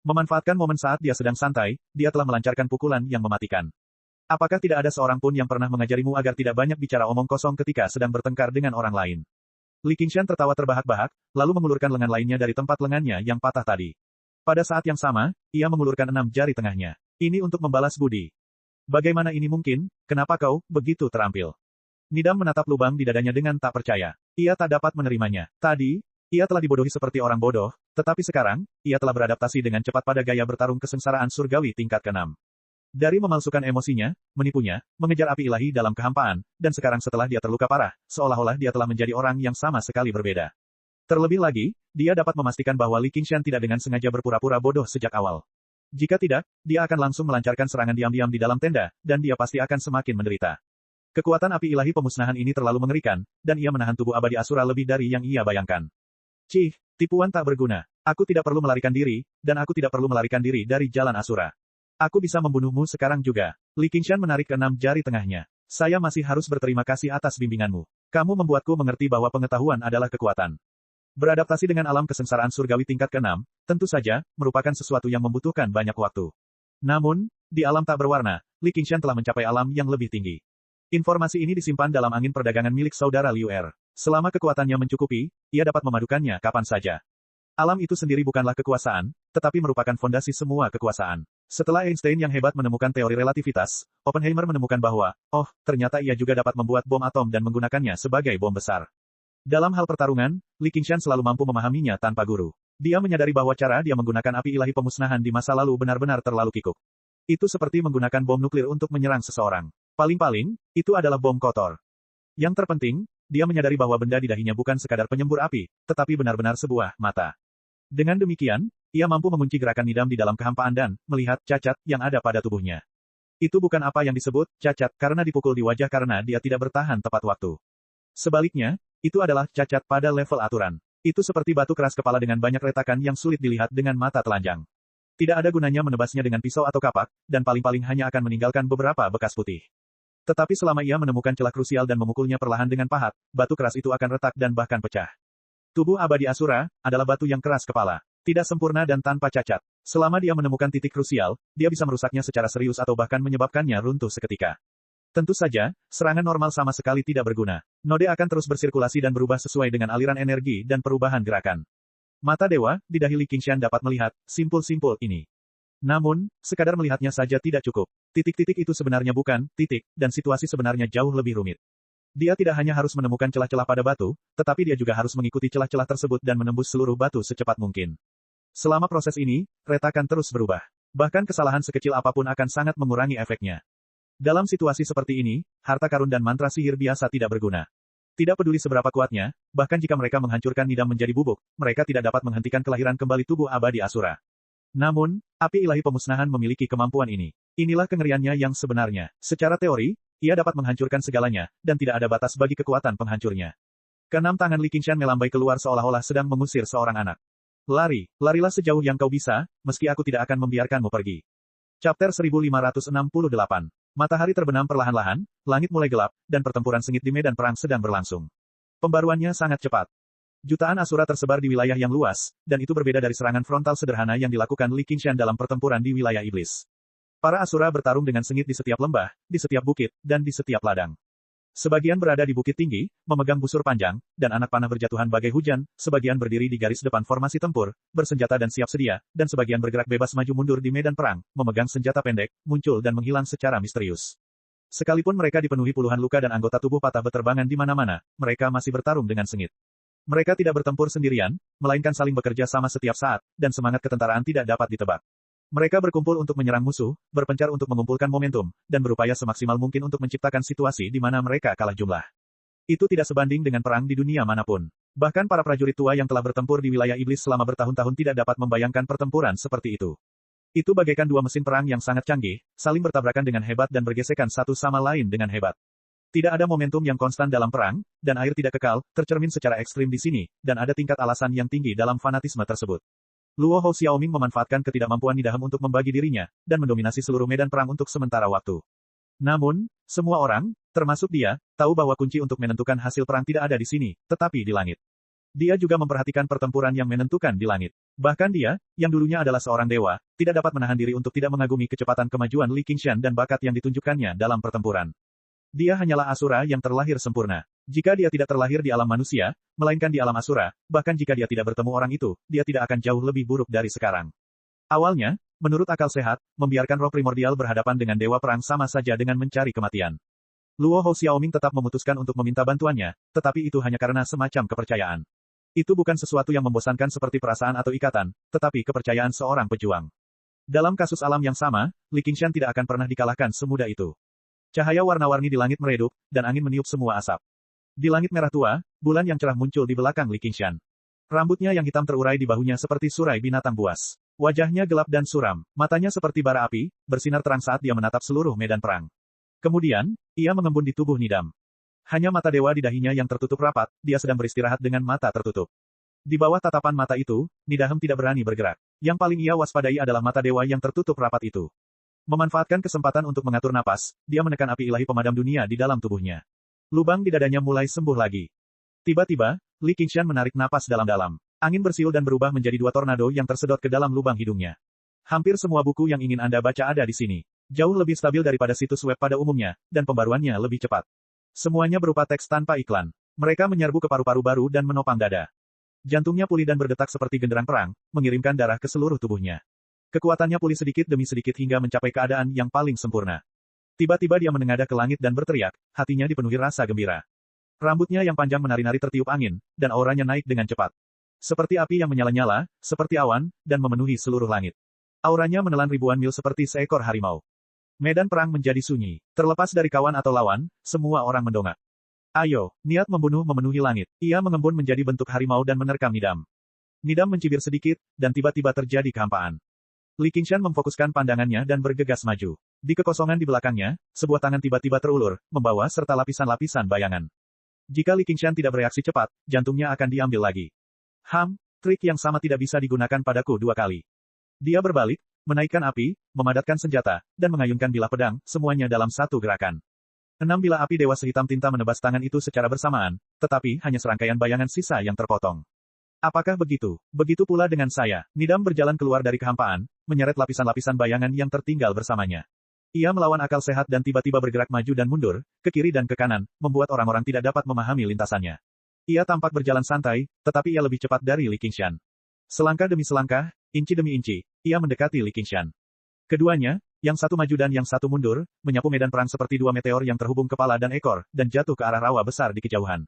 Memanfaatkan momen saat dia sedang santai, dia telah melancarkan pukulan yang mematikan. Apakah tidak ada seorang pun yang pernah mengajarimu agar tidak banyak bicara omong kosong ketika sedang bertengkar dengan orang lain? Li Qingshan tertawa terbahak-bahak, lalu mengulurkan lengan lainnya dari tempat lengannya yang patah tadi. Pada saat yang sama, ia mengulurkan 6 jari tengahnya. Ini untuk membalas budi. Bagaimana ini mungkin? Kenapa kau begitu terampil? Nidam menatap lubang di dadanya dengan tak percaya. Ia tak dapat menerimanya. Tadi, ia telah dibodohi seperti orang bodoh, tetapi sekarang, ia telah beradaptasi dengan cepat pada gaya bertarung kesengsaraan surgawi tingkat ke-6. Dari memalsukan emosinya, menipunya, mengejar api ilahi dalam kehampaan, dan sekarang setelah dia terluka parah, seolah-olah dia telah menjadi orang yang sama sekali berbeda. Terlebih lagi, dia dapat memastikan bahwa Li Qingshan tidak dengan sengaja berpura-pura bodoh sejak awal. Jika tidak, dia akan langsung melancarkan serangan diam-diam di dalam tenda, dan dia pasti akan semakin menderita. Kekuatan api ilahi pemusnahan ini terlalu mengerikan, dan ia menahan tubuh abadi Asura lebih dari yang ia bayangkan. Cih, tipuan tak berguna. Aku tidak perlu melarikan diri, dan aku tidak perlu melarikan diri dari jalan Asura. Aku bisa membunuhmu sekarang juga. Li Qingshan menarik ke-6 jari tengahnya. Saya masih harus berterima kasih atas bimbinganmu. Kamu membuatku mengerti bahwa pengetahuan adalah kekuatan. Beradaptasi dengan alam kesengsaraan surgawi tingkat ke-6, tentu saja, merupakan sesuatu yang membutuhkan banyak waktu. Namun, di alam tak berwarna, Li Qingshan telah mencapai alam yang lebih tinggi. Informasi ini disimpan dalam angin perdagangan milik saudara Liu Er. Selama kekuatannya mencukupi, ia dapat memadukannya kapan saja. Alam itu sendiri bukanlah kekuasaan, tetapi merupakan fondasi semua kekuasaan. Setelah Einstein yang hebat menemukan teori relativitas, Oppenheimer menemukan bahwa, ternyata ia juga dapat membuat bom atom dan menggunakannya sebagai bom besar. Dalam hal pertarungan, Li Qingshan selalu mampu memahaminya tanpa guru. Dia menyadari bahwa cara dia menggunakan api ilahi pemusnahan di masa lalu benar-benar terlalu kikuk. Itu seperti menggunakan bom nuklir untuk menyerang seseorang. Paling-paling, itu adalah bom kotor. Yang terpenting, dia menyadari bahwa benda di dahinya bukan sekadar penyembur api, tetapi benar-benar sebuah mata. Dengan demikian, ia mampu mengunci gerakan Nidam di dalam kehampaan dan melihat cacat yang ada pada tubuhnya. Itu bukan apa yang disebut cacat karena dipukul di wajah karena dia tidak bertahan tepat waktu. Sebaliknya, itu adalah cacat pada level aturan. Itu seperti batu keras kepala dengan banyak retakan yang sulit dilihat dengan mata telanjang. Tidak ada gunanya menebasnya dengan pisau atau kapak, dan paling-paling hanya akan meninggalkan beberapa bekas putih. Tetapi selama ia menemukan celah krusial dan memukulnya perlahan dengan pahat, batu keras itu akan retak dan bahkan pecah. Tubuh abadi Asura adalah batu yang keras kepala. Tidak sempurna dan tanpa cacat. Selama dia menemukan titik krusial, dia bisa merusaknya secara serius atau bahkan menyebabkannya runtuh seketika. Tentu saja, serangan normal sama sekali tidak berguna. Node akan terus bersirkulasi dan berubah sesuai dengan aliran energi dan perubahan gerakan. Mata dewa, di dahi Li Qingshan dapat melihat simpul-simpul ini. Namun, sekadar melihatnya saja tidak cukup. Titik-titik itu sebenarnya bukan titik, dan situasi sebenarnya jauh lebih rumit. Dia tidak hanya harus menemukan celah-celah pada batu, tetapi dia juga harus mengikuti celah-celah tersebut dan menembus seluruh batu secepat mungkin. Selama proses ini, retakan terus berubah. Bahkan kesalahan sekecil apapun akan sangat mengurangi efeknya. Dalam situasi seperti ini, harta karun dan mantra sihir biasa tidak berguna. Tidak peduli seberapa kuatnya, bahkan jika mereka menghancurkan Nidam menjadi bubuk, mereka tidak dapat menghentikan kelahiran kembali tubuh abadi Asura. Namun, api ilahi pemusnahan memiliki kemampuan ini. Inilah kengeriannya yang sebenarnya. Secara teori, ia dapat menghancurkan segalanya, dan tidak ada batas bagi kekuatan penghancurnya. Keenam tangan Li Qingshan melambai keluar seolah-olah sedang mengusir seorang anak. Lari, larilah sejauh yang kau bisa, meski aku tidak akan membiarkanmu pergi. Chapter 1568. Matahari terbenam perlahan-lahan, langit mulai gelap, dan pertempuran sengit di medan perang sedang berlangsung. Pembaruannya sangat cepat. Jutaan Asura tersebar di wilayah yang luas, dan itu berbeda dari serangan frontal sederhana yang dilakukan Li Qingshan dalam pertempuran di wilayah iblis. Para Asura bertarung dengan sengit di setiap lembah, di setiap bukit, dan di setiap ladang. Sebagian berada di bukit tinggi, memegang busur panjang, dan anak panah berjatuhan bagai hujan, sebagian berdiri di garis depan formasi tempur, bersenjata dan siap sedia, dan sebagian bergerak bebas maju mundur di medan perang, memegang senjata pendek, muncul dan menghilang secara misterius. Sekalipun mereka dipenuhi puluhan luka dan anggota tubuh patah beterbangan di mana-mana, mereka masih bertarung dengan sengit. Mereka tidak bertempur sendirian, melainkan saling bekerja sama setiap saat, dan semangat ketentaraan tidak dapat ditebak. Mereka berkumpul untuk menyerang musuh, berpencar untuk mengumpulkan momentum, dan berupaya semaksimal mungkin untuk menciptakan situasi di mana mereka kalah jumlah. Itu tidak sebanding dengan perang di dunia manapun. Bahkan para prajurit tua yang telah bertempur di wilayah iblis selama bertahun-tahun tidak dapat membayangkan pertempuran seperti itu. Itu bagaikan dua mesin perang yang sangat canggih, saling bertabrakan dengan hebat dan bergesekan satu sama lain dengan hebat. Tidak ada momentum yang konstan dalam perang, dan air tidak kekal, tercermin secara ekstrim di sini, dan ada tingkat alasan yang tinggi dalam fanatisme tersebut. Luo Hou Xiaoming memanfaatkan ketidakmampuan Nidaham untuk membagi dirinya, dan mendominasi seluruh medan perang untuk sementara waktu. Namun, semua orang, termasuk dia, tahu bahwa kunci untuk menentukan hasil perang tidak ada di sini, tetapi di langit. Dia juga memperhatikan pertempuran yang menentukan di langit. Bahkan dia, yang dulunya adalah seorang dewa, tidak dapat menahan diri untuk tidak mengagumi kecepatan kemajuan Li Qingshan dan bakat yang ditunjukkannya dalam pertempuran. Dia hanyalah Asura yang terlahir sempurna. Jika dia tidak terlahir di alam manusia, melainkan di alam Asura, bahkan jika dia tidak bertemu orang itu, dia tidak akan jauh lebih buruk dari sekarang. Awalnya, menurut akal sehat, membiarkan roh primordial berhadapan dengan dewa perang sama saja dengan mencari kematian. Luo Hou Xiaoming tetap memutuskan untuk meminta bantuannya, tetapi itu hanya karena semacam kepercayaan. Itu bukan sesuatu yang membosankan seperti perasaan atau ikatan, tetapi kepercayaan seorang pejuang. Dalam kasus alam yang sama, Li Qingshan tidak akan pernah dikalahkan semudah itu. Cahaya warna-warni di langit meredup, dan angin meniup semua asap. Di langit merah tua, bulan yang cerah muncul di belakang Li Qingshan. Rambutnya yang hitam terurai di bahunya seperti surai binatang buas. Wajahnya gelap dan suram, matanya seperti bara api, bersinar terang saat dia menatap seluruh medan perang. Kemudian, ia mengembun di tubuh Nidam. Hanya mata dewa di dahinya yang tertutup rapat, dia sedang beristirahat dengan mata tertutup. Di bawah tatapan mata itu, Nidaham tidak berani bergerak. Yang paling ia waspadai adalah mata dewa yang tertutup rapat itu. Memanfaatkan kesempatan untuk mengatur napas, dia menekan api ilahi pemadam dunia di dalam tubuhnya. Lubang di dadanya mulai sembuh lagi. Tiba-tiba, Li Qingshan menarik napas dalam-dalam. Angin bersiul dan berubah menjadi dua tornado yang tersedot ke dalam lubang hidungnya. Hampir semua buku yang ingin Anda baca ada di sini. Jauh lebih stabil daripada situs web pada umumnya, dan pembaruannya lebih cepat. Semuanya berupa teks tanpa iklan. Mereka menyerbu ke paru-paru baru dan menopang dada. Jantungnya pulih dan berdetak seperti genderang perang, mengirimkan darah ke seluruh tubuhnya. Kekuatannya pulih sedikit demi sedikit hingga mencapai keadaan yang paling sempurna. Tiba-tiba dia menengadah ke langit dan berteriak, hatinya dipenuhi rasa gembira. Rambutnya yang panjang menari-nari tertiup angin, dan auranya naik dengan cepat. Seperti api yang menyala-nyala, seperti awan, dan memenuhi seluruh langit. Auranya menelan ribuan mil seperti seekor harimau. Medan perang menjadi sunyi. Terlepas dari kawan atau lawan, semua orang mendongak. Ayo, niat membunuh memenuhi langit. Ia mengembun menjadi bentuk harimau dan menerkam Nidam. Nidam mencibir sedikit, dan tiba-tiba terjadi kehampaan. Li Qingshan memfokuskan pandangannya dan bergegas maju. Di kekosongan di belakangnya, sebuah tangan tiba-tiba terulur, membawa serta lapisan-lapisan bayangan. Jika Li Qingshan tidak bereaksi cepat, jantungnya akan diambil lagi. Trik yang sama tidak bisa digunakan padaku dua kali. Dia berbalik, menaikkan api, memadatkan senjata, dan mengayunkan bilah pedang, semuanya dalam satu gerakan. 6 bilah api dewa sehitam tinta menebas tangan itu secara bersamaan, tetapi hanya serangkaian bayangan sisa yang terpotong. Apakah begitu? Begitu pula dengan saya. Nidam berjalan keluar dari kehampaan, menyeret lapisan-lapisan bayangan yang tertinggal bersamanya. Ia melawan akal sehat dan tiba-tiba bergerak maju dan mundur, ke kiri dan ke kanan, membuat orang-orang tidak dapat memahami lintasannya. Ia tampak berjalan santai, tetapi ia lebih cepat dari Li Qingshan. Selangkah demi selangkah, inci demi inci, ia mendekati Li Qingshan. Keduanya, yang satu maju dan yang satu mundur, menyapu medan perang seperti dua meteor yang terhubung kepala dan ekor, dan jatuh ke arah rawa besar di kejauhan.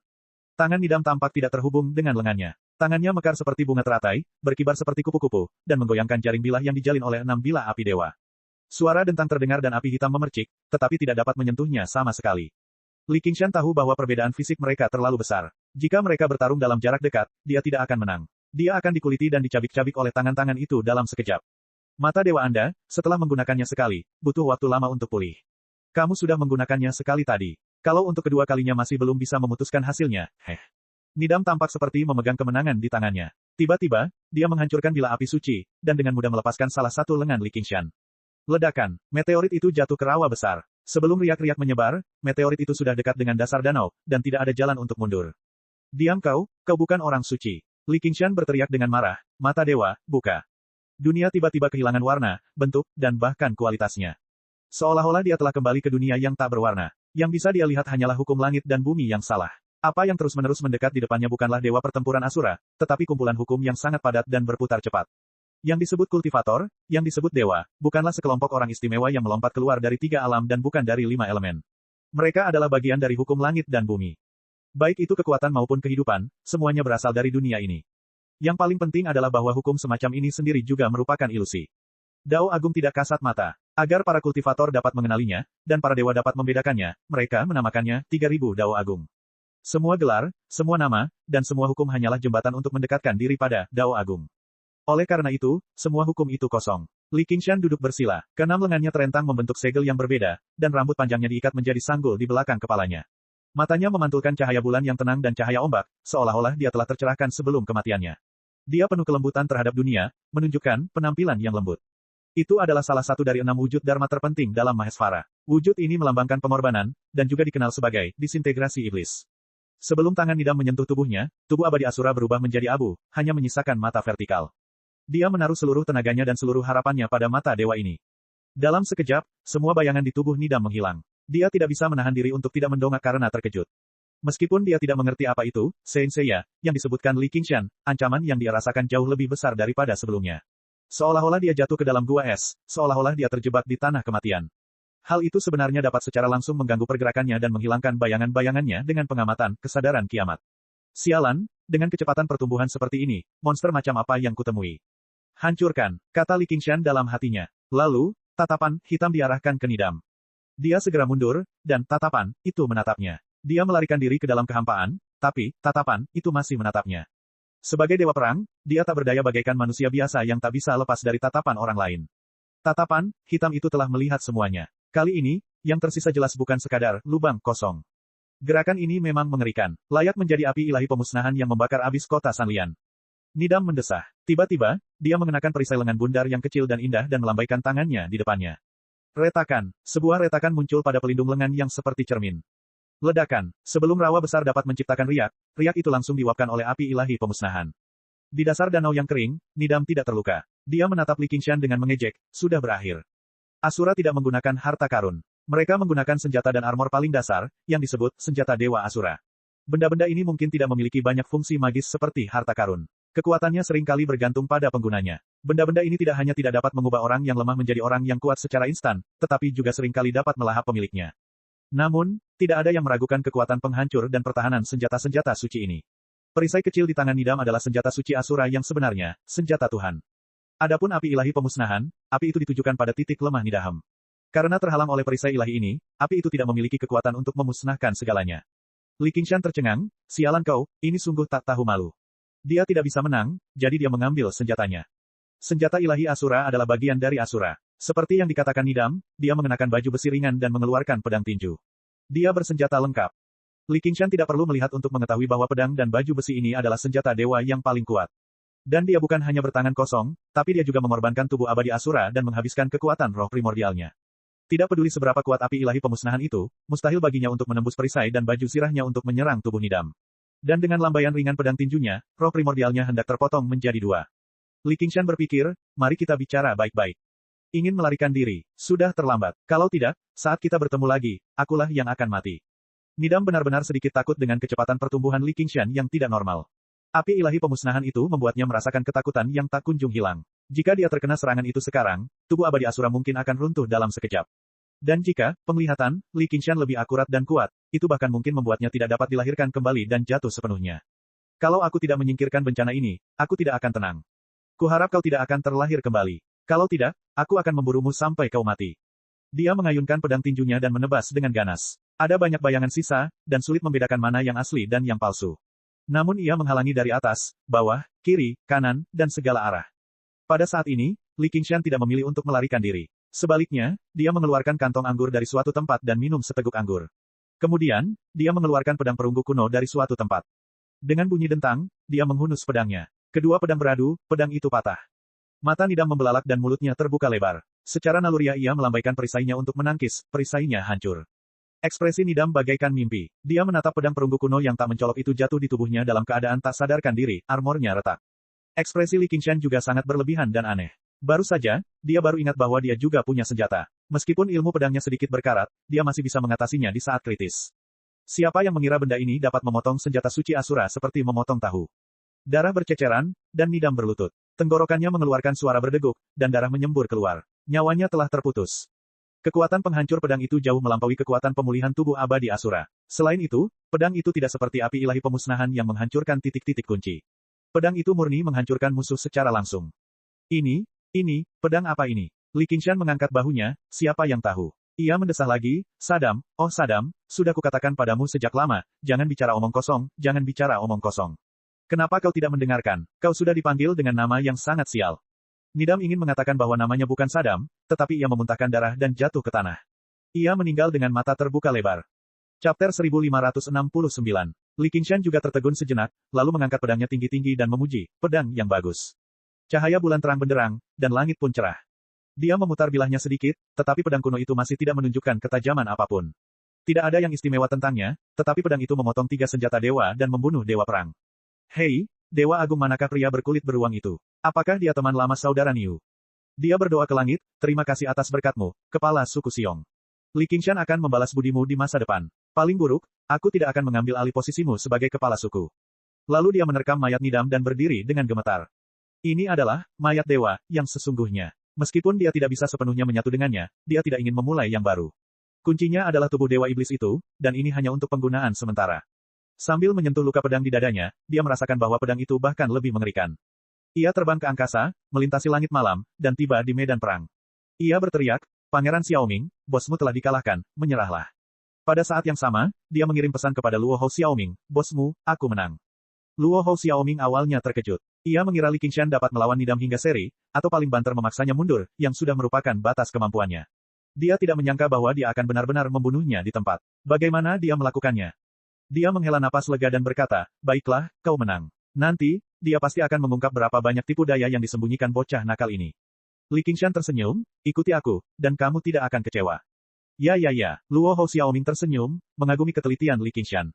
Tangan Nidam tampak tidak terhubung dengan lengannya. Tangannya mekar seperti bunga teratai, berkibar seperti kupu-kupu, dan menggoyangkan jaring bilah yang dijalin oleh 6 bilah api dewa. Suara dentang terdengar dan api hitam memercik, tetapi tidak dapat menyentuhnya sama sekali. Li Qingshan tahu bahwa perbedaan fisik mereka terlalu besar. Jika mereka bertarung dalam jarak dekat, dia tidak akan menang. Dia akan dikuliti dan dicabik-cabik oleh tangan-tangan itu dalam sekejap. Mata dewa Anda, setelah menggunakannya sekali, butuh waktu lama untuk pulih. Kamu sudah menggunakannya sekali tadi. Kalau untuk kedua kalinya masih belum bisa memutuskan hasilnya, Nidam tampak seperti memegang kemenangan di tangannya. Tiba-tiba, dia menghancurkan bilah api suci, dan dengan mudah melepaskan salah satu lengan Li Qingshan. Ledakan, meteorit itu jatuh ke rawa besar. Sebelum riak-riak menyebar, meteorit itu sudah dekat dengan dasar danau, dan tidak ada jalan untuk mundur. Diam kau bukan orang suci. Li Qingshan berteriak dengan marah, mata dewa, buka. Dunia tiba-tiba kehilangan warna, bentuk, dan bahkan kualitasnya. Seolah-olah dia telah kembali ke dunia yang tak berwarna. Yang bisa dia lihat hanyalah hukum langit dan bumi yang salah. Apa yang terus-menerus mendekat di depannya bukanlah dewa pertempuran Asura, tetapi kumpulan hukum yang sangat padat dan berputar cepat. Yang disebut kultivator, yang disebut dewa, bukanlah sekelompok orang istimewa yang melompat keluar dari 3 alam dan bukan dari 5 elemen. Mereka adalah bagian dari hukum langit dan bumi. Baik itu kekuatan maupun kehidupan, semuanya berasal dari dunia ini. Yang paling penting adalah bahwa hukum semacam ini sendiri juga merupakan ilusi. Dao Agung tidak kasat mata. Agar para kultivator dapat mengenalinya, dan para dewa dapat membedakannya, mereka menamakannya 3000 Dao Agung. Semua gelar, semua nama, dan semua hukum hanyalah jembatan untuk mendekatkan diri pada Dao Agung. Oleh karena itu, semua hukum itu kosong. Li Qingshan duduk bersila. Keenam lengannya terentang membentuk segel yang berbeda, dan rambut panjangnya diikat menjadi sanggul di belakang kepalanya. Matanya memantulkan cahaya bulan yang tenang dan cahaya ombak, seolah-olah dia telah tercerahkan sebelum kematiannya. Dia penuh kelembutan terhadap dunia, menunjukkan penampilan yang lembut. Itu adalah salah satu dari 6 wujud Dharma terpenting dalam Mahesvara. Wujud ini melambangkan pengorbanan, dan juga dikenal sebagai disintegrasi iblis. Sebelum tangan Nidam menyentuh tubuhnya, tubuh abadi Asura berubah menjadi abu, hanya menyisakan mata vertikal. Dia menaruh seluruh tenaganya dan seluruh harapannya pada mata dewa ini. Dalam sekejap, semua bayangan di tubuh Nidam menghilang. Dia tidak bisa menahan diri untuk tidak mendongak karena terkejut. Meskipun dia tidak mengerti apa itu, Saint Seiya, yang disebutkan Li Qingshan, ancaman yang dia rasakan jauh lebih besar daripada sebelumnya. Seolah-olah dia jatuh ke dalam gua es, seolah-olah dia terjebak di tanah kematian. Hal itu sebenarnya dapat secara langsung mengganggu pergerakannya dan menghilangkan bayangan-bayangannya dengan pengamatan, kesadaran kiamat. Sialan, dengan kecepatan pertumbuhan seperti ini, monster macam apa yang kutemui? Hancurkan, kata Li Qingshan dalam hatinya. Lalu, tatapan hitam diarahkan ke Nidam. Dia segera mundur, dan tatapan itu menatapnya. Dia melarikan diri ke dalam kehampaan, tapi tatapan itu masih menatapnya. Sebagai dewa perang, dia tak berdaya bagaikan manusia biasa yang tak bisa lepas dari tatapan orang lain. Tatapan hitam itu telah melihat semuanya. Kali ini, yang tersisa jelas bukan sekadar lubang kosong. Gerakan ini memang mengerikan, layak menjadi api ilahi pemusnahan yang membakar abis kota Sanlian. Nidam mendesah. Tiba-tiba, dia mengenakan perisai lengan bundar yang kecil dan indah dan melambaikan tangannya di depannya. Retakan. Sebuah retakan muncul pada pelindung lengan yang seperti cermin. Ledakan. Sebelum rawa besar dapat menciptakan riak, riak itu langsung diuapkan oleh api ilahi pemusnahan. Di dasar danau yang kering, Nidam tidak terluka. Dia menatap Li Qingshan dengan mengejek, sudah berakhir. Asura tidak menggunakan harta karun. Mereka menggunakan senjata dan armor paling dasar, yang disebut senjata Dewa Asura. Benda-benda ini mungkin tidak memiliki banyak fungsi magis seperti harta karun. Kekuatannya seringkali bergantung pada penggunanya. Benda-benda ini tidak hanya tidak dapat mengubah orang yang lemah menjadi orang yang kuat secara instan, tetapi juga seringkali dapat melahap pemiliknya. Namun, tidak ada yang meragukan kekuatan penghancur dan pertahanan senjata-senjata suci ini. Perisai kecil di tangan Nidam adalah senjata suci Asura yang sebenarnya, senjata Tuhan. Adapun api ilahi pemusnahan, api itu ditujukan pada titik lemah Nidam. Karena terhalang oleh perisai ilahi ini, api itu tidak memiliki kekuatan untuk memusnahkan segalanya. Li Qingshan tercengang, sialan kau, ini sungguh tak tahu malu. Dia tidak bisa menang, jadi dia mengambil senjatanya. Senjata ilahi Asura adalah bagian dari Asura. Seperti yang dikatakan Nidam, dia mengenakan baju besi ringan dan mengeluarkan pedang tinju. Dia bersenjata lengkap. Li Qingshan tidak perlu melihat untuk mengetahui bahwa pedang dan baju besi ini adalah senjata dewa yang paling kuat. Dan dia bukan hanya bertangan kosong, tapi dia juga mengorbankan tubuh abadi Asura dan menghabiskan kekuatan roh primordialnya. Tidak peduli seberapa kuat api ilahi pemusnahan itu, mustahil baginya untuk menembus perisai dan baju sirahnya untuk menyerang tubuh Nidam. Dan dengan lambaian ringan pedang tinjunya, roh primordialnya hendak terpotong menjadi dua. Li Qingshan berpikir, mari kita bicara baik-baik. Ingin melarikan diri, sudah terlambat. Kalau tidak, saat kita bertemu lagi, akulah yang akan mati. Nidam benar-benar sedikit takut dengan kecepatan pertumbuhan Li Qingshan yang tidak normal. Api ilahi pemusnahan itu membuatnya merasakan ketakutan yang tak kunjung hilang. Jika dia terkena serangan itu sekarang, tubuh abadi Asura mungkin akan runtuh dalam sekejap. Dan jika, penglihatan, Li Qingshan lebih akurat dan kuat, itu bahkan mungkin membuatnya tidak dapat dilahirkan kembali dan jatuh sepenuhnya. Kalau aku tidak menyingkirkan bencana ini, aku tidak akan tenang. Kuharap kau tidak akan terlahir kembali. Kalau tidak, aku akan memburumu sampai kau mati. Dia mengayunkan pedang tinjunya dan menebas dengan ganas. Ada banyak bayangan sisa, dan sulit membedakan mana yang asli dan yang palsu. Namun ia menghalangi dari atas, bawah, kiri, kanan, dan segala arah. Pada saat ini, Li Qingshan tidak memilih untuk melarikan diri. Sebaliknya, dia mengeluarkan kantong anggur dari suatu tempat dan minum seteguk anggur. Kemudian, dia mengeluarkan pedang perunggu kuno dari suatu tempat. Dengan bunyi dentang, dia menghunus pedangnya. Kedua pedang beradu, pedang itu patah. Mata Nidam membelalak dan mulutnya terbuka lebar. Secara naluriah ia melambaikan perisainya untuk menangkis, perisainya hancur. Ekspresi Nidam bagaikan mimpi. Dia menatap pedang perunggu kuno yang tak mencolok itu jatuh di tubuhnya dalam keadaan tak sadarkan diri, armornya retak. Ekspresi Li Qingshan juga sangat berlebihan dan aneh. Baru saja, dia baru ingat bahwa dia juga punya senjata. Meskipun ilmu pedangnya sedikit berkarat, dia masih bisa mengatasinya di saat kritis. Siapa yang mengira benda ini dapat memotong senjata suci Asura seperti memotong tahu? Darah berceceran, dan Nidam berlutut. Tenggorokannya mengeluarkan suara berdeguk, dan darah menyembur keluar. Nyawanya telah terputus. Kekuatan penghancur pedang itu jauh melampaui kekuatan pemulihan tubuh abadi Asura. Selain itu, pedang itu tidak seperti api ilahi pemusnahan yang menghancurkan titik-titik kunci. Pedang itu murni menghancurkan musuh secara langsung. Ini, pedang apa ini? Li Qingshan mengangkat bahunya, siapa yang tahu? Ia mendesah lagi, Sadam, oh Sadam, sudah kukatakan padamu sejak lama, jangan bicara omong kosong, jangan bicara omong kosong. Kenapa kau tidak mendengarkan? Kau sudah dipanggil dengan nama yang sangat sial. Nidam ingin mengatakan bahwa namanya bukan Sadam, tetapi ia memuntahkan darah dan jatuh ke tanah. Ia meninggal dengan mata terbuka lebar. Chapter 1569. Li Qingshan juga tertegun sejenak, lalu mengangkat pedangnya tinggi-tinggi dan memuji, pedang yang bagus. Cahaya bulan terang benderang, dan langit pun cerah. Dia memutar bilahnya sedikit, tetapi pedang kuno itu masih tidak menunjukkan ketajaman apapun. Tidak ada yang istimewa tentangnya, tetapi pedang itu memotong 3 senjata dewa dan membunuh dewa perang. Hei, Dewa Agung, manakah pria berkulit beruang itu? Apakah dia teman lama saudara Niu? Dia berdoa ke langit, terima kasih atas berkatmu, kepala suku Xiong. Li Qingshan akan membalas budimu di masa depan. Paling buruk, aku tidak akan mengambil alih posisimu sebagai kepala suku. Lalu dia menerkam mayat Nidam dan berdiri dengan gemetar. Ini adalah mayat dewa yang sesungguhnya. Meskipun dia tidak bisa sepenuhnya menyatu dengannya, dia tidak ingin memulai yang baru. Kuncinya adalah tubuh dewa iblis itu, dan ini hanya untuk penggunaan sementara. Sambil menyentuh luka pedang di dadanya, dia merasakan bahwa pedang itu bahkan lebih mengerikan. Ia terbang ke angkasa, melintasi langit malam, dan tiba di medan perang. Ia berteriak, Pangeran Xiaoming, bosmu telah dikalahkan, menyerahlah. Pada saat yang sama, dia mengirim pesan kepada Luo Hou Xiaoming, bosmu, aku menang. Luo Hou Xiaoming awalnya terkejut. Ia mengira Li Qingshan dapat melawan Nidam hingga seri, atau paling banter memaksanya mundur, yang sudah merupakan batas kemampuannya. Dia tidak menyangka bahwa dia akan benar-benar membunuhnya di tempat. Bagaimana dia melakukannya? Dia menghela napas lega dan berkata, baiklah, kau menang. Nanti, dia pasti akan mengungkap berapa banyak tipu daya yang disembunyikan bocah nakal ini. Li Qingshan tersenyum, ikuti aku, dan kamu tidak akan kecewa. Ya. Luo Hou Xiaoming tersenyum, mengagumi ketelitian Li Qingshan.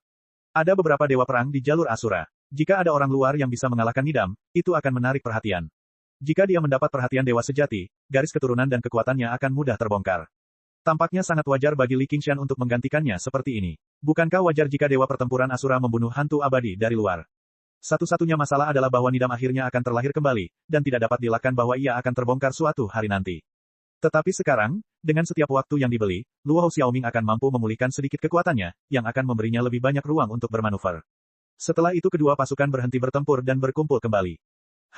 Ada beberapa dewa perang di jalur Asura. Jika ada orang luar yang bisa mengalahkan Nidam, itu akan menarik perhatian. Jika dia mendapat perhatian dewa sejati, garis keturunan dan kekuatannya akan mudah terbongkar. Tampaknya sangat wajar bagi Li Qingshan untuk menggantikannya seperti ini. Bukankah wajar jika dewa pertempuran Asura membunuh hantu abadi dari luar? Satu-satunya masalah adalah bahwa Nidam akhirnya akan terlahir kembali, dan tidak dapat dielakkan bahwa ia akan terbongkar suatu hari nanti. Tetapi sekarang, dengan setiap waktu yang dibeli, Luo Hou Xiaoming akan mampu memulihkan sedikit kekuatannya, yang akan memberinya lebih banyak ruang untuk bermanuver. Setelah itu kedua pasukan berhenti bertempur dan berkumpul kembali.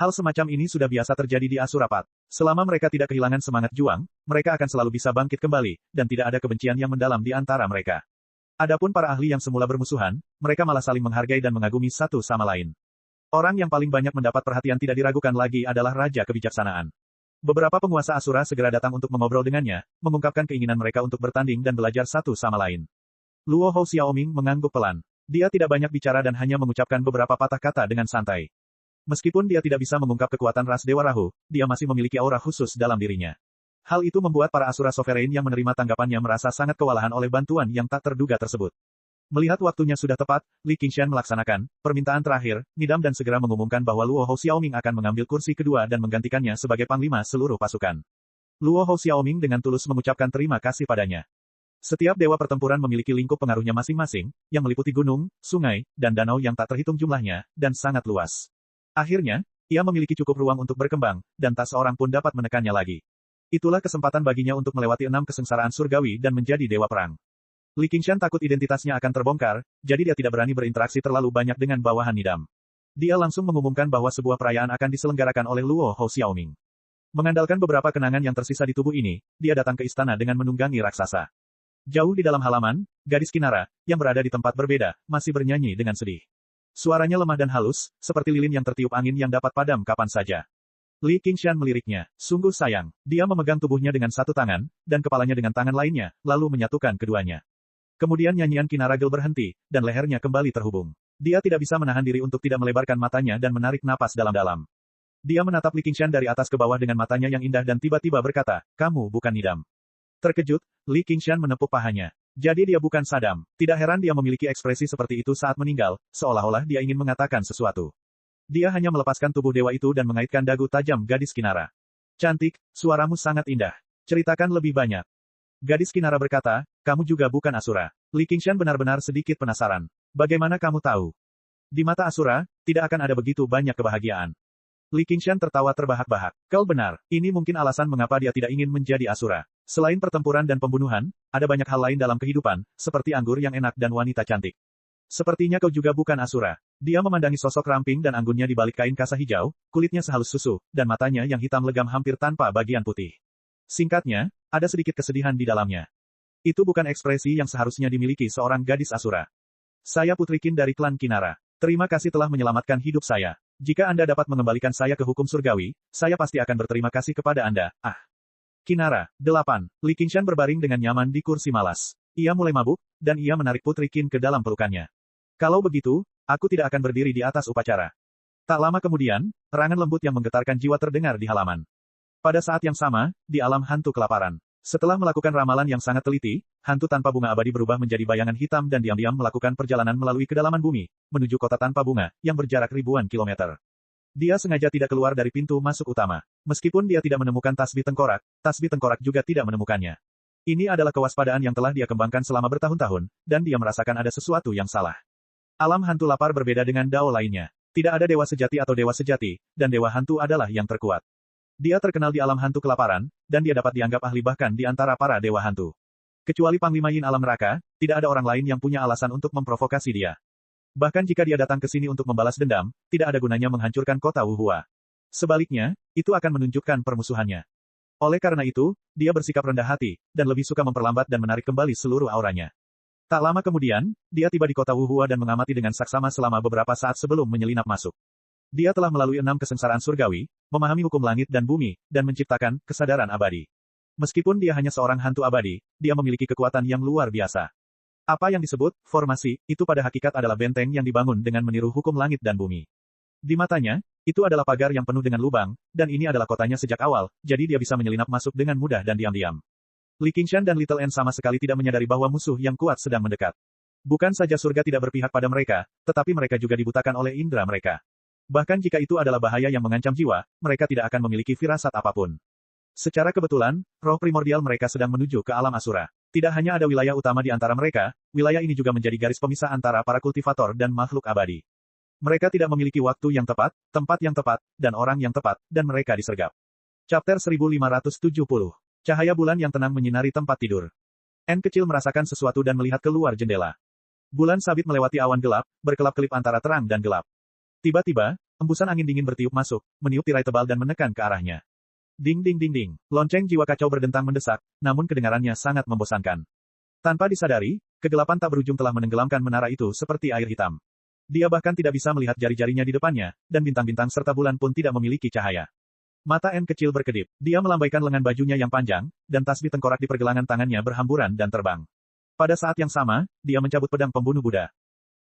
Hal semacam ini sudah biasa terjadi di Asurapat. Selama mereka tidak kehilangan semangat juang, mereka akan selalu bisa bangkit kembali, dan tidak ada kebencian yang mendalam di antara mereka. Adapun para ahli yang semula bermusuhan, mereka malah saling menghargai dan mengagumi satu sama lain. Orang yang paling banyak mendapat perhatian tidak diragukan lagi adalah Raja Kebijaksanaan. Beberapa penguasa Asura segera datang untuk mengobrol dengannya, mengungkapkan keinginan mereka untuk bertanding dan belajar satu sama lain. Luo Hou Xiaoming mengangguk pelan. Dia tidak banyak bicara dan hanya mengucapkan beberapa patah kata dengan santai. Meskipun dia tidak bisa mengungkap kekuatan ras Dewa Rahu, dia masih memiliki aura khusus dalam dirinya. Hal itu membuat para Asura Sovereign yang menerima tanggapannya merasa sangat kewalahan oleh bantuan yang tak terduga tersebut. Melihat waktunya sudah tepat, Li Qingshan melaksanakan permintaan terakhir, Nidam dan segera mengumumkan bahwa Luo Hou Xiaoming akan mengambil kursi kedua dan menggantikannya sebagai panglima seluruh pasukan. Luo Hou Xiaoming dengan tulus mengucapkan terima kasih padanya. Setiap dewa pertempuran memiliki lingkup pengaruhnya masing-masing, yang meliputi gunung, sungai, dan danau yang tak terhitung jumlahnya, dan sangat luas. Akhirnya, ia memiliki cukup ruang untuk berkembang, dan tak seorang pun dapat menekannya lagi. Itulah kesempatan baginya untuk melewati 6 kesengsaraan surgawi dan menjadi dewa perang. Li Qingshan takut identitasnya akan terbongkar, jadi dia tidak berani berinteraksi terlalu banyak dengan bawahan Nidam. Dia langsung mengumumkan bahwa sebuah perayaan akan diselenggarakan oleh Luo Hou Xiaoming. Mengandalkan beberapa kenangan yang tersisa di tubuh ini, dia datang ke istana dengan menunggangi raksasa. Jauh di dalam halaman, gadis Kinara, yang berada di tempat berbeda, masih bernyanyi dengan sedih. Suaranya lemah dan halus, seperti lilin yang tertiup angin yang dapat padam kapan saja. Li Qingshan meliriknya, sungguh sayang. Dia memegang tubuhnya dengan satu tangan, dan kepalanya dengan tangan lainnya, lalu menyatukan keduanya. Kemudian nyanyian Kinaragel berhenti, dan lehernya kembali terhubung. Dia tidak bisa menahan diri untuk tidak melebarkan matanya dan menarik napas dalam-dalam. Dia menatap Li Qingshan dari atas ke bawah dengan matanya yang indah dan tiba-tiba berkata, kamu bukan Nidam. Terkejut, Li Qingshan menepuk pahanya. Jadi dia bukan Sadam. Tidak heran dia memiliki ekspresi seperti itu saat meninggal, seolah-olah dia ingin mengatakan sesuatu. Dia hanya melepaskan tubuh dewa itu dan mengaitkan dagu tajam gadis Kinara. Cantik, suaramu sangat indah. Ceritakan lebih banyak. Gadis Kinara berkata, kamu juga bukan Asura. Li Qingshan benar-benar sedikit penasaran. Bagaimana kamu tahu? Di mata Asura, tidak akan ada begitu banyak kebahagiaan. Li Qingshan tertawa terbahak-bahak. Kau benar, ini mungkin alasan mengapa dia tidak ingin menjadi Asura. Selain pertempuran dan pembunuhan, ada banyak hal lain dalam kehidupan, seperti anggur yang enak dan wanita cantik. Sepertinya kau juga bukan Asura. Dia memandangi sosok ramping dan anggunnya di balik kain kasa hijau, kulitnya sehalus susu, dan matanya yang hitam legam hampir tanpa bagian putih. Singkatnya, ada sedikit kesedihan di dalamnya. Itu bukan ekspresi yang seharusnya dimiliki seorang gadis Asura. Saya Putri Qin dari klan Kinara. Terima kasih telah menyelamatkan hidup saya. Jika Anda dapat mengembalikan saya ke hukum surgawi, saya pasti akan berterima kasih kepada Anda. Ah. Kinara, 8. Li Qingshan berbaring dengan nyaman di kursi malas. Ia mulai mabuk, dan ia menarik Putri Qin ke dalam pelukannya. Kalau begitu, aku tidak akan berdiri di atas upacara. Tak lama kemudian, erangan lembut yang menggetarkan jiwa terdengar di halaman. Pada saat yang sama, di alam hantu kelaparan. Setelah melakukan ramalan yang sangat teliti, hantu tanpa bunga abadi berubah menjadi bayangan hitam dan diam-diam melakukan perjalanan melalui kedalaman bumi, menuju kota tanpa bunga, yang berjarak ribuan kilometer. Dia sengaja tidak keluar dari pintu masuk utama. Meskipun dia tidak menemukan tasbih tengkorak juga tidak menemukannya. Ini adalah kewaspadaan yang telah dia kembangkan selama bertahun-tahun, dan dia merasakan ada sesuatu yang salah. Alam hantu lapar berbeda dengan Dao lainnya. Tidak ada dewa sejati atau dewa sejati, dan dewa hantu adalah yang terkuat. Dia terkenal di alam hantu kelaparan, dan dia dapat dianggap ahli bahkan di antara para dewa hantu. Kecuali Panglima Yin alam neraka, tidak ada orang lain yang punya alasan untuk memprovokasi dia. Bahkan jika dia datang ke sini untuk membalas dendam, tidak ada gunanya menghancurkan kota Wuhua. Sebaliknya, itu akan menunjukkan permusuhannya. Oleh karena itu, dia bersikap rendah hati, dan lebih suka memperlambat dan menarik kembali seluruh auranya. Tak lama kemudian, dia tiba di kota Wuhua dan mengamati dengan saksama selama beberapa saat sebelum menyelinap masuk. Dia telah melalui 6 kesengsaraan surgawi, memahami hukum langit dan bumi, dan menciptakan kesadaran abadi. Meskipun dia hanya seorang hantu abadi, dia memiliki kekuatan yang luar biasa. Apa yang disebut formasi, itu pada hakikat adalah benteng yang dibangun dengan meniru hukum langit dan bumi. Di matanya, itu adalah pagar yang penuh dengan lubang, dan ini adalah kotanya sejak awal, jadi dia bisa menyelinap masuk dengan mudah dan diam-diam. Li Qingshan dan Little N sama sekali tidak menyadari bahwa musuh yang kuat sedang mendekat. Bukan saja surga tidak berpihak pada mereka, tetapi mereka juga dibutakan oleh indera mereka. Bahkan jika itu adalah bahaya yang mengancam jiwa, mereka tidak akan memiliki firasat apapun. Secara kebetulan, roh primordial mereka sedang menuju ke alam Asura. Tidak hanya ada wilayah utama di antara mereka, wilayah ini juga menjadi garis pemisah antara para kultivator dan makhluk abadi. Mereka tidak memiliki waktu yang tepat, tempat yang tepat, dan orang yang tepat, dan mereka disergap. Chapter 1570. Cahaya bulan yang tenang menyinari tempat tidur. N kecil merasakan sesuatu dan melihat keluar jendela. Bulan sabit melewati awan gelap, berkelap-kelip antara terang dan gelap. Tiba-tiba, embusan angin dingin bertiup masuk, meniup tirai tebal dan menekan ke arahnya. Ding ding ding ding. Lonceng jiwa kacau berdentang mendesak, namun kedengarannya sangat membosankan. Tanpa disadari, kegelapan tak berujung telah menenggelamkan menara itu seperti air hitam. Dia bahkan tidak bisa melihat jari-jarinya di depannya, dan bintang-bintang serta bulan pun tidak memiliki cahaya. Mata N kecil berkedip. Dia melambaikan lengan bajunya yang panjang, dan tasbih tengkorak di pergelangan tangannya berhamburan dan terbang. Pada saat yang sama, dia mencabut pedang pembunuh Buddha.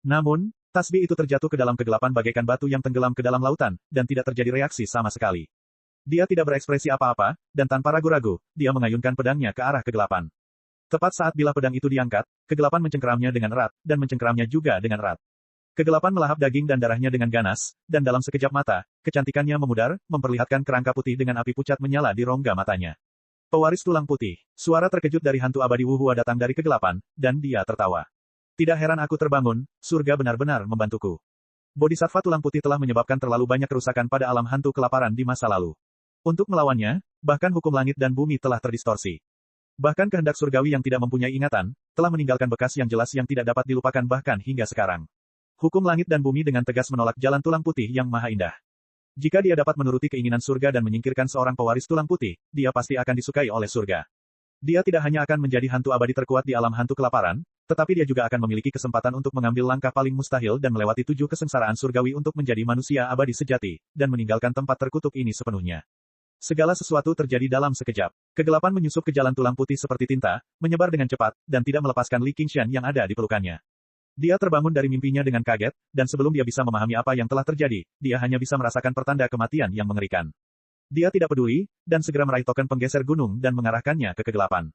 Namun, tasbih itu terjatuh ke dalam kegelapan bagaikan batu yang tenggelam ke dalam lautan, dan tidak terjadi reaksi sama sekali. Dia tidak berekspresi apa-apa, dan tanpa ragu-ragu, dia mengayunkan pedangnya ke arah kegelapan. Tepat saat bilah pedang itu diangkat, kegelapan mencengkeramnya dengan erat, dan mencengkeramnya juga dengan erat. Kegelapan melahap daging dan darahnya dengan ganas, dan dalam sekejap mata, kecantikannya memudar, memperlihatkan kerangka putih dengan api pucat menyala di rongga matanya. Pewaris tulang putih. Suara terkejut dari hantu abadi Wuhua datang dari kegelapan, dan dia tertawa. Tidak heran aku terbangun, surga benar-benar membantuku. Bodhisattva tulang putih telah menyebabkan terlalu banyak kerusakan pada alam hantu kelaparan di masa lalu. Untuk melawannya, bahkan hukum langit dan bumi telah terdistorsi. Bahkan kehendak surgawi yang tidak mempunyai ingatan, telah meninggalkan bekas yang jelas yang tidak dapat dilupakan bahkan hingga sekarang. Hukum langit dan bumi dengan tegas menolak jalan tulang putih yang maha indah. Jika dia dapat menuruti keinginan surga dan menyingkirkan seorang pewaris tulang putih, dia pasti akan disukai oleh surga. Dia tidak hanya akan menjadi hantu abadi terkuat di alam hantu kelaparan, tetapi dia juga akan memiliki kesempatan untuk mengambil langkah paling mustahil dan melewati 7 kesengsaraan surgawi untuk menjadi manusia abadi sejati, dan meninggalkan tempat terkutuk ini sepenuhnya. Segala sesuatu terjadi dalam sekejap. Kegelapan menyusup ke jalan tulang putih seperti tinta, menyebar dengan cepat, dan tidak melepaskan Li Qingshan yang ada di pelukannya. Dia terbangun dari mimpinya dengan kaget, dan sebelum dia bisa memahami apa yang telah terjadi, dia hanya bisa merasakan pertanda kematian yang mengerikan. Dia tidak peduli, dan segera meraih token penggeser gunung dan mengarahkannya ke kegelapan.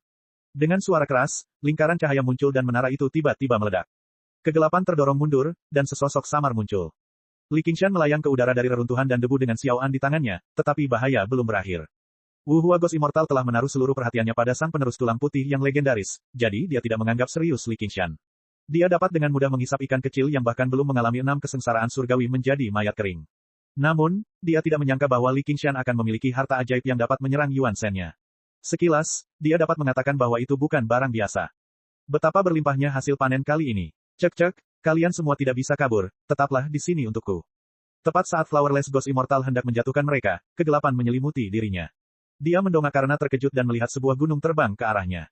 Dengan suara keras, lingkaran cahaya muncul dan menara itu tiba-tiba meledak. Kegelapan terdorong mundur, dan sesosok samar muncul. Li Qingshan melayang ke udara dari reruntuhan dan debu dengan Xiao An di tangannya, tetapi bahaya belum berakhir. Wuhua Ghost Immortal telah menaruh seluruh perhatiannya pada sang penerus tulang putih yang legendaris, jadi dia tidak menganggap serius Li Qingshan. Dia dapat dengan mudah menghisap ikan kecil yang bahkan belum mengalami 6 kesengsaraan surgawi menjadi mayat kering. Namun, dia tidak menyangka bahwa Li Qingshan akan memiliki harta ajaib yang dapat menyerang Yuan Shen-nya. Sekilas, dia dapat mengatakan bahwa itu bukan barang biasa. Betapa berlimpahnya hasil panen kali ini. Cek-cek, kalian semua tidak bisa kabur, tetaplah di sini untukku. Tepat saat Flowerless Ghost Immortal hendak menjatuhkan mereka, kegelapan menyelimuti dirinya. Dia mendongak karena terkejut dan melihat sebuah gunung terbang ke arahnya.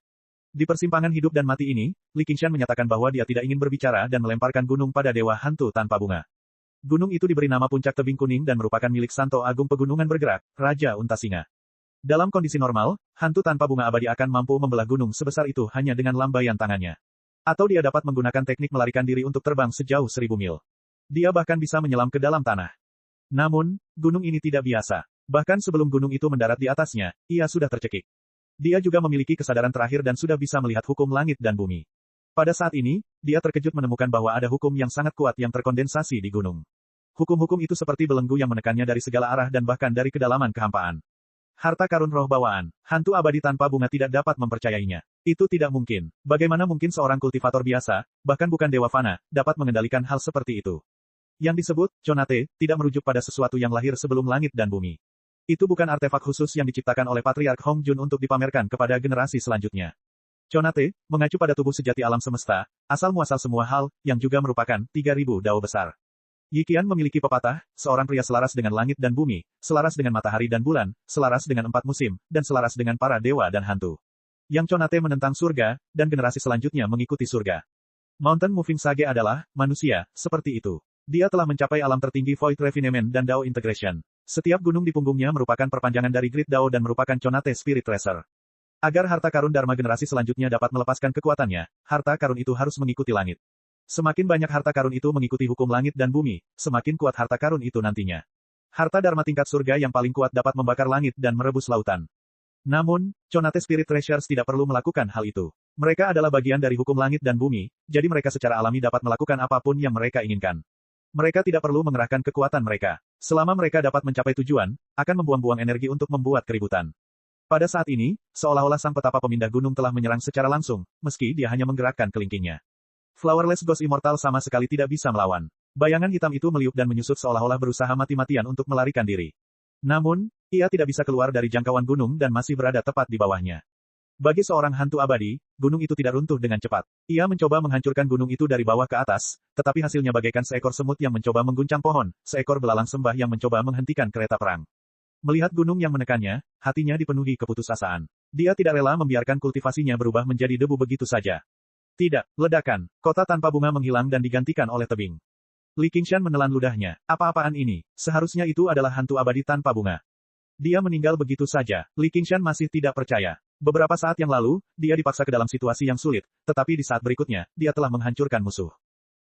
Di persimpangan hidup dan mati ini, Li Qingshan menyatakan bahwa dia tidak ingin berbicara dan melemparkan gunung pada dewa hantu tanpa bunga. Gunung itu diberi nama Puncak Tebing Kuning dan merupakan milik Santo Agung Pegunungan Bergerak, Raja Unta Singa. Dalam kondisi normal, hantu tanpa bunga abadi akan mampu membelah gunung sebesar itu hanya dengan lambaian tangannya. Atau dia dapat menggunakan teknik melarikan diri untuk terbang sejauh 1000 mil. Dia bahkan bisa menyelam ke dalam tanah. Namun, gunung ini tidak biasa. Bahkan sebelum gunung itu mendarat di atasnya, ia sudah tercekik. Dia juga memiliki kesadaran terakhir dan sudah bisa melihat hukum langit dan bumi. Pada saat ini, dia terkejut menemukan bahwa ada hukum yang sangat kuat yang terkondensasi di gunung. Hukum-hukum itu seperti belenggu yang menekannya dari segala arah dan bahkan dari kedalaman kehampaan. Harta karun roh bawaan, hantu abadi tanpa bunga tidak dapat mempercayainya. Itu tidak mungkin. Bagaimana mungkin seorang kultivator biasa, bahkan bukan dewa fana, dapat mengendalikan hal seperti itu? Yang disebut, Chonate, tidak merujuk pada sesuatu yang lahir sebelum langit dan bumi. Itu bukan artefak khusus yang diciptakan oleh Patriark Hong Jun untuk dipamerkan kepada generasi selanjutnya. Chonate, mengacu pada tubuh sejati alam semesta, asal-muasal semua hal, yang juga merupakan 3000 dao besar. Yi Qian memiliki pepatah, seorang pria selaras dengan langit dan bumi, selaras dengan matahari dan bulan, selaras dengan 4 musim, dan selaras dengan para dewa dan hantu. Yang Chonate menentang surga, dan generasi selanjutnya mengikuti surga. Mountain Moving Sage adalah, manusia, seperti itu. Dia telah mencapai alam tertinggi Void Refinement dan Dao Integration. Setiap gunung di punggungnya merupakan perpanjangan dari Grid Dao dan merupakan Chonate Spirit Tracer. Agar harta karun Dharma generasi selanjutnya dapat melepaskan kekuatannya, harta karun itu harus mengikuti langit. Semakin banyak harta karun itu mengikuti hukum langit dan bumi, semakin kuat harta karun itu nantinya. Harta Dharma tingkat surga yang paling kuat dapat membakar langit dan merebus lautan. Namun, Chonate Spirit Treasures tidak perlu melakukan hal itu. Mereka adalah bagian dari hukum langit dan bumi, jadi mereka secara alami dapat melakukan apapun yang mereka inginkan. Mereka tidak perlu mengerahkan kekuatan mereka. Selama mereka dapat mencapai tujuan, akan membuang-buang energi untuk membuat keributan. Pada saat ini, seolah-olah sang petapa pemindah gunung telah menyerang secara langsung, meski dia hanya menggerakkan kelingkingnya. Flowerless Ghost Immortal sama sekali tidak bisa melawan. Bayangan hitam itu meliuk dan menyusut seolah-olah berusaha mati-matian untuk melarikan diri. Namun, ia tidak bisa keluar dari jangkauan gunung dan masih berada tepat di bawahnya. Bagi seorang hantu abadi, gunung itu tidak runtuh dengan cepat. Ia mencoba menghancurkan gunung itu dari bawah ke atas, tetapi hasilnya bagaikan seekor semut yang mencoba mengguncang pohon, seekor belalang sembah yang mencoba menghentikan kereta perang. Melihat gunung yang menekannya, hatinya dipenuhi keputusasaan. Dia tidak rela membiarkan kultivasinya berubah menjadi debu begitu saja. Tidak, ledakan. Kota tanpa bunga menghilang dan digantikan oleh tebing. Li Qingshan menelan ludahnya. Apa-apaan ini? Seharusnya itu adalah hantu abadi tanpa bunga. Dia meninggal begitu saja. Li Qingshan masih tidak percaya. Beberapa saat yang lalu, dia dipaksa ke dalam situasi yang sulit, tetapi di saat berikutnya, dia telah menghancurkan musuh.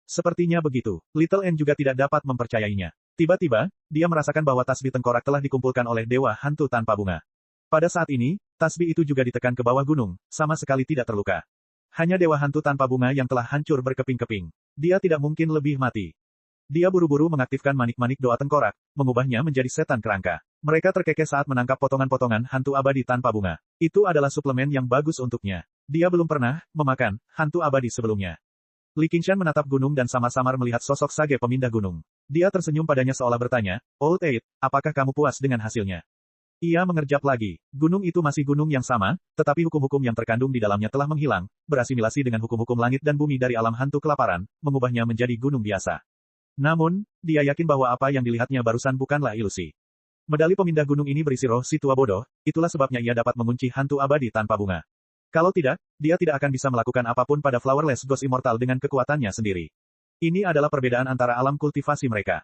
Sepertinya begitu. Little N juga tidak dapat mempercayainya. Tiba-tiba, dia merasakan bahwa tasbih tengkorak telah dikumpulkan oleh dewa hantu tanpa bunga. Pada saat ini, tasbih itu juga ditekan ke bawah gunung, sama sekali tidak terluka. Hanya dewa hantu tanpa bunga yang telah hancur berkeping-keping. Dia tidak mungkin lebih mati. Dia buru-buru mengaktifkan manik-manik doa tengkorak, mengubahnya menjadi setan kerangka. Mereka terkekeh saat menangkap potongan-potongan hantu abadi tanpa bunga. Itu adalah suplemen yang bagus untuknya. Dia belum pernah memakan hantu abadi sebelumnya. Li Qingshan menatap gunung dan samar-samar melihat sosok Sage pemindah gunung. Dia tersenyum padanya seolah bertanya, Old Eight, apakah kamu puas dengan hasilnya? Ia mengerjap lagi. Gunung itu masih gunung yang sama, tetapi hukum-hukum yang terkandung di dalamnya telah menghilang, berasimilasi dengan hukum-hukum langit dan bumi dari alam hantu kelaparan, mengubahnya menjadi gunung biasa. Namun, dia yakin bahwa apa yang dilihatnya barusan bukanlah ilusi. Medali pemindah gunung ini berisi roh si tua bodoh, itulah sebabnya ia dapat mengunci hantu abadi tanpa bunga. Kalau tidak, dia tidak akan bisa melakukan apapun pada Flowerless Ghost Immortal dengan kekuatannya sendiri. Ini adalah perbedaan antara alam kultivasi mereka.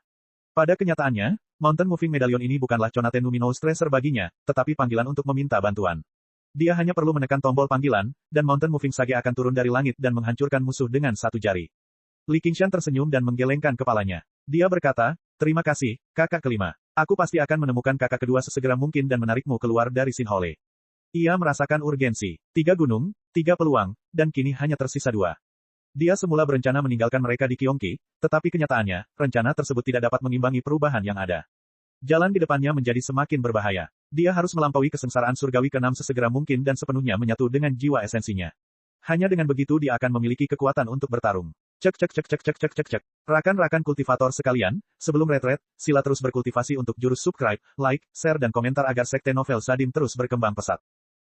Pada kenyataannya, Mountain Moving Medallion ini bukanlah Chonate Numinous Tracer baginya, tetapi panggilan untuk meminta bantuan. Dia hanya perlu menekan tombol panggilan, dan Mountain Moving Sage akan turun dari langit dan menghancurkan musuh dengan satu jari. Li Qingshan tersenyum dan menggelengkan kepalanya. Dia berkata, terima kasih, kakak kelima. Aku pasti akan menemukan kakak kedua sesegera mungkin dan menarikmu keluar dari Sinhole. Ia merasakan urgensi. 3 gunung, 3 peluang, dan kini hanya tersisa 2. Dia semula berencana meninggalkan mereka di Gyeonggi, tetapi kenyataannya, rencana tersebut tidak dapat mengimbangi perubahan yang ada. Jalan di depannya menjadi semakin berbahaya. Dia harus melampaui kesengsaraan surgawi ke-6 sesegera mungkin dan sepenuhnya menyatu dengan jiwa esensinya. Hanya dengan begitu dia akan memiliki kekuatan untuk bertarung. Cek cek cek cek cek cek cek cek. Rakan-rakan kultivator sekalian, sebelum retret, sila terus berkultivasi untuk jurus subscribe, like, share dan komentar agar sekte novel Sadim terus berkembang pesat.